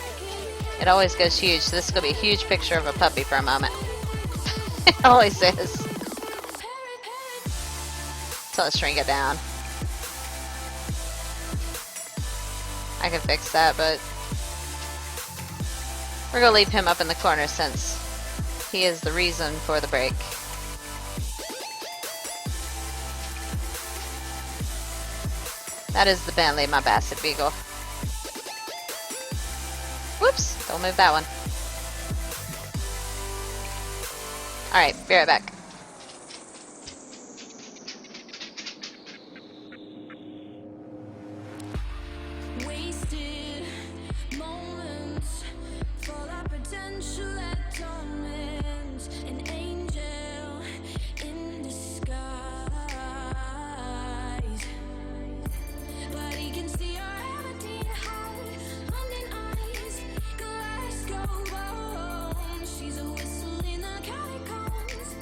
A: It always goes huge, so this is going to be a huge picture of a puppy for a moment. It always is. So let's shrink it down. I can fix that, but we're going to leave him up in the corner since he is the reason for the break. That is the Bentley, my Basset Beagle. Whoops, don't move that one. Alright, be right back.
R: Wasted moments for that potential at torment, an angel in disguise. But he can see your empty heart, London eyes, Glasgow bones. She's a whistle in the catacombs,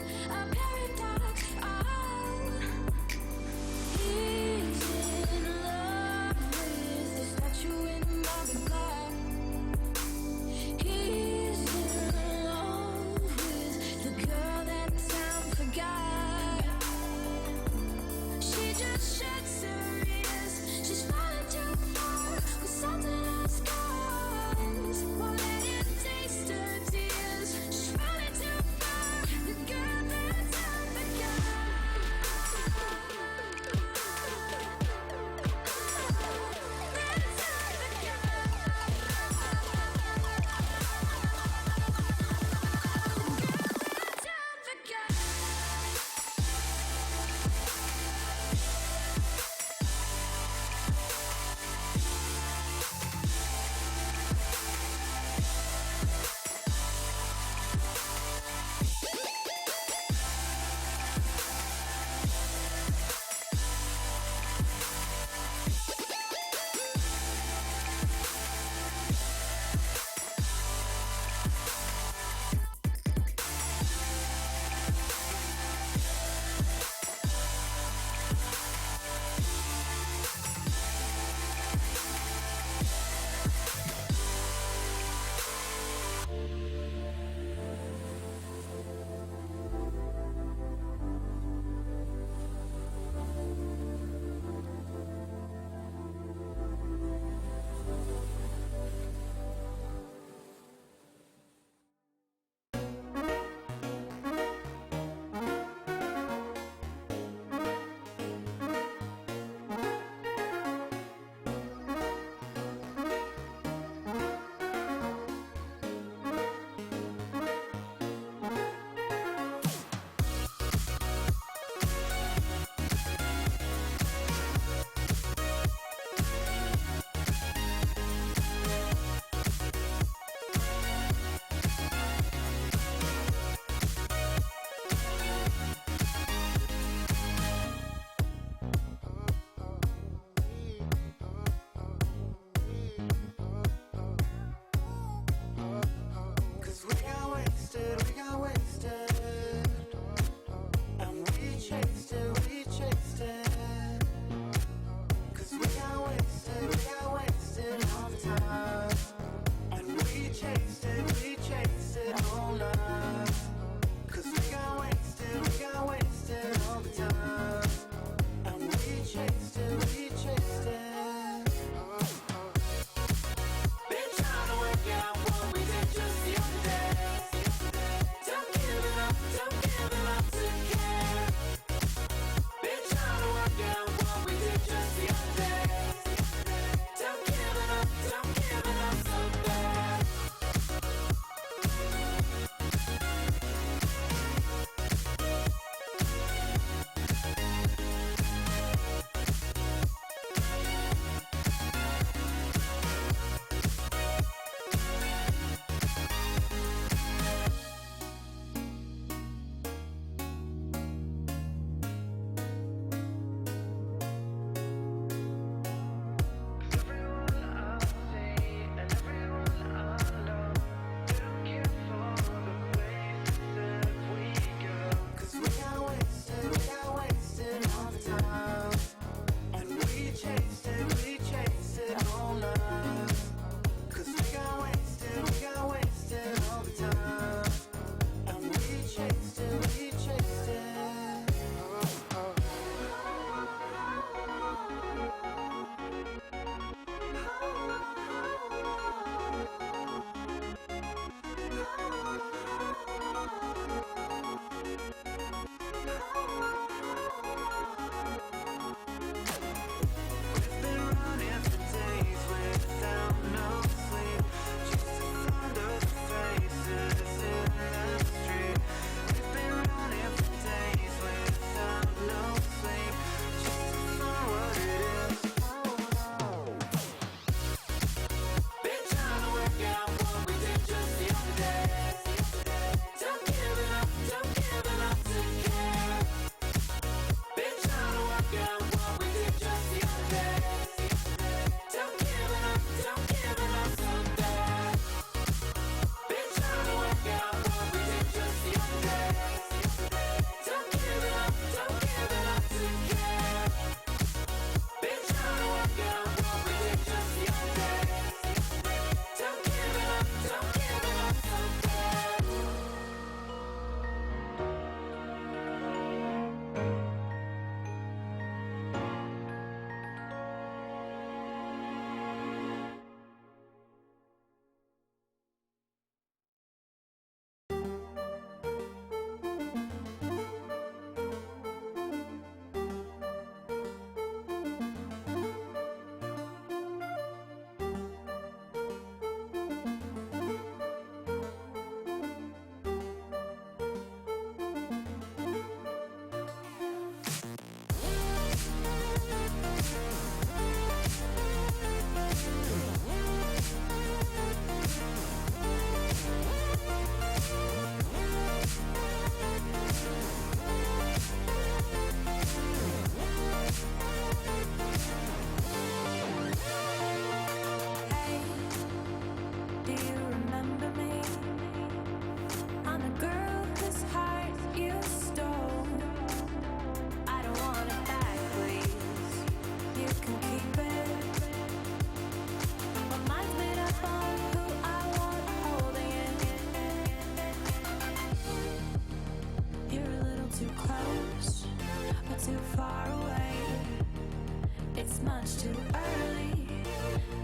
R: much too early,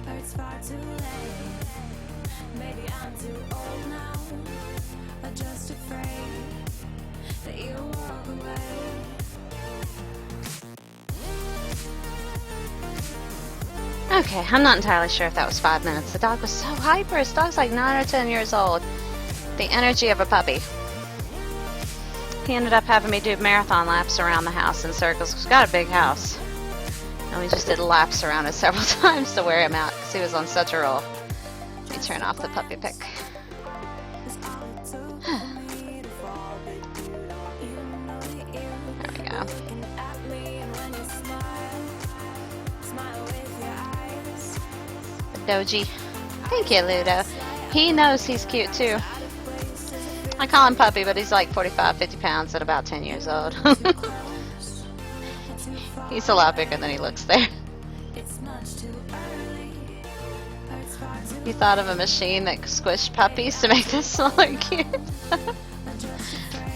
R: or it's far too late. Maybe I'm too old now, or just afraid that you'll walk away.
A: Okay, I'm not entirely sure if that was 5 minutes. The dog was so hyper. His dog's like 9 or 10 years old. The energy of a puppy. He ended up having me do marathon laps around the house in circles. He's got a big house. And we just did laps around it several times to wear him out because he was on such a roll. Let me turn off the puppy pick. There we go. Doji. Thank you, Ludo. He knows he's cute too. I call him Puppy, but he's like 45, 50 pounds at about 10 years old. He's a lot bigger than he looks there. You thought of a machine that squished puppies to make this look cute?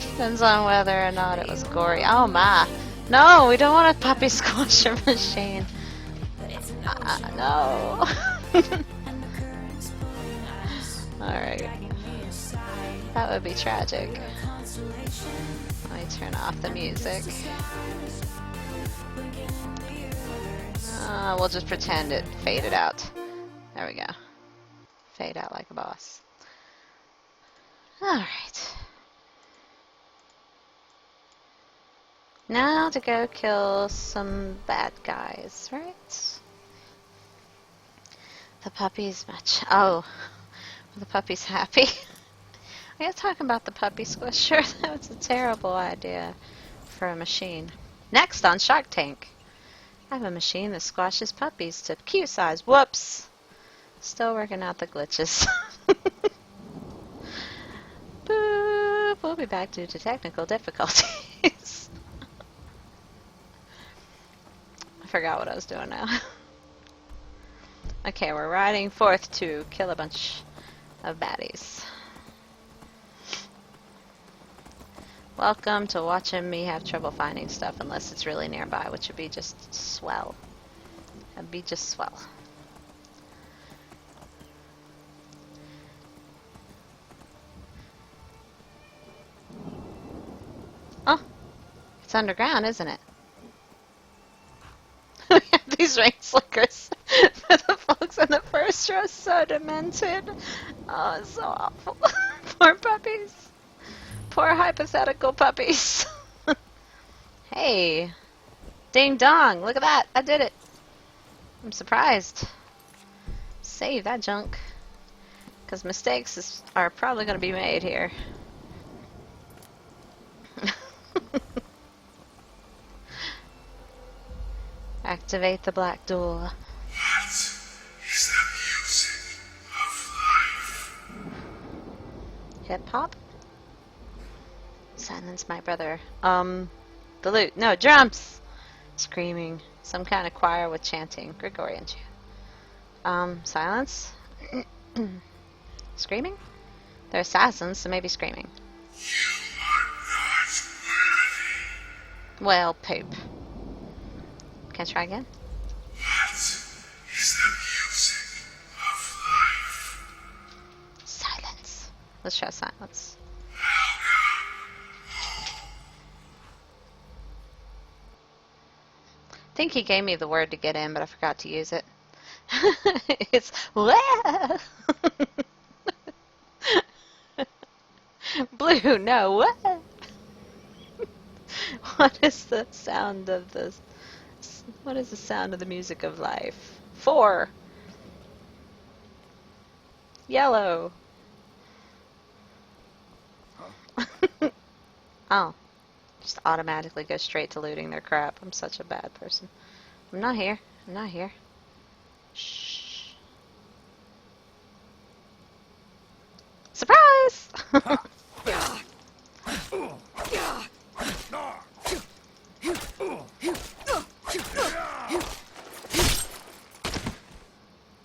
A: Depends on whether or not it was gory. Oh my. No, we don't want a puppy squisher machine. No. Alright. That would be tragic. Let me turn off the music. We'll just pretend it faded out. There we go. Fade out like a boss. Alright. Now to go kill some bad guys, right? The puppy's much. Oh, the puppy's happy. Are you talking about the puppy squisher? That was a terrible idea for a machine. Next on Shark Tank, I have a machine that squashes puppies to cute size. Whoops! Still working out the glitches. Boop! We'll be back due to technical difficulties. I forgot what I was doing now. Okay, we're riding forth to kill a bunch of baddies. Welcome to watching me have trouble finding stuff unless it's really nearby, which would be just swell. That'd be just swell. Oh, it's underground, isn't it? We have these rain slickers for the folks in the first row, so demented. Oh, it's so awful. Poor puppies. Poor hypothetical puppies. Hey. Ding dong. Look at that. I did it. I'm surprised. Save that junk. Because mistakes are probably going to be made here. Activate the black door.
R: What is the music of life?
A: Hip hop? Silence my brother. The lute. No, drums! Screaming. Some kind of choir with chanting. Gregorian chant. Silence? Screaming? They're assassins, so maybe screaming.
R: You are not worthy.
A: Well, poop. Can I try again?
R: What is the music of life?
A: Silence. Let's try silence. I think he gave me the word to get in, but I forgot to use it. It's Blue, no, what? What is the sound of the music of life? 4. Yellow. Oh. Just automatically go straight to looting their crap. I'm such a bad person. I'm not here. I'm not here. Shh. Surprise!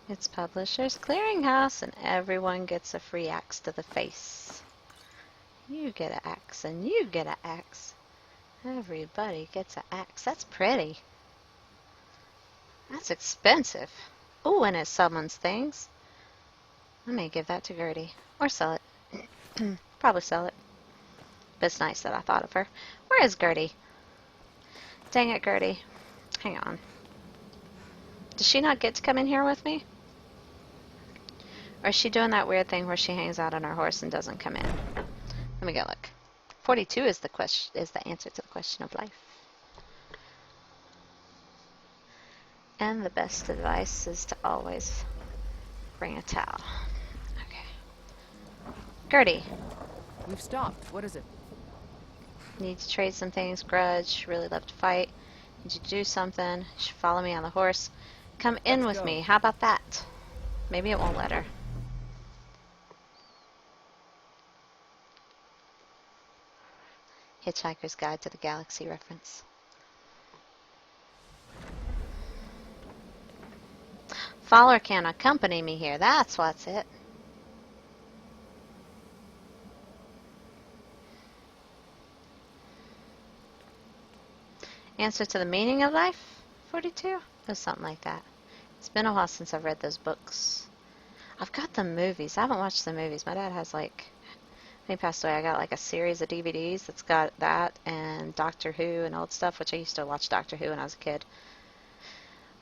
A: It's Publishers Clearinghouse, and everyone gets a free axe to the face. You get an axe, and you get an axe. Everybody gets an axe. That's pretty. That's expensive. Ooh, and it summons things. I may give that to Gertie. Or sell it. Probably sell it. But it's nice that I thought of her. Where is Gertie? Dang it, Gertie. Hang on. Does she not get to come in here with me? Or is she doing that weird thing where she hangs out on her horse and doesn't come in? Let me go look. 42 is the answer to the question of life. And the best advice is to always bring a towel. Okay. Gertie.
O: We've stopped. What is it?
A: Need to trade some things. Grudge. Really love to fight. Need to do something. You should follow me on the horse. Come in with me. How about that? Maybe it won't let her. Hitchhiker's Guide to the Galaxy reference. Fowler can accompany me here. That's what's it. Answer to the meaning of life? 42? Or something like that. It's been a while since I've read those books. I've got the movies. I haven't watched the movies. My dad has like, when he passed away, I got like a series of DVDs that's got that and Doctor Who and old stuff, which I used to watch Doctor Who when I was a kid.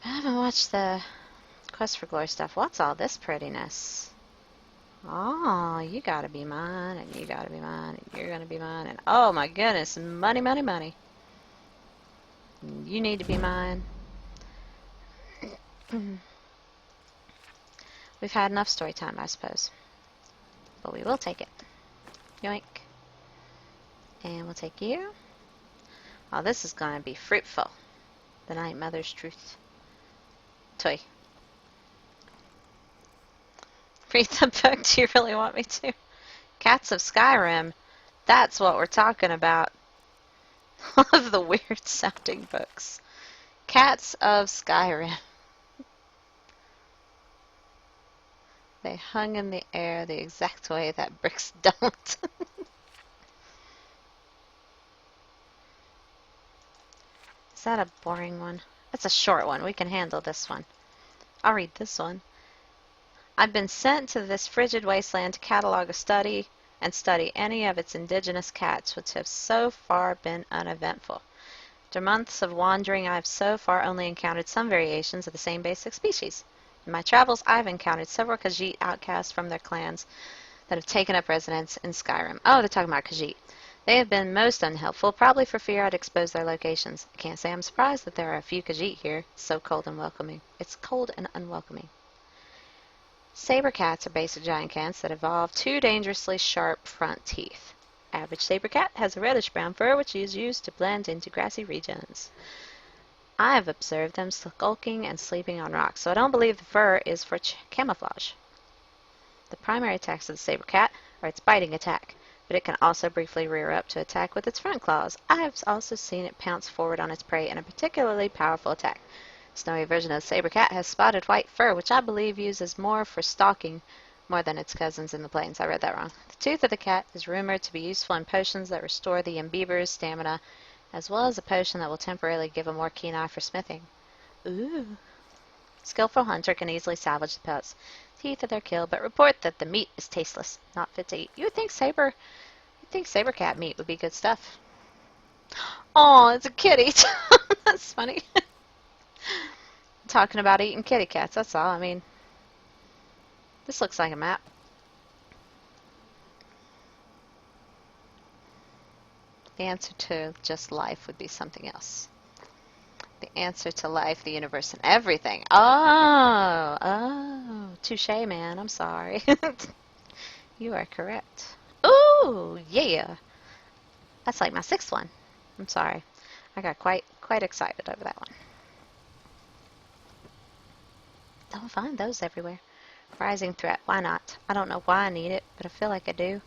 A: But I haven't watched the Quest for Glory stuff. What's all this prettiness? Oh, you gotta be mine, and you gotta be mine, and you're gonna be mine, and oh my goodness, money, money, money. You need to be mine. We've had enough story time, I suppose. But we will take it. Yoink. And we'll take you. Oh, this is gonna be fruitful. The Night Mother's Truth. Toy. Read the book. Do you really want me to? Cats of Skyrim. That's what we're talking about. All of the weird sounding books. Cats of Skyrim. They hung in the air the exact way that bricks don't. Is that a boring one? That's a short one. We can handle this one. I'll read this one. I've been sent to this frigid wasteland to catalog and study any of its indigenous cats, which have so far been uneventful. After months of wandering, I have so far only encountered some variations of the same basic species. In my travels, I've encountered several Khajiit outcasts from their clans that have taken up residence in Skyrim. Oh, they're talking about Khajiit. They have been most unhelpful, probably for fear I'd expose their locations. I can't say I'm surprised that there are a few Khajiit here. It's so cold and welcoming. It's cold and unwelcoming. Saber cats are basic giant cats that evolve two dangerously sharp front teeth. Average saber cat has a reddish-brown fur which is used to blend into grassy regions. I have observed them skulking and sleeping on rocks, so I don't believe the fur is for camouflage. The primary attacks of the saber cat are its biting attack, but it can also briefly rear up to attack with its front claws. I have also seen it pounce forward on its prey in a particularly powerful attack. The snowy version of the saber cat has spotted white fur, which I believe uses more for stalking more than its cousins in the plains. I read that wrong. The tooth of the cat is rumored to be useful in potions that restore the imbeaver's stamina, as well as a potion that will temporarily give a more keen eye for smithing. Ooh. Skillful hunter can easily salvage the pelts, teeth of their kill, but report that the meat is tasteless, not fit to eat. You would think saber cat meat would be good stuff. Oh, it's a kitty. That's funny. Talking about eating kitty cats, that's all. I mean, this looks like a map. The answer to just life would be something else. The answer to life, the universe, and everything. Oh, touché, man. I'm sorry. You are correct. Ooh, yeah. That's like my sixth one. I'm sorry. I got quite excited over that one. Don't find those everywhere. Rising threat. Why not? I don't know why I need it, but I feel like I do.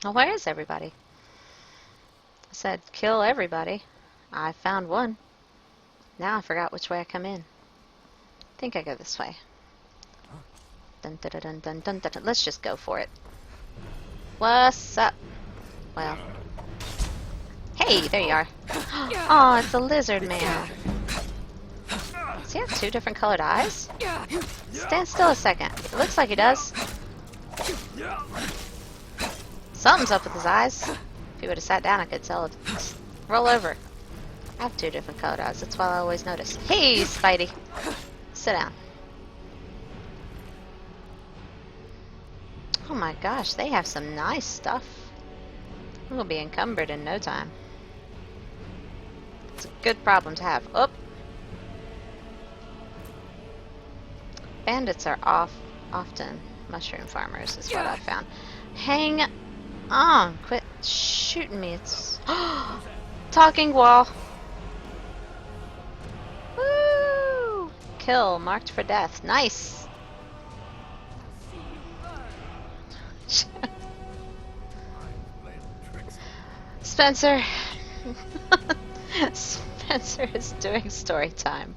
A: Well, where is everybody? I said kill everybody. I found one. Now I forgot which way I come in. I think I go this way. Dun, dun, dun, dun, dun, dun, dun. Let's just go for it. What's up? Well. Hey! Hey, there you are. Oh, it's a lizard man. Does he have two different colored eyes? Stand still a second. It looks like he does. Something's up with his eyes. If he would have sat down, I could tell it. Roll over. I have two different colored eyes. That's why I always notice. Hey, Spidey. Sit down. Oh my gosh, they have some nice stuff. We'll be encumbered in no time. It's a good problem to have. Oh! Bandits are often mushroom farmers, is what I found. Hang on! Quit shooting me. It's talking wall. Woo! Kill marked for death. Nice. Spencer. Spencer is doing story time.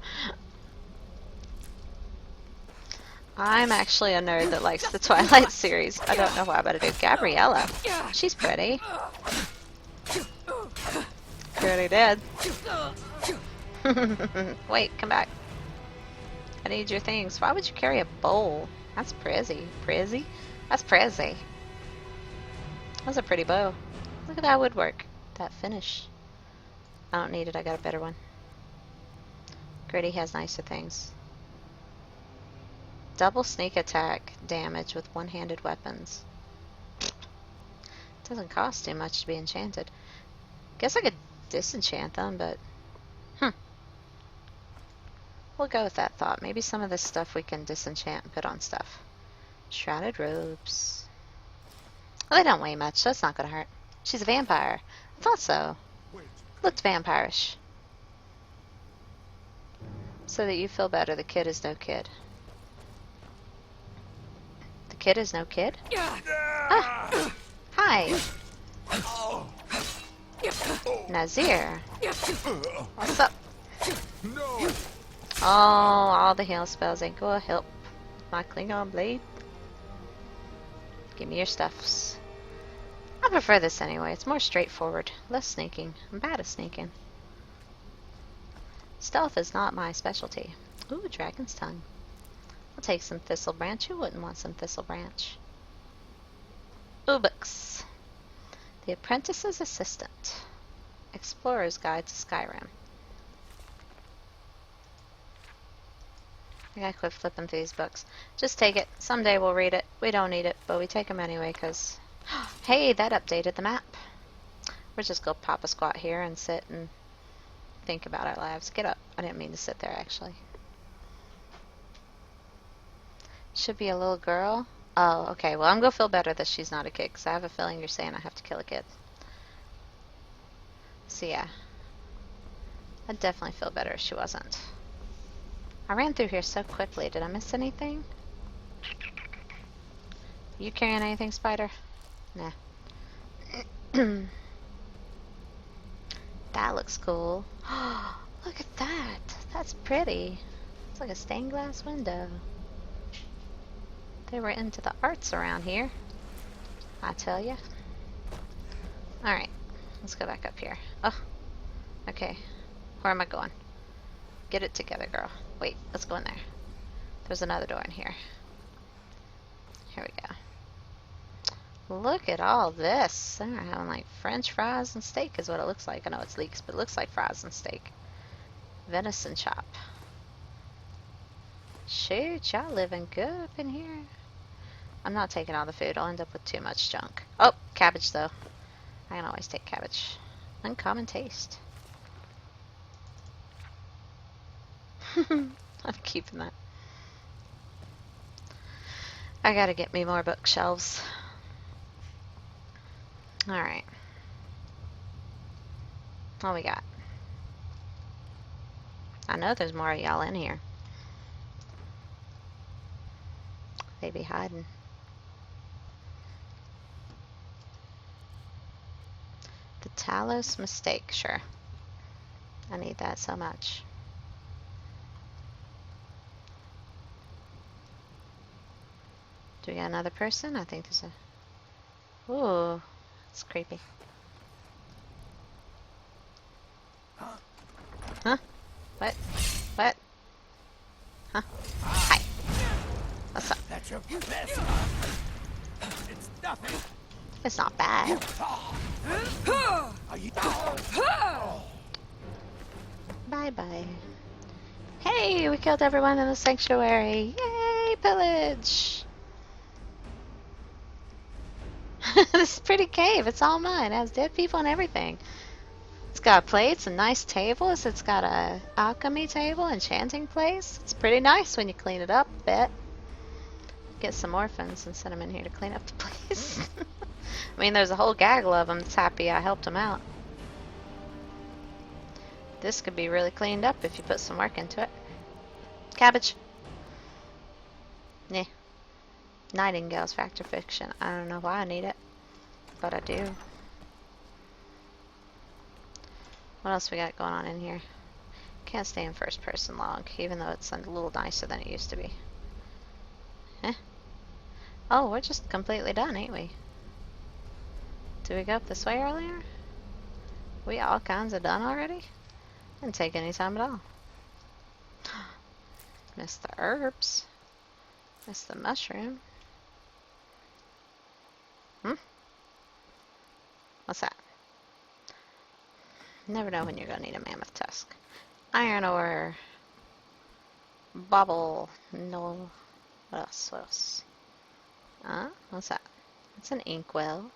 A: I'm actually a nerd that likes the Twilight series. I don't know why, but I do. Gabriella. She's pretty. Pretty dead. Wait, come back. I need your things. Why would you carry a bowl? That's pretty. Pretty? That's pretty. That's a pretty bow. Look at that woodwork. That finish. I don't need it. I got a better one. Gritty has nicer things. Double sneak attack damage with one-handed weapons. Doesn't cost too much to be enchanted. Guess I could disenchant them, but we'll go with that thought. Maybe some of this stuff we can disenchant and put on stuff. Shrouded robes. Well, they don't weigh much, so it's not gonna hurt. She's a vampire. I thought so. Looked vampirish. So that you feel better, the kid is no kid. The kid is no kid? Ah. Hi. Nazir. What's up? Oh, all the heal spells ain't gonna help with my Klingon blade. Give me your stuffs. I prefer this anyway. It's more straightforward. Less sneaking. I'm bad at sneaking. Stealth is not my specialty. Ooh, dragon's tongue. I'll take some thistle branch. Who wouldn't want some thistle branch? Ubix. The Apprentice's Assistant. Explorer's Guide to Skyrim. I gotta quit flipping through these books. Just take it. Someday we'll read it. We don't need it, but we take them anyway because... Hey, that updated the map. We're just gonna pop a squat here and sit and think about our lives. Get up. I didn't mean to sit there, actually. Should be a little girl. Oh, okay. Well, I'm gonna feel better that she's not a kid, because I have a feeling you're saying I have to kill a kid. So, yeah. I'd definitely feel better if she wasn't. I ran through here so quickly. Did I miss anything? You carrying anything, Spider? Nah. That looks cool. Look at that. That's pretty. It's like a stained glass window. They were into the arts around here, I tell ya. Alright, let's go back up here. Oh, okay. Where am I going? Get it together, girl. Wait, let's go in there. There's another door in here. Here we go. Look at all this. They're having like French fries and steak is what it looks like. I know it's leeks, but it looks like fries and steak. Venison chop. Shoot, y'all living good up in here. I'm not taking all the food. I'll end up with too much junk. Oh, cabbage though. I can always take cabbage. Uncommon taste. I'm keeping that. I gotta get me more bookshelves. Alright. What we got? I know there's more of y'all in here. They be hiding. The Talos Mistake, sure. I need that so much. Do we got another person? I think there's a... Ooh, it's creepy. Huh? What? What? Huh? Hi. What's up?
P: That's your best. It's nothing.
A: It's not bad. Bye-bye. Hey, we killed everyone in the sanctuary. Yay, pillage! This is a pretty cave. It's all mine. It has dead people and everything. It's got plates and nice tables. It's got a alchemy table, enchanting place. It's pretty nice when you clean it up a bit. Get some orphans and send them in here to clean up the place. I mean, there's a whole gaggle of them that's happy I helped them out. This could be really cleaned up if you put some work into it. Cabbage. Yeah. Nightingale's Factor Fiction. I don't know why I need it, but I do. What else we got going on in here? Can't stay in first person long, even though it's a little nicer than it used to be. Eh? Oh, we're just completely done, ain't we? Did we go up this way earlier? We all kinds of done already? Didn't take any time at all. Missed the herbs. Missed the mushroom. What's that? Never know when you're gonna need a mammoth tusk. Iron ore. Bobble. No. What else? What else? What's that? It's an inkwell.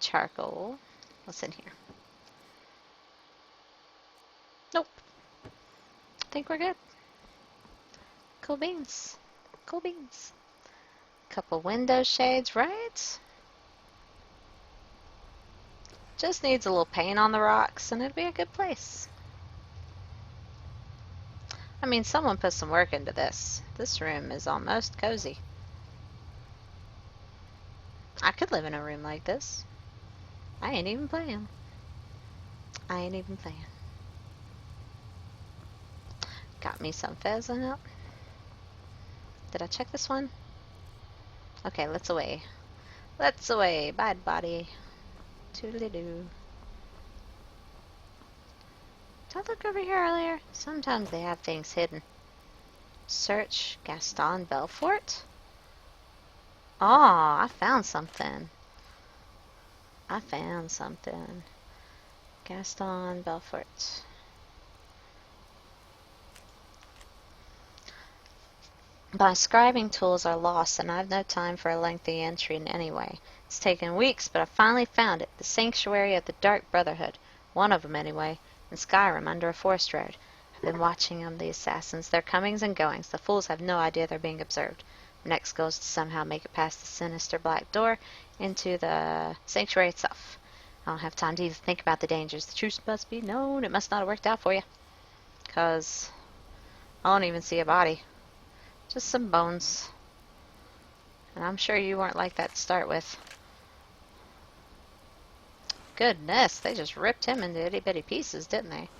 A: Charcoal. What's in here? Nope. I think we're good. Cool beans. Cool beans. Couple window shades, right? Just needs a little paint on the rocks and it'd be a good place. I mean, someone put some work into this. This room is almost cozy. I could live in a room like this. I ain't even playing. I ain't even playing. Got me some pheasant. Did I check this one? Okay, let's away. Let's away. Bye, body. Toodly-doo. Did I look over here earlier? Sometimes they have things hidden. Search Gaston Belfort? Oh, I found something. I found something. Gaston Belfort. My scribing tools are lost, and I have no time for a lengthy entry in any way. It's taken weeks, but I finally found it. The Sanctuary of the Dark Brotherhood. One of them, anyway. In Skyrim, under a forest road. I've been watching them, the assassins. Their comings and goings. The fools have no idea they're being observed. My next goal is to somehow make it past the sinister black door into the sanctuary itself. I don't have time to even think about the dangers. The truth must be known. It must not have worked out for you. 'Cause I don't even see a body. Just some bones. And I'm sure you weren't like that to start with. Goodness, they just ripped him into itty bitty pieces, didn't they?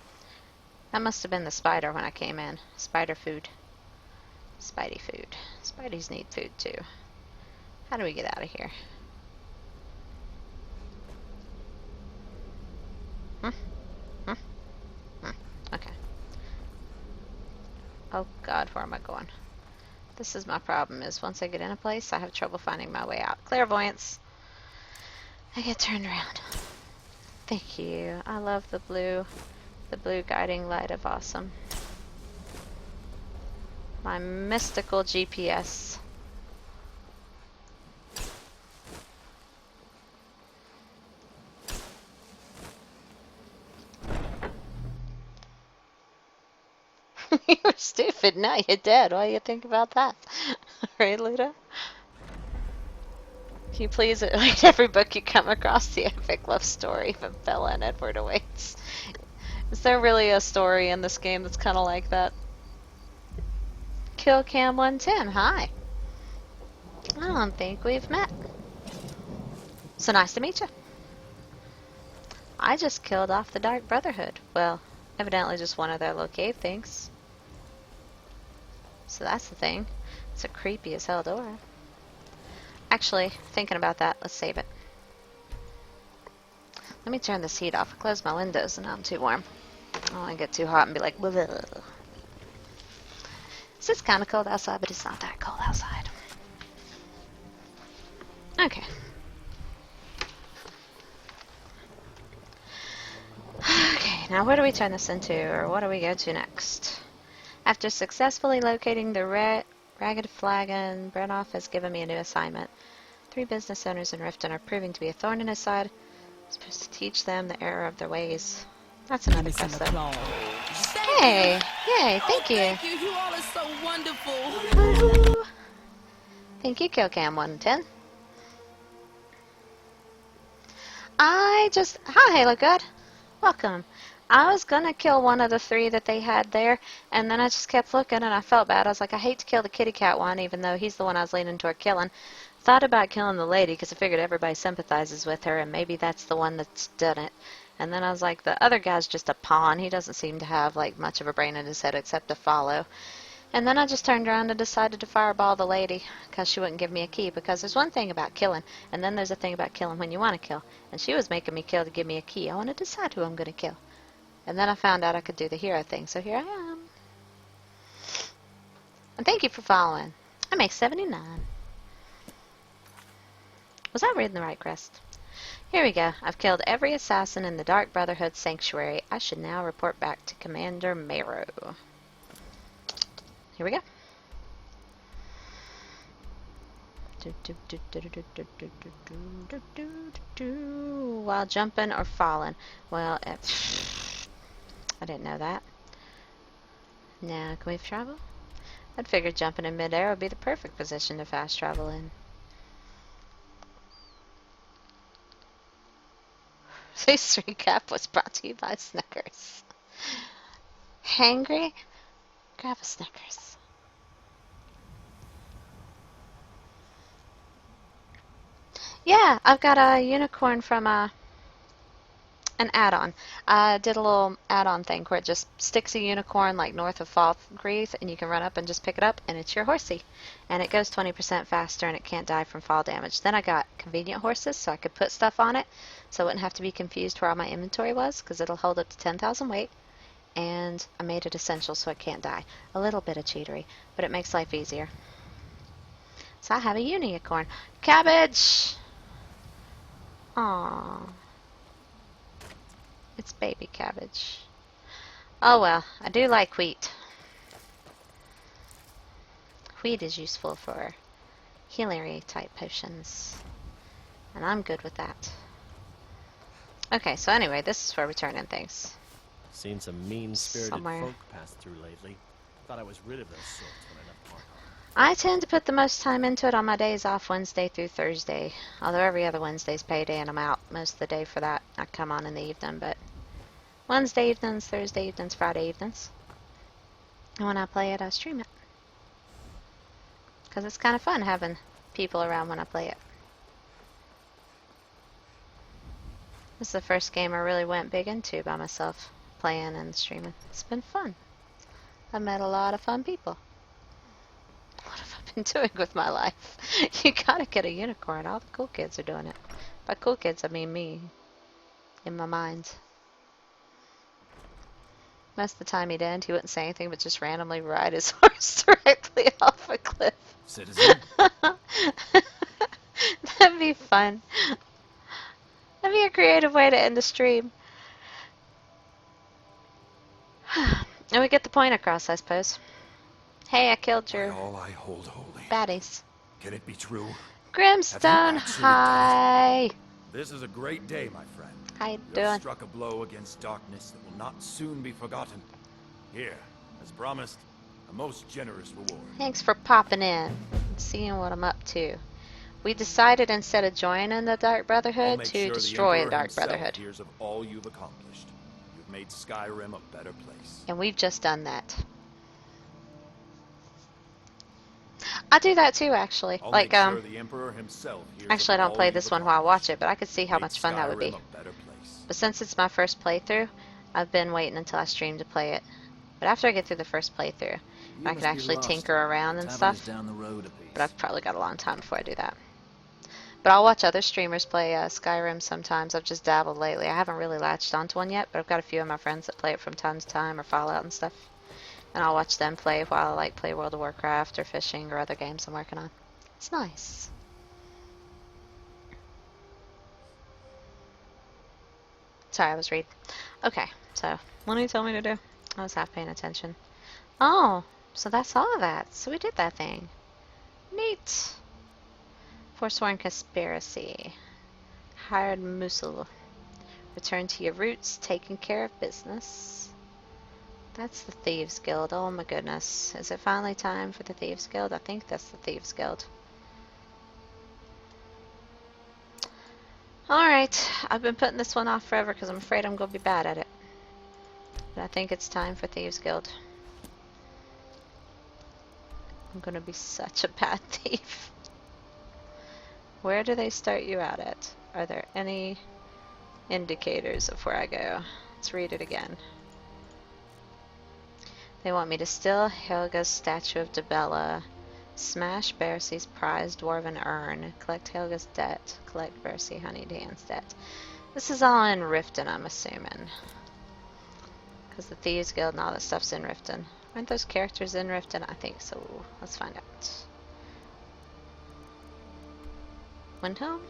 A: That must have been the spider when I came in. Spider food. Spidey food. Spideys need food too. How do we get out of here? Okay. Oh god, where am I going? This is my problem, is once I get in a place, I have trouble finding my way out. Clairvoyance. I get turned around. Thank you. I love the blue guiding light of awesome. My mystical GPS. You were stupid, now you're dead. What do you think about that? Right, Luda? Can you please read every book you come across the epic love story of Bella and Edward awaits? Is there really a story in this game that's kind of like that? KillCam110, hi. I don't think we've met. So nice to meet you. I just killed off the Dark Brotherhood. Well, evidently just one of their little cave things. So that's the thing. It's a creepy as hell door. Actually, thinking about that, let's save it. Let me turn this heat off. Close my windows and I'm too warm. I don't want to get too hot and be like, bleh. It's kind of cold outside, but it's not that cold outside. Okay. Okay, now where do we turn this into, or what do we go to next? After successfully locating the ragged flagon, Brenoff has given me a new assignment. 3 business owners in Riften are proving to be a thorn in his side. I'm supposed to teach them the error of their ways. That's another quest, though. Hey! Yay, thank you!
R: Thank you, you all are so wonderful.
A: Woohoo! Thank you, KillCam110. Hi, Halo God. Welcome. I was gonna kill one of the 3 that they had there, and then I just kept looking and I felt bad. I was like, I hate to kill the kitty cat one, even though he's the one I was leaning toward killing. Thought about killing the lady because I figured everybody sympathizes with her and maybe that's the one that's done it. And then I was like, the other guy's just a pawn. He doesn't seem to have like much of a brain in his head except to follow. And then I just turned around and decided to fireball the lady because she wouldn't give me a key. Because there's one thing about killing, and then there's a thing about killing when you want to kill. And she was making me kill to give me a key. I want to decide who I'm going to kill. And then I found out I could do the hero thing, so here I am. And thank you for following. I make 79. Was I reading the right crest? Here we go. I've killed every assassin in the Dark Brotherhood Sanctuary. I should now report back to Commander Marrow. Here we go. While jumping or falling. Well, I didn't know that. Now, can we travel? I'd figured jumping in midair would be the perfect position to fast travel in. This recap was brought to you by Snickers. Hangry? Grab a Snickers. Yeah, I've got a unicorn from an add-on. I did a little add-on thing where it just sticks a unicorn like north of Falkreath and you can run up and just pick it up and it's your horsey. And it goes 20% faster and it can't die from fall damage. Then I got convenient horses so I could put stuff on it so I wouldn't have to be confused where all my inventory was because it'll hold up to 10,000 weight. And I made it essential so it can't die. A little bit of cheatery, but it makes life easier. So I have a unicorn. Cabbage! Aww. It's baby cabbage. Oh well, I do like wheat. Wheat is useful for healing type potions. And I'm good with that. Okay, so anyway, this is where we turn in things.
C: Seen some mean-spirited
A: Somewhere.
C: folk pass through lately. Thought I was rid of those sorts when I left Mark.
A: I tend to put the most time into it on my days off Wednesday through Thursday. Although every other Wednesday's payday and I'm out most of the day for that. I come on in the evening, but Wednesday evenings, Thursday evenings, Friday evenings. And when I play it, I stream it. Because it's kind of fun having people around when I play it. This is the first game I really went big into by myself, playing and streaming. It's been fun. I've met a lot of fun people. What have I been doing with my life? You gotta get a unicorn. All the cool kids are doing it. By cool kids, I mean me. In my mind. Most of the time he'd end, he wouldn't say anything but just randomly ride his horse directly off a cliff.
K: Citizen?
A: That'd be fun. That'd be a creative way to end the stream. And we get the point across, I suppose. Hey, I killed your
K: By all I hold holy.
A: baddies.
K: Can it be true?
A: Grimstone, hi.
K: This is a great day, my friend.
A: How you
K: You
A: doing?
K: have struck a blow against darkness that will not soon be forgotten. Here, as promised, a most generous reward.
A: Thanks for popping in and seeing what I'm up to. We decided instead of joining the Dark
K: I'll
A: Brotherhood
K: make
A: to
K: sure the
A: destroy the
K: Emperor
A: Dark
K: himself
A: Brotherhood.
K: hears of all you've accomplished. You've made Skyrim a better place.
A: And we've just done that. I do that too, actually.
K: I'll
A: Like,
K: make sure the Emperor himself hears
A: actually I
K: of
A: don't
K: all
A: play
K: you've
A: this one while I watch it, but I could see how
K: Made
A: much fun that would be.
K: Skyrim a better place.
A: But since it's my first playthrough, I've been waiting until I stream to play it. But after I get through the first playthrough, I
S: must
A: can
S: be
A: actually
S: lost.
A: tinker around and
S: Tavern
A: stuff.
S: is down the road a piece.
A: But I've probably got a long time before I do that. But I'll watch other streamers play Skyrim sometimes. I've just dabbled lately. I haven't really latched onto one yet, but I've got a few of my friends that play it from time to time, or Fallout and stuff. And I'll watch them play while I like play World of Warcraft or fishing or other games I'm working on. It's nice. Sorry, I was reading. Okay, so what do you tell me to do? I was half paying attention. Oh, so that's all of that. So we did that thing. Neat. Forsworn conspiracy. Hired Musil. Return to your roots, taking care of business. That's the Thieves Guild. Oh my goodness. Is it finally time for the Thieves Guild? I think that's the Thieves Guild. Alright, I've been putting this one off forever because I'm afraid I'm going to be bad at it. But I think it's time for Thieves Guild. I'm going to be such a bad thief. Where do they start you out at? Are there any indicators of where I go? Let's read it again. They want me to steal Helga's statue of Debella, smash Bercy's prized dwarven urn, collect Helga's debt, collect Bercy Honeydan's debt. This is all in Riften, I'm assuming. Because the Thieves Guild and all that stuff's in Riften. Aren't those characters in Riften? I think so. Let's find out. Windhelm?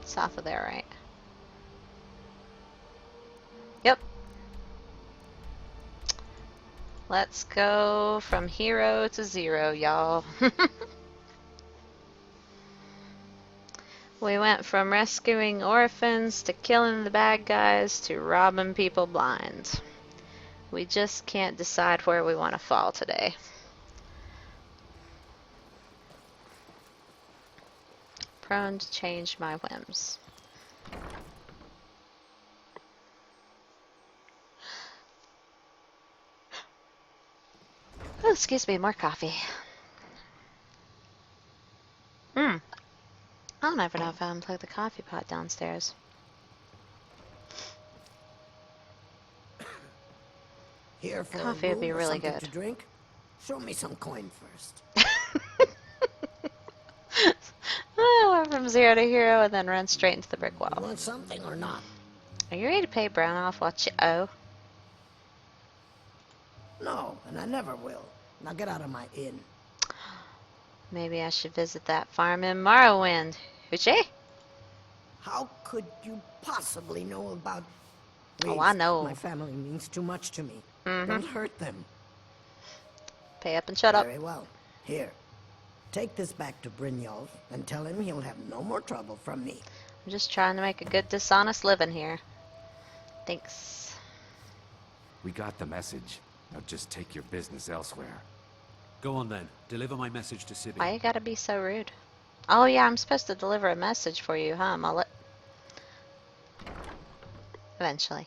A: South of there, right? Yep. Let's go from hero to zero, y'all. We went from rescuing orphans to killing the bad guys to robbing people blind. We just can't decide where we want to fall today. Prone to change my whims. Oh, excuse me, more coffee. I don't ever know if I unplugged the coffee pot downstairs.
B: Here for
A: Coffee
B: a
A: would be
B: room or
A: really
B: something
A: good.
B: to drink? Show me some coin first.
A: I went from zero to hero and then run straight into the brick
B: You
A: wall.
B: want something or not?
A: Are you ready to pay Brown off what you owe?
B: No, and I never will. Now get out of my inn.
A: Maybe I should visit that farm in Morrowind. Hoochie?
B: How could you possibly know about...
A: Oh,
B: Please,
A: I know.
B: My family means too much to me.
A: Mm-hmm.
B: Don't hurt them.
A: Pay up and shut up.
B: Very well. Here. Take this back to Brynjolf and tell him he'll have no more trouble from me.
A: I'm just trying to make a good, dishonest living here. Thanks.
I: We got the message. Now just take your business elsewhere.
S: Go on then. Deliver my message to Sibby.
A: Why you gotta be so rude? Oh yeah, I'm supposed to deliver a message for you, huh, Mullet? Eventually.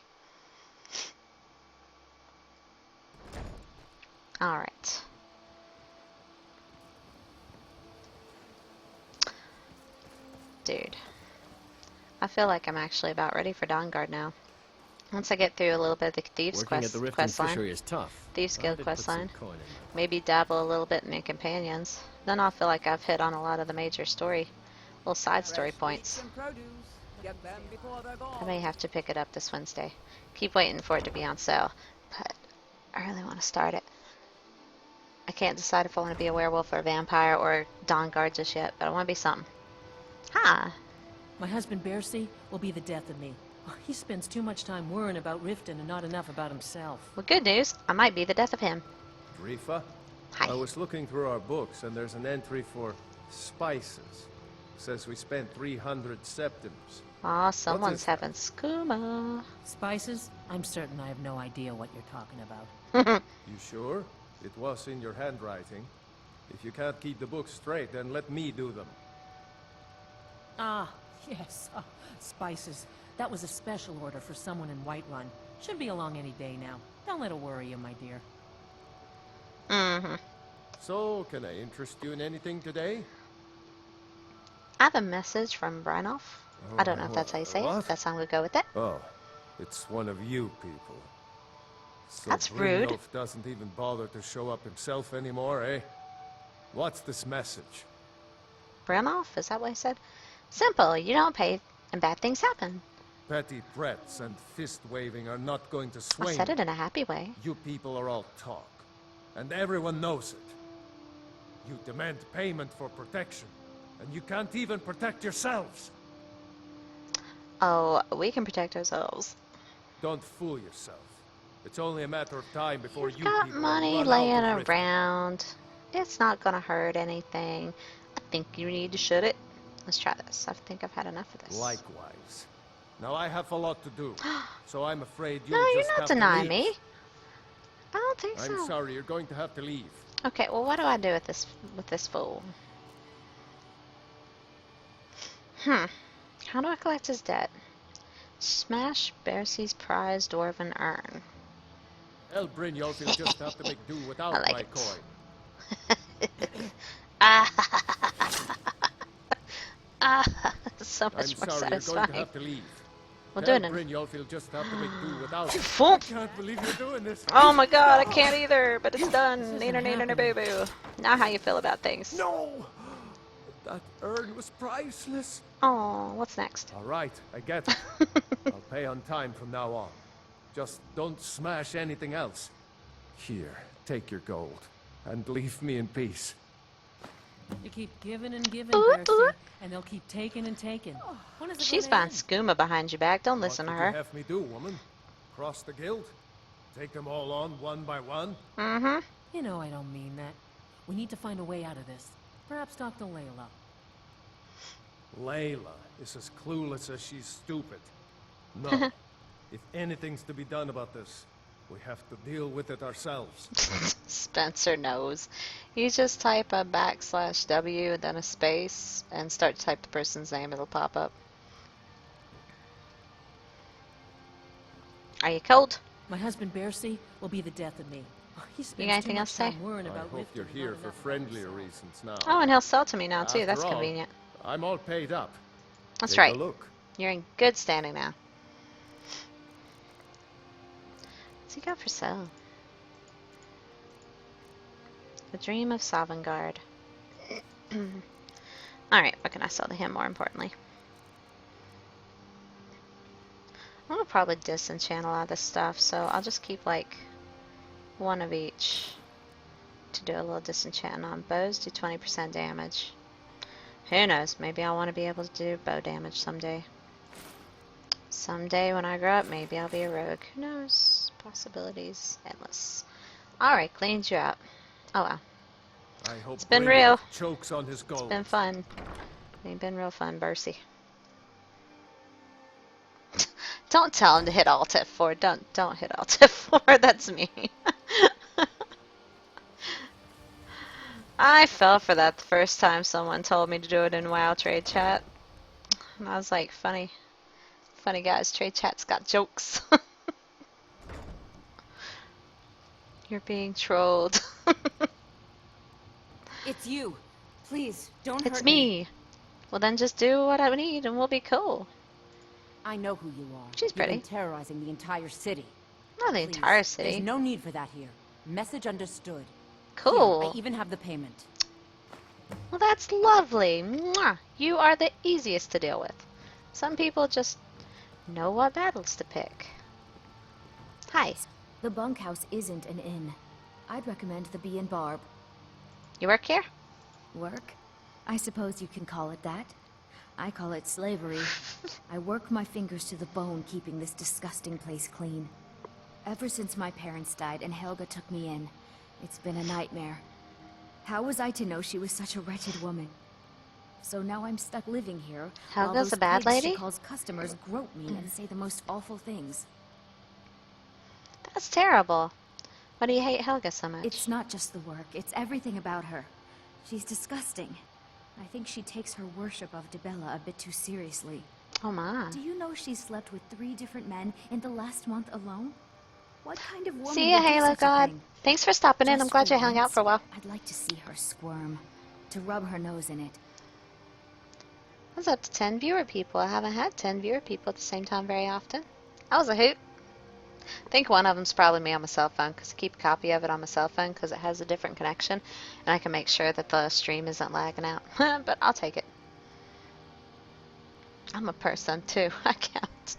A: Alright. Dude. I feel like I'm actually about ready for Dawnguard now. Once I get through a little bit of the Thieves
C: Working at the Riften Fishery is tough.
A: Thieves
C: but I
A: Guild
C: did put some
A: questline.
C: coin in there.
A: Maybe dabble a little bit in my companions. Then I'll feel like I've hit on a lot of the major story, little side story points. I may have to pick it up this Wednesday. Keep waiting for it to be on sale, but I really want to start it. I can't decide if I want to be a werewolf or a vampire or Dawnguard just yet, but I want to be something. Ha!
T: My husband Bercy will be the death of me. He spends too much time worrying about Riften and not enough about himself.
A: Well, good news. I might be the death of him.
H: Drifa?
A: Hi.
H: I was looking through our books and there's an entry for spices. Says we spent 300 septims.
A: Aw, someone's having skooma.
T: Spices? I'm certain I have no idea what you're talking about.
H: You sure? It was in your handwriting. If you can't keep the books straight, then let me do them.
T: Ah, yes. Spices. That was a special order for someone in Whiterun. Should be along any day now. Don't let it worry you, my dear.
A: Mm-hmm.
H: So, can I interest you in anything today?
A: I have a message from Brynolf. I don't know if that's how you say it. That's how I'm going to go with it.
H: Oh, it's one of you people. So
A: That's rude.
H: Brynjolf doesn't even bother to show up himself anymore, eh? What's this message?
A: Brynolf? Is that what I said? Simple. You don't pay, and bad things happen.
H: Petty threats and fist-waving are not going to
A: I
H: sway
A: said
H: me.
A: it in a happy way.
H: You people are all talk, and everyone knows it. You demand payment for protection, and you can't even protect yourselves.
A: Oh, we can protect ourselves.
H: Don't fool yourself. It's only a matter of time before you
A: Got
H: people
A: money
H: run
A: laying
H: out of Riften.
A: around. It's not gonna hurt anything. I think you need to shut it. Let's try this. I think I've had enough of this.
H: Likewise. Now I have a lot to do, so I'm afraid you'll
A: No,
H: just
A: you're not
H: have to
A: denying
H: leave.
A: me. I don't think so.
H: I'm sorry, you're going to have to leave.
A: Okay, well, what do I do with this fool? How do I collect his debt? Smash Bercy's prize dwarven urn.
H: El Brynjolf will just have to make do without
A: I like
H: my
A: it.
H: coin.
A: So much
H: I'm
A: more
H: sorry, you're going
A: satisfying.
H: to have to leave.
A: We'll
H: Tell
A: do it in.
H: Brynjolf will just have to make do without.
A: Fool.
H: I can't believe you're doing this.
A: Oh my god, I can't either, but it's done. Neener, neener, boo boo. Now how you feel about things?
H: No! That urn was priceless.
A: Oh, what's next?
H: All right, I get it. I'll pay on time from now on. Just don't smash anything else. Here, take your gold, and leave me in peace.
T: You keep giving and giving, Bercy, and they'll keep taking and taking. When is it
A: She's
T: gonna
A: buying
T: end?
A: skooma behind your back. Don't listen to
H: What did you
A: her.
H: have me do, woman? Cross the guild? Take them all on one by one?
A: Mm-hmm.
T: You know I don't mean that. We need to find a way out of this. Perhaps talk to Layla.
H: Layla is as clueless as she's stupid. No. If anything's to be done about this, we have to deal with it ourselves.
A: Spencer knows. You just type a \W and then a space and start to type the person's name. It'll pop up. Are you cold?
T: My husband Bercy will be the death of me. He spends
A: You got anything
T: too
A: else to
T: much
A: say?
T: time worrying
H: I
T: about
H: hope you're
T: Riften,
H: here
T: not
H: for
T: enough
H: friendlier
T: himself.
H: reasons now.
A: Oh, and he'll sell to me now too. That's
H: After all,
A: convenient.
H: I'm all paid up.
A: That's
H: Take
A: right.
H: a look.
A: You're in good standing now. What's he got for sale? The Dream of Sovngarde. Alright, what can I sell to him more importantly? I'm gonna probably disenchant a lot of this stuff, so I'll just keep like one of each to do a little disenchant on. Bows do 20% damage. Who knows, maybe I want to be able to do bow damage someday. Someday when I grow up, maybe I'll be a rogue. Who knows? Possibilities endless. Alright, cleaned you up. Oh wow.
H: I hope
A: It's been
H: Brynjolf
A: real.
H: chokes on his gold.
A: It's been fun. It's been real fun, Bercy. Don't tell him to hit Alt F4. Don't hit Alt F4. That's me. I fell for that the first time someone told me to do it in WoW trade chat. And I was like, funny. Funny guys, trade chat's got jokes. You're being trolled.
M: It's you. Please, don't hurt
A: It's me. Well then just do what I need and we'll be cool.
J: I know who you are.
A: She's pretty.
J: You've been terrorizing the entire city.
A: Not the
J: Please,
A: entire city.
J: There's no need for that here. Message understood.
A: Cool.
J: Here, I even have the payment.
A: Well, that's lovely. Mwah. You are the easiest to deal with. Some people just know what battles to pick. Hi.
U: The bunkhouse isn't an inn. I'd recommend the Bee and Barb.
A: You work here?
U: Work? I suppose you can call it that. I call it slavery. I work my fingers to the bone keeping this disgusting place clean. Ever since my parents died and Helga took me in, it's been a nightmare. How was I to know she was such a wretched woman? So now I'm stuck living here while
A: Helga's
U: those
A: a bad
U: pigs
A: lady?
U: she calls customers grope me and say the most awful things.
A: That's terrible. Why do you hate Helga so much?
U: It's not just the work, it's everything about her. She's disgusting. I think she takes her worship of Dibella a bit too seriously.
A: Oh my.
U: Do you know she slept with 3 different men in the last month alone? What kind of woman
A: See ya,
U: would do
A: Halo
U: such a
A: God.
U: thing?
A: Thanks for stopping in.
U: Just
A: I'm glad
U: for
A: you hung out
U: once,
A: for a while.
U: I'd like to see her squirm. To rub her nose in it.
A: I was up to 10 viewer people. I haven't had 10 viewer people at the same time very often. That was a hoot. I think one of them's probably me on my cell phone because I keep a copy of it on my cell phone because it has a different connection and I can make sure that the stream isn't lagging out. But I'll take it.
U: 'Cause the bunkhouse isn't an inn. I'd recommend the Bee and Barb. You work here? Work? I suppose you can call it that. I know who you are. You've been terrorizing the entire city. Please, don't hurt me.
A: It's been fun. I'm a person too. I can't.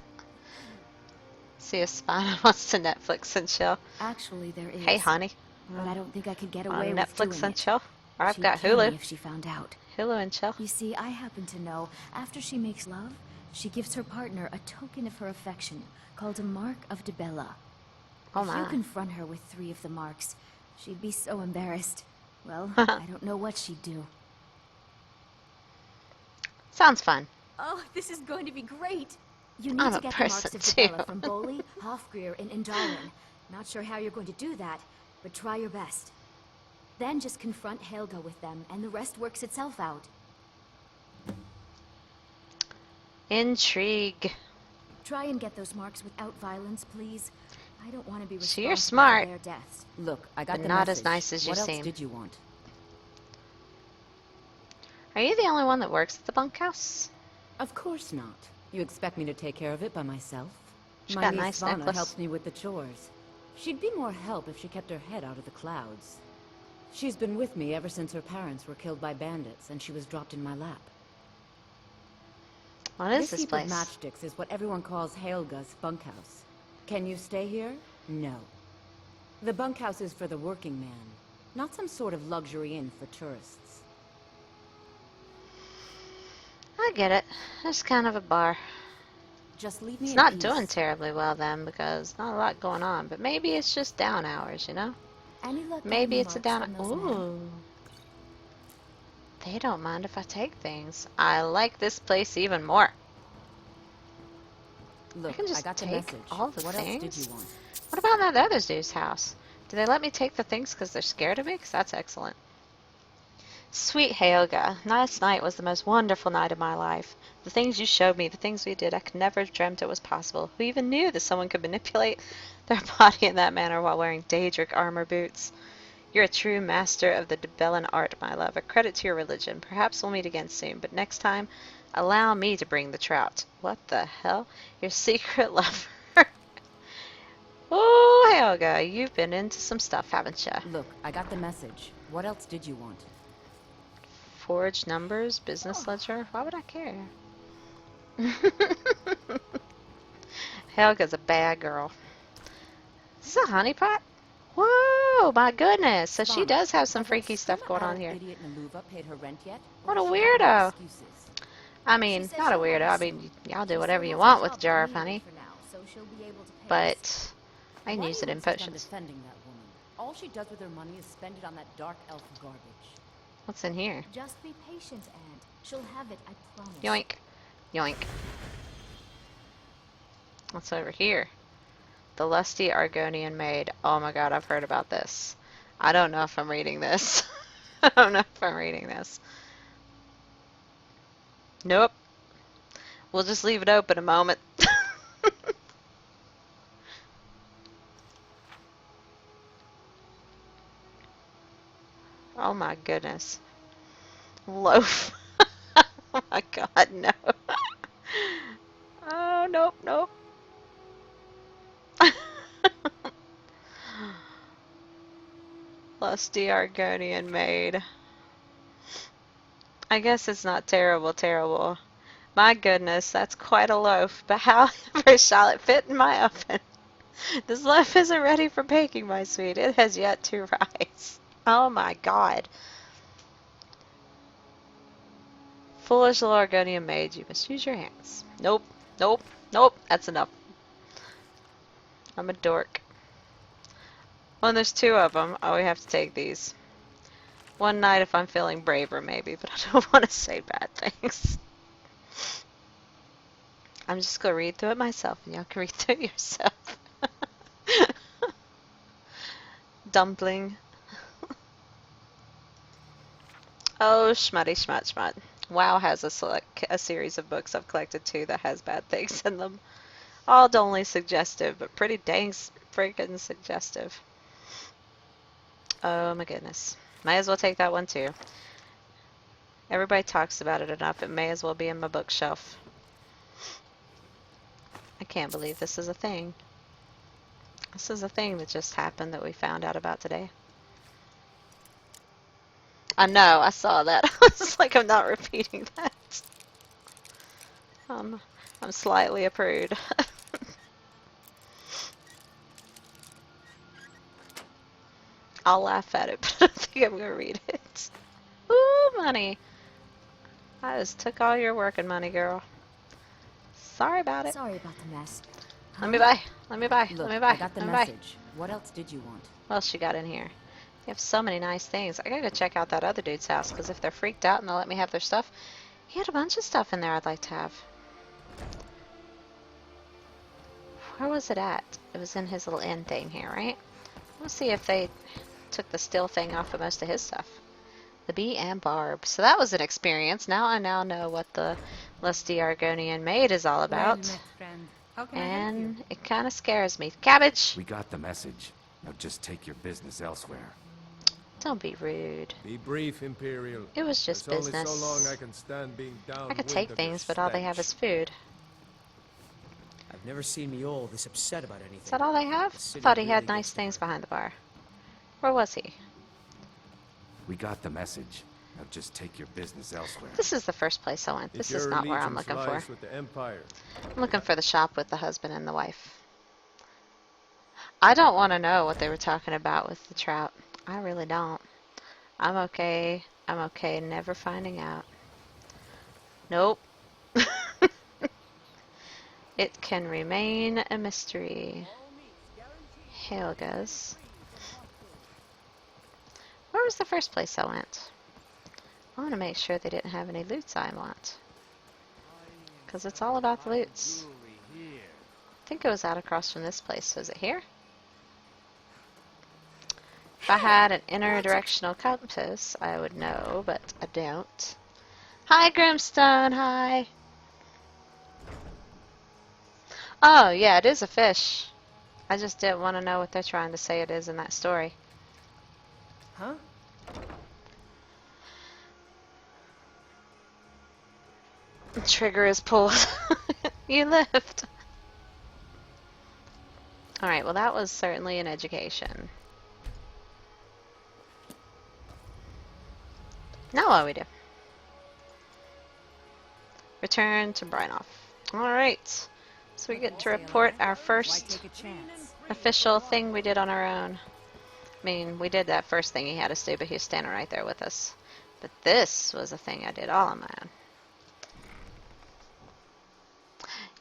A: See if Spina wants to Netflix and chill.
U: Actually, there is.
A: Hey, honey.
U: But I don't think I could get
A: On
U: away with
A: Netflix
U: doing
A: and
U: it.
A: chill. Or I've
U: She'd
A: got
U: kill
A: Hulu.
U: me if she found out.
A: Hulu and chill.
U: You see, I happen to know after she makes love, she gives her partner a token of her affection called a mark of Debella.
A: Oh
U: If you
A: my.
U: confront her with 3 of the marks, she'd be so embarrassed. Well, I don't know what she'd do.
A: Sounds fun.
U: Oh, this is going to be great. You
A: I'm
U: need
A: a
U: to get the
A: person
U: marks of
A: too.
U: Debella from Boli, Hofgrir, and Indalen. Not sure how you're going to do that, but try your best. Then just confront Helga with them, and the rest works itself out.
A: Intrigue.
U: Try and get those marks without violence, please. I don't want to be
A: So
U: responsible
A: you're smart.
U: for their deaths.
O: Look, I got
A: But
O: the
A: not
O: message.
A: as nice as you
O: What else
A: seem.
O: did you want?
A: Are you the only one that works at the bunkhouse?
O: Of course not. You expect me to take care of it by myself?
A: She's
O: My
A: got a
O: niece
A: nice
O: Vana
A: necklace.
O: helps me with the chores. She'd be more help if she kept her head out of the clouds. She's been with me ever since her parents were killed by bandits and she was dropped in my lap.
A: What is this
O: heap
A: place?
O: of matchsticks is what everyone calls Helga's bunkhouse. Can you stay here? No. The bunkhouse is for the working man, not some sort of luxury inn for tourists.
A: I get it. It's kind of a bar.
O: Just leave me
A: It's
O: in
A: not
O: peace.
A: doing terribly well then because not a lot going on. But maybe it's just down hours, you know?
U: Any luck
A: Maybe
U: getting
A: it's a
U: marks
A: down.
U: from those men?
A: Ooh. They don't mind if I take things. I like this place even more.
O: Look,
A: I can just
O: got the
A: take
O: message.
A: all the
O: What
A: things.
O: else did you want?
A: What about that other dude's house? Do they let me take the things because they're scared of me? Because that's excellent. Sweet Helga, last night was the most wonderful night of my life. The things you showed me, the things we did, I could never have dreamt it was possible. Who even knew that someone could manipulate their body in that manner while wearing Daedric armor boots? You're a true master of the Debellan art, my love. A credit to your religion. Perhaps we'll meet again soon, but next time, allow me to bring the trout. What the hell? Your secret lover. Oh, Helga, you've been into some stuff, haven't ya?
O: Look, I got the message. What else did you want?
A: Forged numbers, business ledger. Why would I care? Helga's a bad girl. Is this a honeypot? Whoa, my goodness. So she does have some freaky stuff going on here.
O: Idiot Naluva paid her rent yet?
A: What a
O: Or does she have more
A: weirdo.
O: excuses?
A: I mean, not a weirdo. I mean, y'all do whatever you want with jar of honey. But I can
O: Why
A: use
O: do
A: it
O: you
A: in
O: insist on
A: potions.
O: defending that woman? All she does with her money is spend it on that dark elf garbage.
A: What's in here?
U: Just be patient, Aunt. She'll have it, I promise.
A: Yoink. Yoink. What's over here? The lusty Argonian maid. Oh my god, I've heard about this. I don't know if I'm reading this. I don't know if I'm reading this. Nope. We'll just leave it open a moment. Oh my goodness. Loaf. Oh my god, no. Oh, nope, nope. Lusty Argonian maid. I guess it's not terrible. My goodness, that's quite a loaf. But however shall it fit in my oven? This loaf isn't ready for baking, my sweet. It has yet to rise. Oh my god. Foolish little Argonian maid, you must use your hands. Nope, nope, nope, that's enough. I'm a dork. Well, there's 2 of them. Oh, we have to take these. One night if I'm feeling braver, maybe, but I don't want to say bad things. I'm just going to read through it myself, and y'all can read through it yourself. Dumpling. Oh, schmutty schmut schmut. WoW has a series of books I've collected too that has bad things in them. All only suggestive, but pretty dang freaking suggestive. Oh my goodness. Might as well take that one too. Everybody talks about it enough, it may as well be in my bookshelf. I can't believe this is a thing. This is a thing that just happened that we found out about today. I know, I saw that. I was like, I'm not repeating that. I'm slightly a prude. I'll laugh at it, but I don't think I'm gonna read it. Ooh, money. I just took all your working money, girl. Sorry about it.
U: Sorry about the mess.
A: Let me buy. Let me buy.
O: Look,
A: Let me buy.
O: I got the
A: Let me buy.
O: message. What else did you want?
A: What else you got in here? You have so many nice things. I gotta go check out that other dude's house, because if they're freaked out and they'll let me have their stuff, he had a bunch of stuff in there I'd like to have. Where was it at? It was in his little inn thing here, right? Let's see if they took the still thing off of most of his stuff. The bee and barb. So that was an experience. Now I know what the lusty Argonian maid is all about.
J: Well, my friend, how can I help you?
A: And it kind of scares me. Cabbage!
F: We got the message. Now just take your business elsewhere.
A: Don't be rude.
H: Be brief, Imperial.
A: It was just
H: There's
A: business.
H: only so long I can stand being down.
A: I could take things, but all they have is food.
Q: I've never seen Miol this upset about anything.
A: Is that all they have? I
Q: city
A: thought he
Q: really
A: had nice
Q: gets to
A: things behind the bar. Where was he?
F: We got the message. Now just take your business elsewhere.
A: This is the first place I went. This is not where I'm looking for.
H: With the Empire.
A: I'm looking for the shop with the husband and the wife. I don't want to know what they were talking about with the trout. I really don't. I'm okay. I'm okay never finding out. Nope. It can remain a mystery. Helga's. Where was the first place I went? I want to make sure they didn't have any loots I want. Because it's all about the loots. I think it was out across from this place. Was it here? If I had an interdirectional compass, I would know, but I don't. Hi, Grimstone. Hi. Oh, yeah, it is a fish. I just didn't want to know what they're trying to say it is in that story.
Q: Huh?
A: The trigger is pulled. You lived. Alright, well that was certainly an education. Now what do we do? Return to Brinoff. Alright. So we get to report our first official thing we did on our own. I mean, we did that first thing he had us do, but he was standing right there with us. But this was a thing I did all on my own.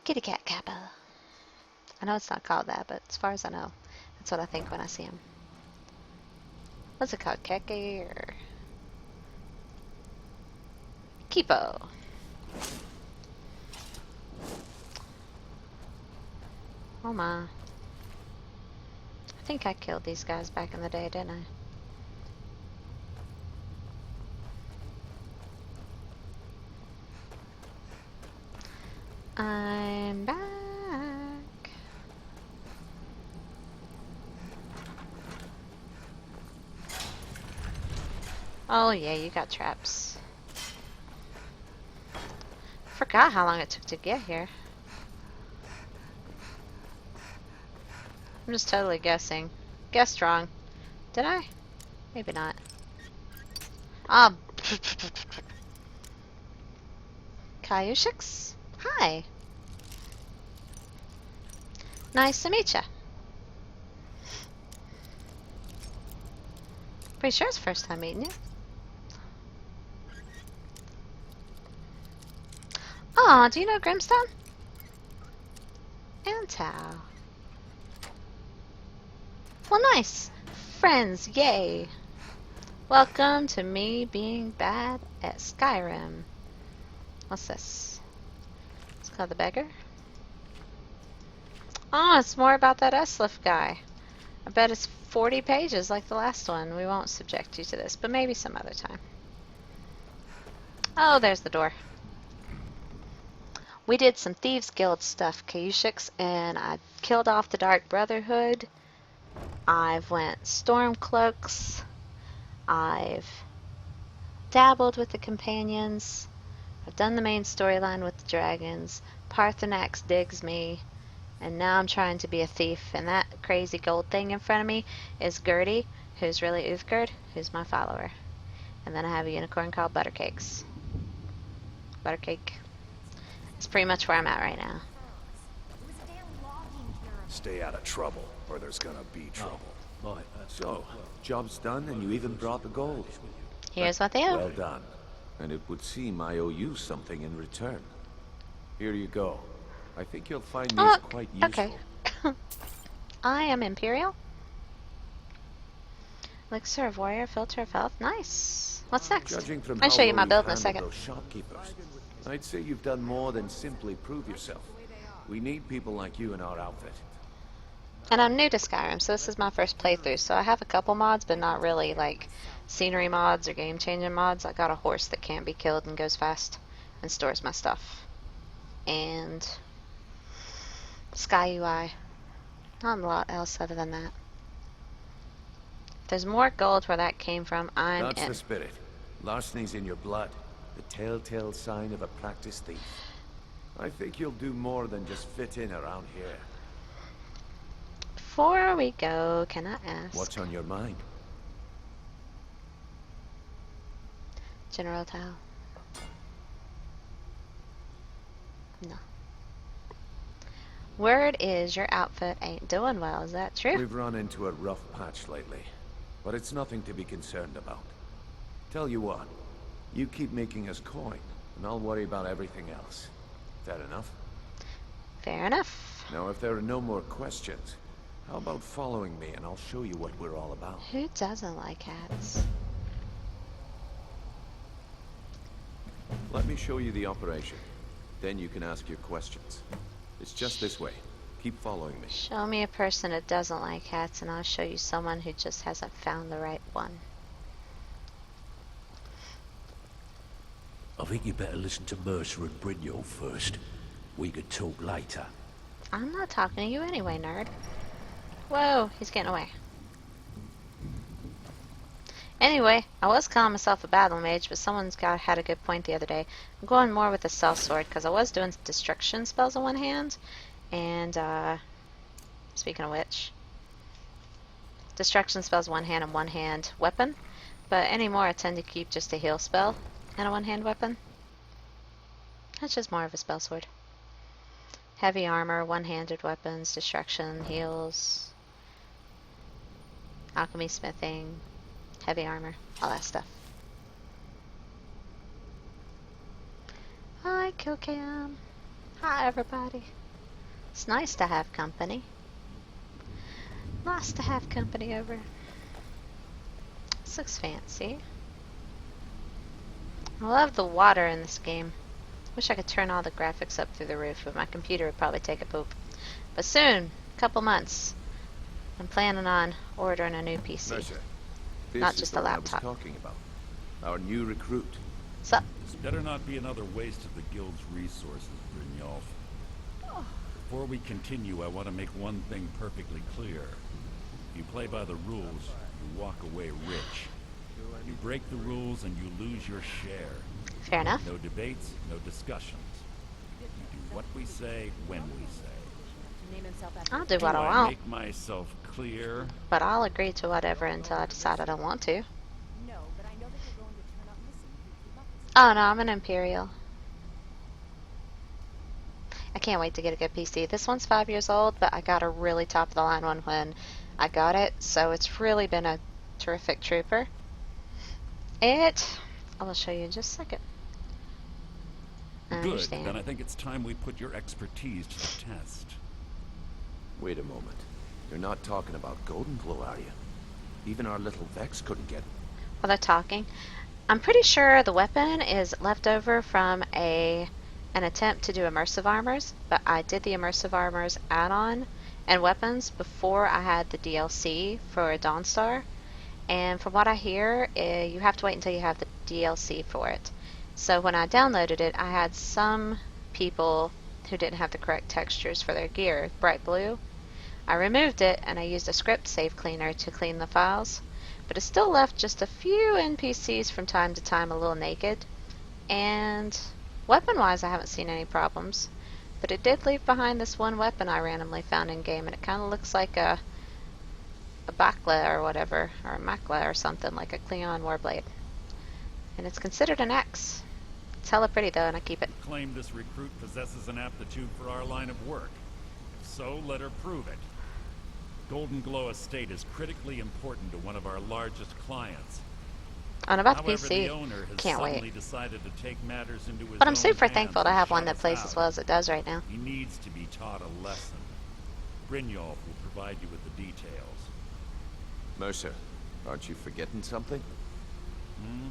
A: Kitty cat Kappa. I know it's not called that, but as far as I know, that's what I think when I see him. What's it called? Keke or Kipo? Oh my. I think I killed these guys back in the day, didn't I? I'm back. Oh yeah, you got traps. Forgot how long it took to get here. I'm just totally guessing. Guessed wrong. Did I? Maybe not. Kayushix? Hi. Nice to meet ya. Pretty sure it's the first time meeting you. Aw, do you know Grimstone? And Tao. Well, nice. Friends, yay. Welcome to me being bad at Skyrim. What's this? It's called the Beggar. Oh, it's more about that Eslif guy. I bet it's 40 pages like the last one. We won't subject you to this, but maybe some other time. Oh, there's the door. We did some Thieves Guild stuff, Kayushix, and I killed off the Dark Brotherhood. I've went Stormcloaks. I've dabbled with the companions. I've done the main storyline with the dragons. Parthenax digs me. And now I'm trying to be a thief. And that crazy gold thing in front of me is Gertie, who's really Uthgerd, who's my follower. And then I have a unicorn called Buttercakes. Buttercake. It's pretty much where I'm at right now.
K: Stay out of trouble, or there's gonna be trouble.
F: So, job's done and you even brought the gold.
A: Here's what they owe.
F: Well done. And it would seem I owe you something in return. Here you go. I think you'll find these quite useful.
A: Okay. I am Imperial. Elixir of Warrior, Filter of Health. Nice. What's next?
F: Judging from
A: I'll
F: how
A: show you
F: well
A: my
F: you've
A: build in a
F: handled
A: second.
F: those shopkeepers, I'd say you've done more than simply prove yourself. We need people like you in our outfit.
A: And I'm new to Skyrim, so this is my first playthrough. So I have a couple mods, but not really like scenery mods or game-changing mods. I got a horse that can't be killed and goes fast and stores my stuff. And Sky UI. Not a lot else other than that. If there's more gold where that came from, I'm
F: That's
A: in.
F: the spirit. Larceny's in your blood. The telltale sign of a practiced thief. I think you'll do more than just fit in around here.
A: Before we go, can I ask?
F: What's on your mind?
A: General Tao. No. Word is your outfit ain't doing well, is that true?
F: We've run into a rough patch lately, but it's nothing to be concerned about. Tell you what, you keep making us coin, and I'll worry about everything else. Fair enough?
A: Fair enough.
F: Now, if there are no more questions, how about following me and I'll show you what we're all about?
A: Who doesn't like cats?
F: Let me show you the operation. Then you can ask your questions. It's just this way. Keep following me.
A: Show me a person that doesn't like cats and I'll show you someone who just hasn't found the right one.
G: I think you better listen to Mercer and Brynjolf first. We could talk later.
A: I'm not talking to you anyway, nerd. Whoa, he's getting away. Anyway, I was calling myself a battle mage, but someone's had a good point the other day. I'm going more with a sellsword, because I was doing destruction spells on one hand, and, speaking of which, destruction spells one hand and one hand weapon, but anymore I tend to keep just a heal spell and a one-hand weapon. That's just more of a spell sword. Heavy armor, one-handed weapons, destruction, heals, alchemy, smithing, heavy armor, all that stuff. Hi, Kilcam. Hi, everybody. It's nice to have company. Nice to have company over. This looks fancy. I love the water in this game. Wish I could turn all the graphics up through the roof, but my computer would probably take a poop. But soon, couple months, I'm planning on ordering a new PC.
F: Mercer,
A: Not just a laptop.
F: I was talking about. Our new recruit.
A: What's up?
K: This better not be another waste of the guild's resources, Brynjolf. Before we continue, I want to make one thing perfectly clear. If you play by the rules, you walk away rich. You break the rules and you lose your share.
A: Fair enough.
K: No debates, no discussions. You do what we say, when we say.
A: I'll do what
K: Do
A: I
K: I
A: want,
K: make myself clear?
A: but I'll agree to whatever until I decide I don't want to. Oh no, I'm an Imperial. I can't wait to get a good PC. This one's 5 years old, but I got a really top of the line one when I got it, so it's really been a terrific trooper. I will show you in just a second. I
K: Good,
A: understand.
K: then I think it's time we put your expertise to the test.
F: Wait a moment. You're not talking about Golden Glow, are you? Even our little Vex couldn't get it.
A: While they're talking, I'm pretty sure the weapon is left over from an attempt to do immersive armors, but I did the immersive armors add-on and weapons before I had the DLC for Dawnstar. And from what I hear, you have to wait until you have the DLC for it. So when I downloaded it, I had some people who didn't have the correct textures for their gear, bright blue. I removed it and I used a script save cleaner to clean the files, but it still left just a few NPCs from time to time a little naked. And weapon-wise, I haven't seen any problems, but it did leave behind this one weapon I randomly found in-game, and it kind of looks like a Bakla or whatever, or a Makla or something, like a Cleon Warblade. And it's considered an X. It's hella pretty though, and I keep it.
K: Claim this recruit possesses an aptitude for our line of work. If so, let her prove it. Golden Glow Estate is critically important to one of our largest clients.
A: On about the
K: However,
A: PC.
K: the owner has
A: Can't
K: suddenly
A: wait.
K: decided to take matters into his
A: But I'm
K: own
A: super
K: hands
A: thankful to
K: and
A: have one
K: shut
A: that
K: us
A: plays
K: out.
A: as well as it does right now.
K: He needs to be taught a lesson. Brynjolf will provide you with the details.
F: Mercer, aren't you forgetting something?
K: Hmm?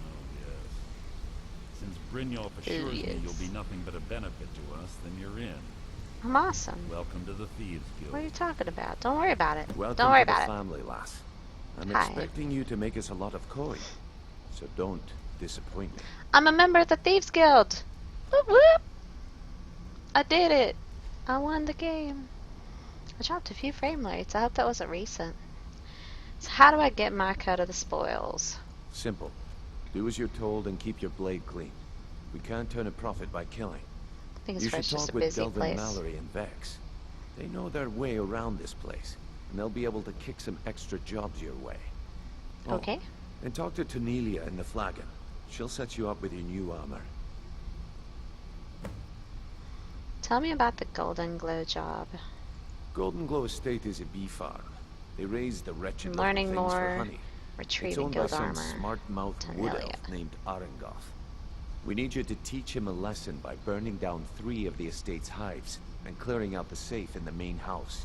K: Oh, yes. Since Brynjolf assures me you'll be nothing but a benefit to us, then you're in.
A: I'm awesome.
K: Welcome to the Thieves Guild.
A: What are you talking about? Don't worry about it.
F: Welcome
A: Don't worry
F: to the
A: about it.
F: family, lass. I'm
A: Hi.
F: expecting you to make us a lot of coin, so don't disappoint me.
A: I'm a member of the Thieves Guild. Whoop whoop. I did it. I won the game. I dropped a few frame rates. I hope that wasn't recent. So how do I get my cut of the spoils?
F: Simple. Do as you're told and keep your blade clean. We can't turn a profit by killing.
A: I think it's
F: You should
A: just
F: talk
A: a
F: with
A: busy
F: Delvin
A: place.
F: Mallory and Vex. They know their way around this place, and they'll be able to kick some extra jobs your way. Oh,
A: Okay.
F: and talk to Tanelia in the Flagon. She'll set you up with your new armor.
A: Tell me about the Golden Glow job.
F: Golden Glow Estate is a bee farm. They raise the wretched little
A: Learning
F: things
A: more,
F: for honey. It's
A: retrieving
F: owned by
A: guild
F: some
A: armor.
F: smart-mouthed wood
A: Tanelia.
F: elf named Arengoth. We need you to teach him a lesson by burning down 3 of the estate's hives and clearing out the safe in the main house.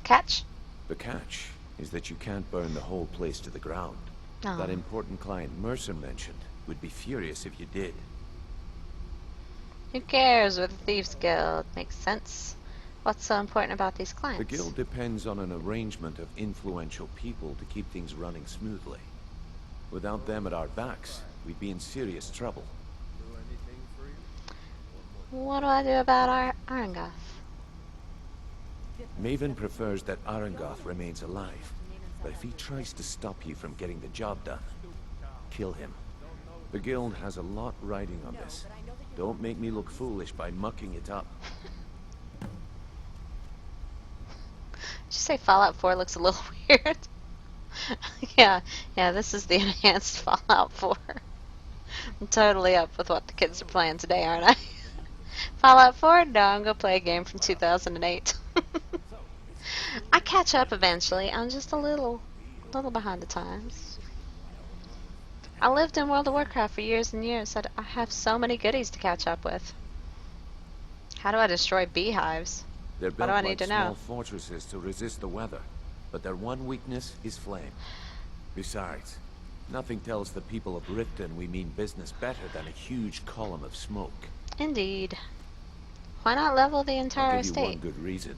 A: Catch?
F: The catch is that you can't burn the whole place to the ground.
A: Oh.
F: That important client Mercer mentioned would be furious if you did.
A: Who cares with the Thieves Guild? Makes sense. What's so important about these clients?
F: The guild depends on an arrangement of influential people to keep things running smoothly. Without them at our backs, we'd be in serious trouble.
A: What do I do about our Arengoth?
F: Maven prefers that Arengoth remains alive, but if he tries to stop you from getting the job done, kill him. The guild has a lot riding on this. Don't make me look foolish by mucking it up.
A: Did you say Fallout 4 looks a little weird? yeah, this is the enhanced Fallout 4. I'm totally up with what the kids are playing today, aren't I? Fallout 4? No, I'm gonna play a game from 2008. I catch up eventually. I'm just a little behind the times. I lived in World of Warcraft for years and years. I have so many goodies to catch up with. How do I destroy beehives?
F: They're
A: What
F: built
A: do I
F: like
A: need to
F: small
A: know?
F: fortresses to resist the weather, but their one weakness is flame. Besides, nothing tells the people of Riften we mean business better than a huge column of smoke.
A: Indeed. Why not level the entire
F: I'll give you one
A: estate?
F: good reason.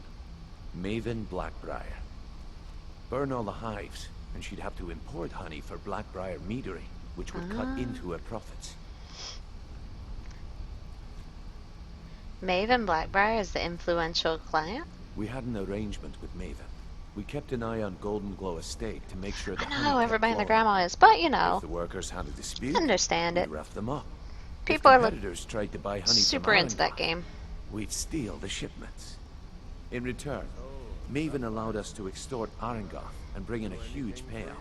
F: Maven Blackbriar. Burn all the hives, and she'd have to import honey for Blackbriar meadery, which would cut into her profits.
A: Maven Blackbriar is the influential client?
F: We had an arrangement with Maven. We kept an eye on Golden Glow Estate to make sure the
A: I
F: honey
A: know
F: kept
A: everybody and their
F: flowing.
A: grandma is, but you know,
F: If the workers had a dispute,
A: understand
F: we
A: it.
F: roughed them up.
A: People
F: if
A: are
F: competitors tried to buy honey
A: super
F: from
A: into that
F: Arengoth,
A: game.
F: we'd steal the shipments. In return, Maven allowed us to extort Arengoth and bring in a huge payout.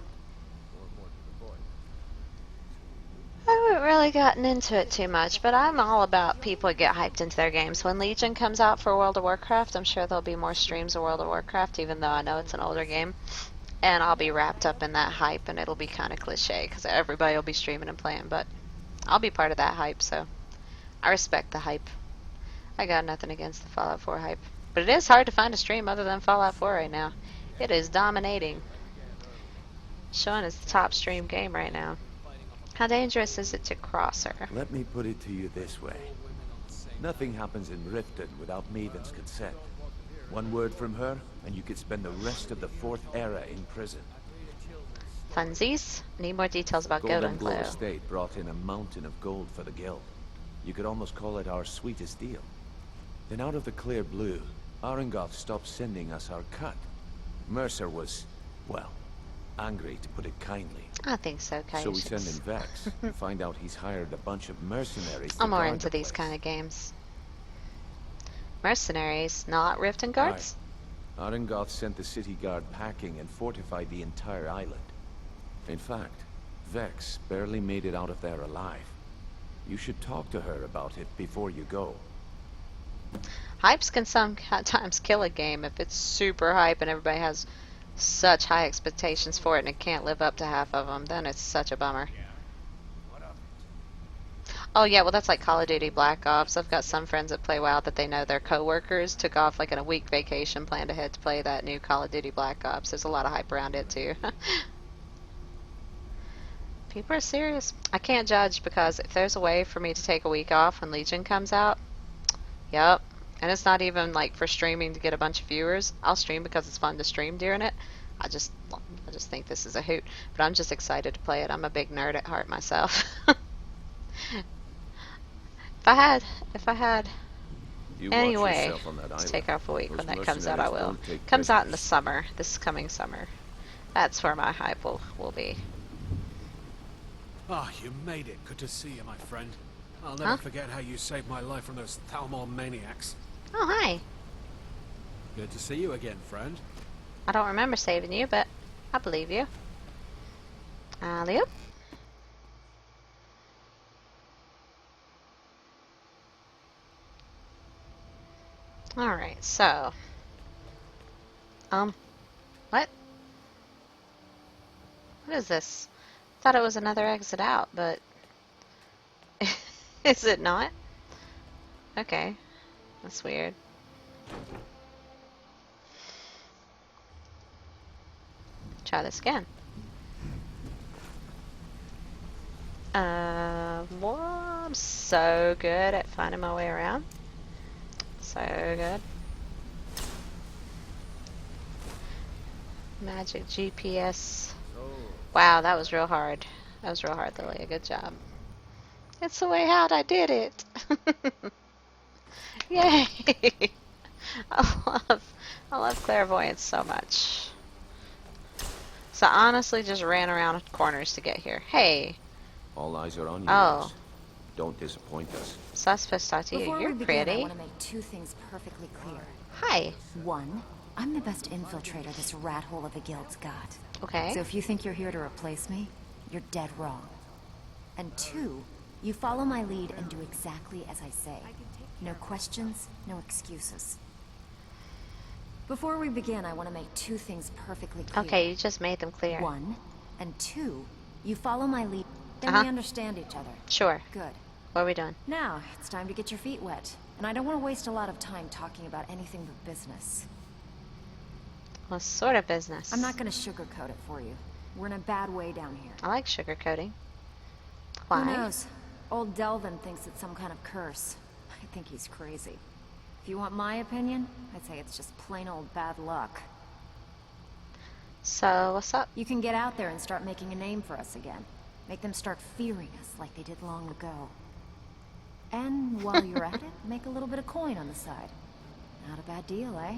A: I haven't really gotten into it too much, but I'm all about people get hyped into their games. When Legion comes out for World of Warcraft, I'm sure there'll be more streams of World of Warcraft, even though I know it's an older game. And I'll be wrapped up in that hype, and it'll be kind of cliche, because everybody will be streaming and playing, but I'll be part of that hype, so I respect the hype. I got nothing against the Fallout 4 hype. But it is hard to find a stream other than Fallout 4 right now. It is dominating. Showing it's the top stream game right now. How dangerous is it to cross her?
F: Let me put it to you this way. Nothing happens in Riften without Maven's consent. One word from her, and you could spend the rest of the 4th era in prison.
A: Funsies? Need more details about
F: Golden
A: Golden
F: Glow
A: Glow.
F: Estate brought in a mountain of gold for the guild. You could almost call it our sweetest deal. Then out of the clear blue, Arengoth stopped sending us our cut. Mercer was, well, angry to put it kindly.
A: I think so,
F: So we send
A: Cassius.
F: in Vex and find out he's hired a bunch of mercenaries to
A: I'm more
F: guard
A: into
F: the
A: these
F: place.
A: kind of games. Mercenaries, not Rift and Guards?
F: Aye. Arengoth sent the city guard packing and fortified the entire island. In fact, Vex barely made it out of there alive. You should talk to her about it before you go.
A: Hypes can sometimes kill a game if it's super hype and everybody has such high expectations for it and it can't live up to half of them. Then it's such a bummer. Oh yeah, well that's like Call of Duty Black Ops. I've got some friends that play WoW that they know their coworkers took off like in a week vacation, planned ahead to play that new Call of Duty Black Ops. There's a lot of hype around it too. People are serious. I can't judge because if there's a way for me to take a week off when Legion comes out, yep. And it's not even like for streaming to get a bunch of viewers. I'll stream because it's fun to stream during it. I just think this is a hoot. But I'm just excited to play it. I'm a big nerd at heart myself. If I had any way to take off a week when that comes out, I will. Comes out in the summer, this coming summer. That's where my hype will be.
S: Ah, you made it. Good to see you, my friend. I'll never forget how you saved my life from those Thalmor maniacs.
A: Oh, hi.
S: Good to see you again, friend.
A: I don't remember saving you, but I believe you. Leo? Alright, so... what? What is this? Thought it was another exit out, but... is it not? Okay. That's weird. Try this again. Well, I'm so good at finding my way around. So good. Magic GPS. Wow, that was real hard. That was real hard, Lilia. Good job. It's the way out. I did it. Yay! I love clairvoyance so much. So I honestly just ran around corners to get here. Hey.
F: All eyes are on you.
A: Oh.
F: Don't disappoint us.
A: So I was supposed to talk to you.
O: Before
A: You're
O: we begin,
A: pretty.
O: I want to make two things perfectly clear.
A: Hi.
O: One, I'm the best infiltrator this rat hole of a guild's got.
A: Okay.
O: So if you think you're here to replace me, you're dead wrong. And two, you follow my lead and do exactly as I say. No questions, no excuses. Before we begin, I want to make two things perfectly clear.
A: Okay, you just made them clear.
O: One, and two, you follow my lead, then we understand each other.
A: Sure.
O: Good.
A: What are we doing?
O: Now, it's time to get your feet wet. And I don't want to waste a lot of time talking about anything but business.
A: What sort of business?
O: I'm not going to sugarcoat it for you. We're in a bad way down here.
A: I like sugarcoating. Why?
O: Who knows? Old Delvin thinks it's some kind of curse. I think he's crazy. If you want my opinion, I'd say it's just plain old bad luck.
A: So, what's up?
O: You can get out there and start making a name for us again. Make them start fearing us like they did long ago. And while you're at it, make a little bit of coin on the side. Not a bad deal, eh?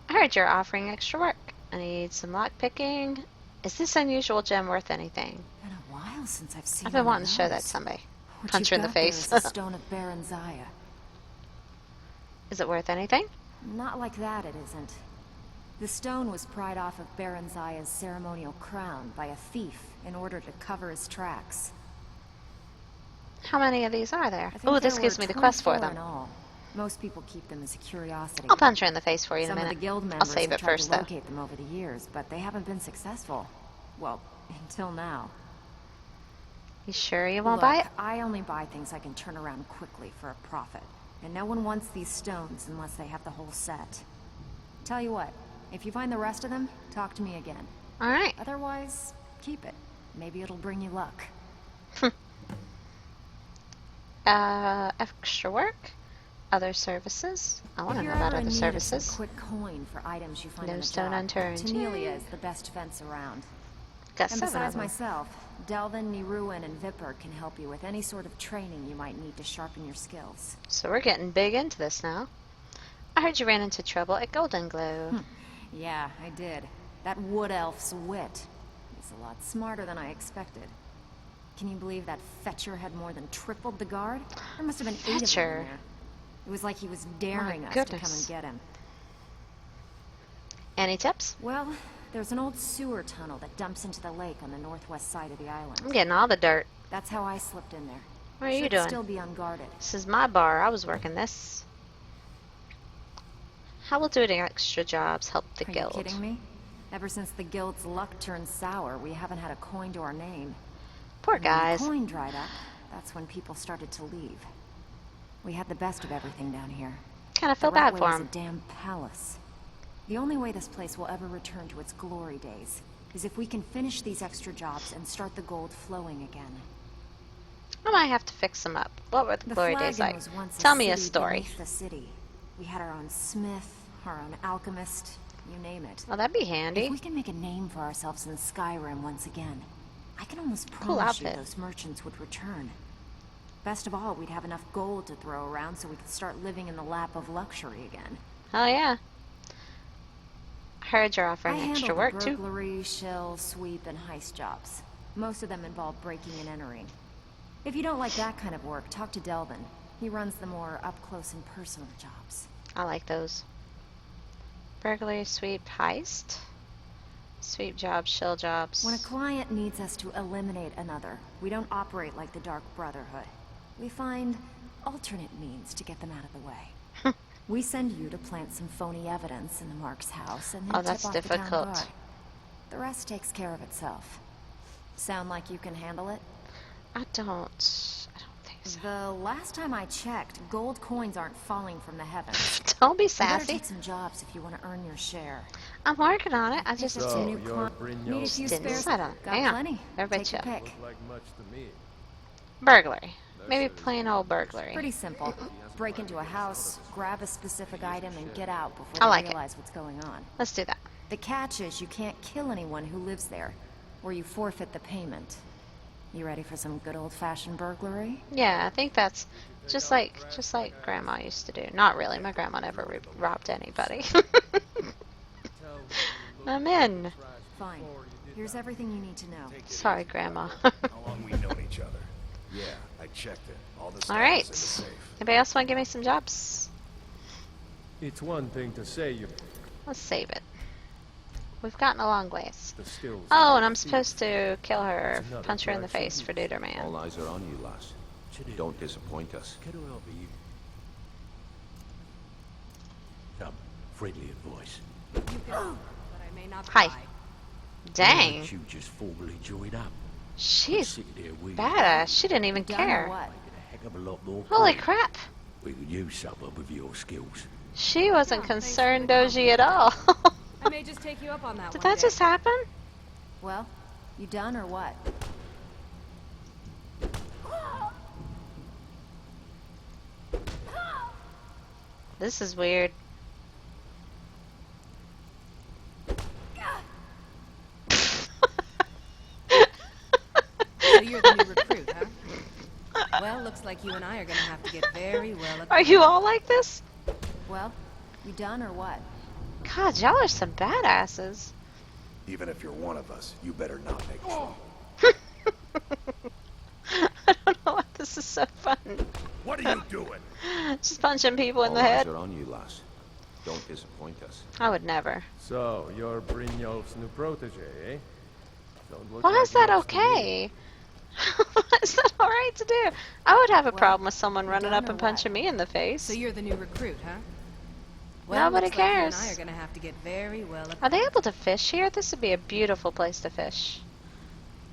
A: I heard you're offering extra work. I need some lock picking. Is this unusual gem worth anything?
O: Been a while since I've seen
A: I've been
O: one
A: wanting
O: of
A: to show that
O: those.
A: to somebody.
O: What
A: Punch her in
O: you've
A: the
O: got there
A: face.
O: is the stone of Baron Zaya.
A: Is it worth anything?
O: Not like that, it isn't. The stone was pried off of Baron Zaya's ceremonial crown by a thief in order to cover his tracks.
A: How many of these are there?
O: I think
A: Oh, this
O: there
A: gives
O: were
A: me the quest for
O: 24
A: them.
O: in all. Most people keep them as a curiosity.
A: I'll punch her in the face for you in a
O: Some of
A: minute.
O: the guild
A: I'll
O: members
A: save
O: have
A: it
O: tried
A: first,
O: to
A: though.
O: locate them over the years, but they haven't been successful. Well, until now.
A: You sure you won't
O: Look,
A: buy it?
O: I only buy things I can turn around quickly for a profit. And no one wants these stones unless they have the whole set. Tell you what, if you find the rest of them, talk to me again.
A: Alright.
O: Otherwise, keep it. Maybe it'll bring you luck.
A: Extra work? Other services? I want to
O: If
A: know
O: you're
A: about
O: ever in
A: other
O: need of some
A: services.
O: quick coin for items you find
A: No
O: in a
A: stone
O: job,
A: unturned.
O: Tanelia is the best fence around.
A: Got
O: And
A: 7 of
O: besides
A: them.
O: myself, Delvin, Niruin, and Vipper can help you with any sort of training you might need to sharpen your skills.
A: So we're getting big into this now. I heard you ran into trouble at Golden Glow.
O: Yeah, I did. That wood elf's wit. He's a lot smarter than I expected. Can you believe that Fetcher had more than tripled the guard? There must have been 8 of them
A: Fetcher?
O: in there. It was like he was daring
A: My
O: us to come
A: goodness.
O: and get him.
A: Any tips?
O: Well, There's an old sewer tunnel that dumps into the lake on the northwest side of the island.
A: I'm getting all the dirt.
O: That's how I slipped in there.
A: What are you
O: Should
A: doing?
O: still be unguarded.
A: This is my bar. I was working this. How will doing extra jobs help the guild?
O: Are you kidding me? Ever since the guild's luck turned sour, we haven't had a coin to our name.
A: Poor guys.
O: When the coin dried up, that's when people started to leave. We had the best of everything down here.
A: Kind of feel bad for
O: him.
A: him.
O: A damn palace. The only way this place will ever return to its glory days is if we can finish these extra jobs and start the gold flowing again.
A: I might have to fix them up. What were the glory days like?
O: Was once
A: Tell me a story.
O: beneath the city. We had our own smith, our own alchemist, you name it.
A: Oh, that'd be handy.
O: If we can make a name for ourselves in Skyrim once again, I can almost
A: Cool
O: promise you
A: outfit.
O: those merchants would return. Best of all, we'd have enough gold to throw around so we could start living in the lap of luxury again.
A: Oh yeah. I heard you're offering
O: I
A: extra
O: handle
A: work
O: the
A: too.
O: burglary, shell, sweep, and heist jobs. Most of them involve breaking and entering. If you don't like that kind of work, talk to Delvin. He runs the more up-close and personal jobs.
A: I like those. Burglary, sweep, heist. Sweep jobs, shill jobs.
O: When a client needs us to eliminate another, we don't operate like the Dark Brotherhood. We find alternate means to get them out of the way. We send you to plant some phony evidence in the Mark's house and then
A: that's
O: tip off the town
A: difficult.
O: guard. The rest takes care of itself. Sound like you can handle it?
A: I don't think so.
O: The last time I checked, gold coins aren't falling from the heavens.
A: Don't be
O: You better
A: sassy.
O: take some jobs if you want to earn your share.
A: I'm working on it. I just
O: It's a new Need a few
A: didn't
O: spares?
A: settle.
O: Got
A: Hang on.
O: plenty.
A: Everybody
O: Take your
A: chill.
O: pick.
H: Like much to me.
A: Burglary. Maybe plain old burglary.
O: Pretty simple. Break into a house, grab a specific item, and get out before
A: I
O: they
A: like it.
O: realize what's going on.
A: Let's do that.
O: The catch is you can't kill anyone who lives there, or you forfeit the payment. You ready for some good old-fashioned burglary?
A: Yeah, I think that's just like Grandma used to do. Not really. My grandma never robbed anybody. I'm in.
O: Fine. Here's everything you need to know.
A: Sorry, Grandma.
K: How long we known each other? Yeah, I checked it. All the stuff
A: All
K: is
A: right.
K: in the safe.
A: Anybody else want to give me some jobs?
H: It's one thing to say you
A: Let's save it. We've gotten a long ways.
H: the stills.
A: Oh, and I'm supposed to kill her, punch her in the face for Duder Man.
F: All eyes are on you, lass. Don't disappoint us.
G: Some friendly advice.
A: Hi. Dang.
G: You just formally join up.
A: She's
G: Sit there waiting.
A: badass. She didn't even
O: Done or
A: care.
O: what?
G: A heck of a lot more.
A: Holy
G: coin.
A: crap.
G: We could use some of your skills.
A: She wasn't concerned, Doji, at all.
L: I may just take you up on that
A: Did
L: one
A: that
L: day.
A: just happen?
O: Well, you done or what?
A: This is weird.
L: So you're the new recruit, huh? Well, looks like you and I are gonna have to get very well
A: Are you all like this?
O: Well, you done or what?
A: God, y'all are some badasses.
K: Even if you're one of us, you better not make trouble.
A: I don't know why this is so fun.
K: What are you doing?
A: Just punching people in
F: All
A: the
F: eyes
A: head.
F: are on you, lass. Don't disappoint us.
A: I would never.
H: So, you're Brynjolf's new protege, eh? Don't look
A: Why
H: like
A: is that
H: much to me.
A: okay? Why is that alright to do? I would have a problem with someone running up and punching me in the face.
L: So you're the new recruit, huh?
A: Nobody
L: looks like
A: cares.
L: you and I are gonna have to get very well
A: Are they able to fish here? This would be a beautiful place to fish.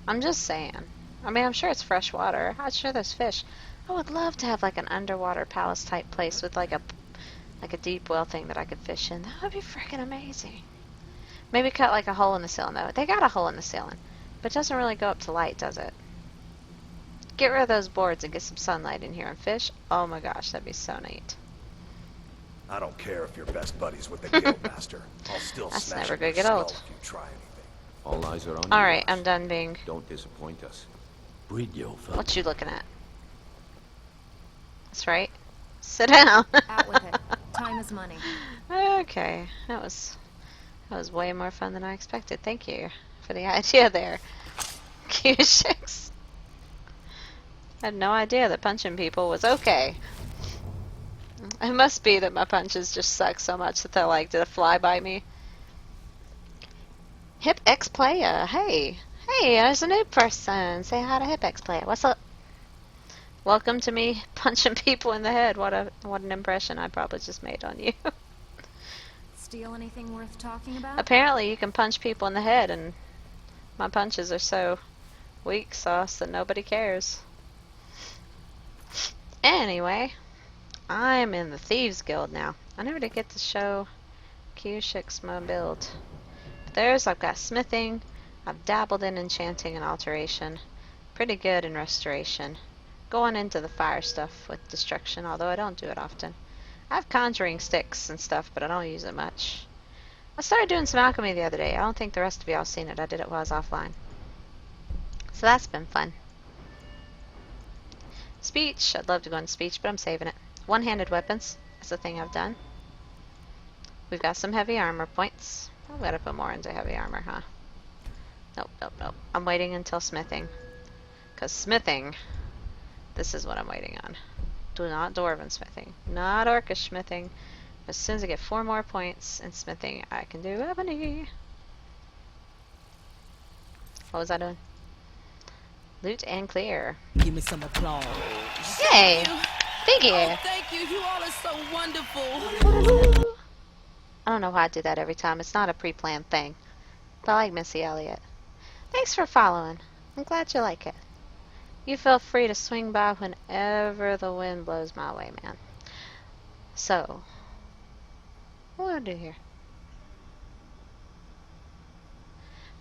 A: I'm just saying. I mean, I'm sure it's fresh water. I'm sure there's fish. I would love to have like an underwater palace type place with like a deep well thing that I could fish in. That would be freaking amazing. Maybe cut like a hole in the ceiling though. They got a hole in the ceiling, but it doesn't really go up to light, does it? Get rid of those boards and get some sunlight in here and fish. Oh my gosh, that'd be so neat.
K: I don't care if you're best buddies with the guildmaster. I'll still
A: That's
K: smash
A: never
K: in
A: gonna
K: your
A: get
K: skull
A: old.
K: if you try anything.
F: All eyes are on you.
A: Alright,
F: lass.
A: I'm done being...
F: Don't disappoint us.
G: Brynjolf.
A: What you looking at? That's right. Sit down.
O: Out with it. Time is money.
A: Okay, that was way more fun than I expected. Thank you for the idea there, Q6. I had no idea that punching people was okay. It must be that my punches just suck so much that they're like, did a fly bite me? Hip X Player. Hey. Hey, there's a new person. Say hi to Hip X Player. What's up? Welcome to me punching people in the head. What an impression I probably just made on you.
O: Steal anything worth talking about?
A: Apparently you can punch people in the head, and my punches are so weak sauce that nobody cares. Anyway, I'm in the Thieves Guild now. I never did get to show Q6 my build. But I've got smithing, I've dabbled in enchanting and alteration, pretty good in restoration. Going into the fire stuff with destruction, although I don't do it often. I have conjuring sticks and stuff, but I don't use it much. I started doing some alchemy the other day. I don't think the rest of y'all seen it. I did it while I was offline. So that's been fun. Speech. I'd love to go into speech, but I'm saving it. One-handed weapons. That's the thing I've done. We've got some heavy armor points. I've got to put more into heavy armor, huh? Nope, nope, nope. I'm waiting until smithing. Because smithing, this is what I'm waiting on. Do not dwarven smithing. Not orcish smithing. As soon as I get 4 more points in smithing, I can do ebony. What was I doing? Loot and clear.
N: Give me some applause.
A: Yay! Thank you.
N: Oh, thank you. You all are so wonderful.
A: I don't know why I do that every time. It's not a pre-planned thing. But I like Missy Elliott. Thanks for following. I'm glad you like it. You feel free to swing by whenever the wind blows my way, man. So, what do I do here?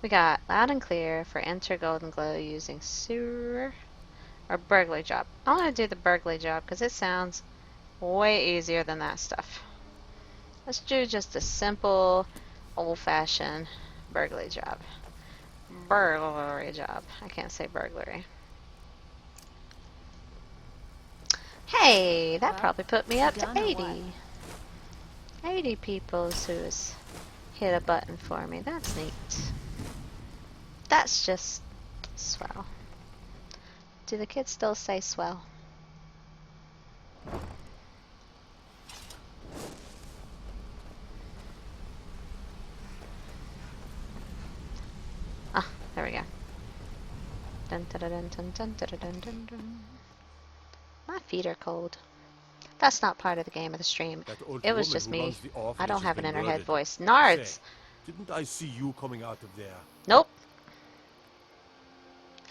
A: We got loud and clear for enter golden glow using sewer or burglary job. I want to do the burglary job because it sounds way easier than that stuff. Let's do just a simple, old-fashioned burglary job. Burglary job. I can't say burglary. Hey, that probably put me up to 80. 80 people who's hit a button for me. That's neat. That's just swell. Do the kids still say swell? Ah, there we go. Dun, dun, dun, dun, dun, dun, dun, dun, dun, dun. My feet are cold. That's not part of the game of the stream. It was just me. I don't have an inner head voice. Nards!
V: Say, didn't I see you coming out of there?
A: Nope.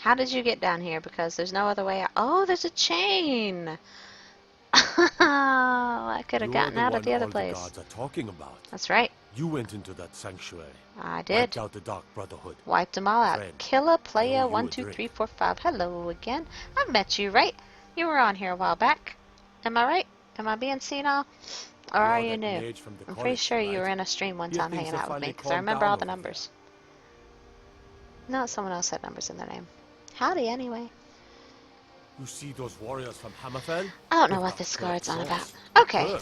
A: How did you get down here? Because there's no other way out. Oh, there's a chain! I could have gotten out of the other place.
V: The gods are talking about.
A: That's right.
V: You went into that sanctuary.
A: I did.
V: Wiped out the Dark Brotherhood.
A: Wiped them all out.
V: Friend,
A: Killer, player,
V: I owe you
A: 1,
V: a
A: 2,
V: drink.
A: 3, 4, 5. Hello again. I've met you, right? You were on here a while back. Am I right? Am I being senile? Or are you new? I'm pretty sure you were in a stream one time hanging out with me, because I remember all the numbers. No, someone else had numbers in their name. Howdy, anyway.
V: You see those warriors from Hammerfell?
A: I don't know what this guard's on about. Okay.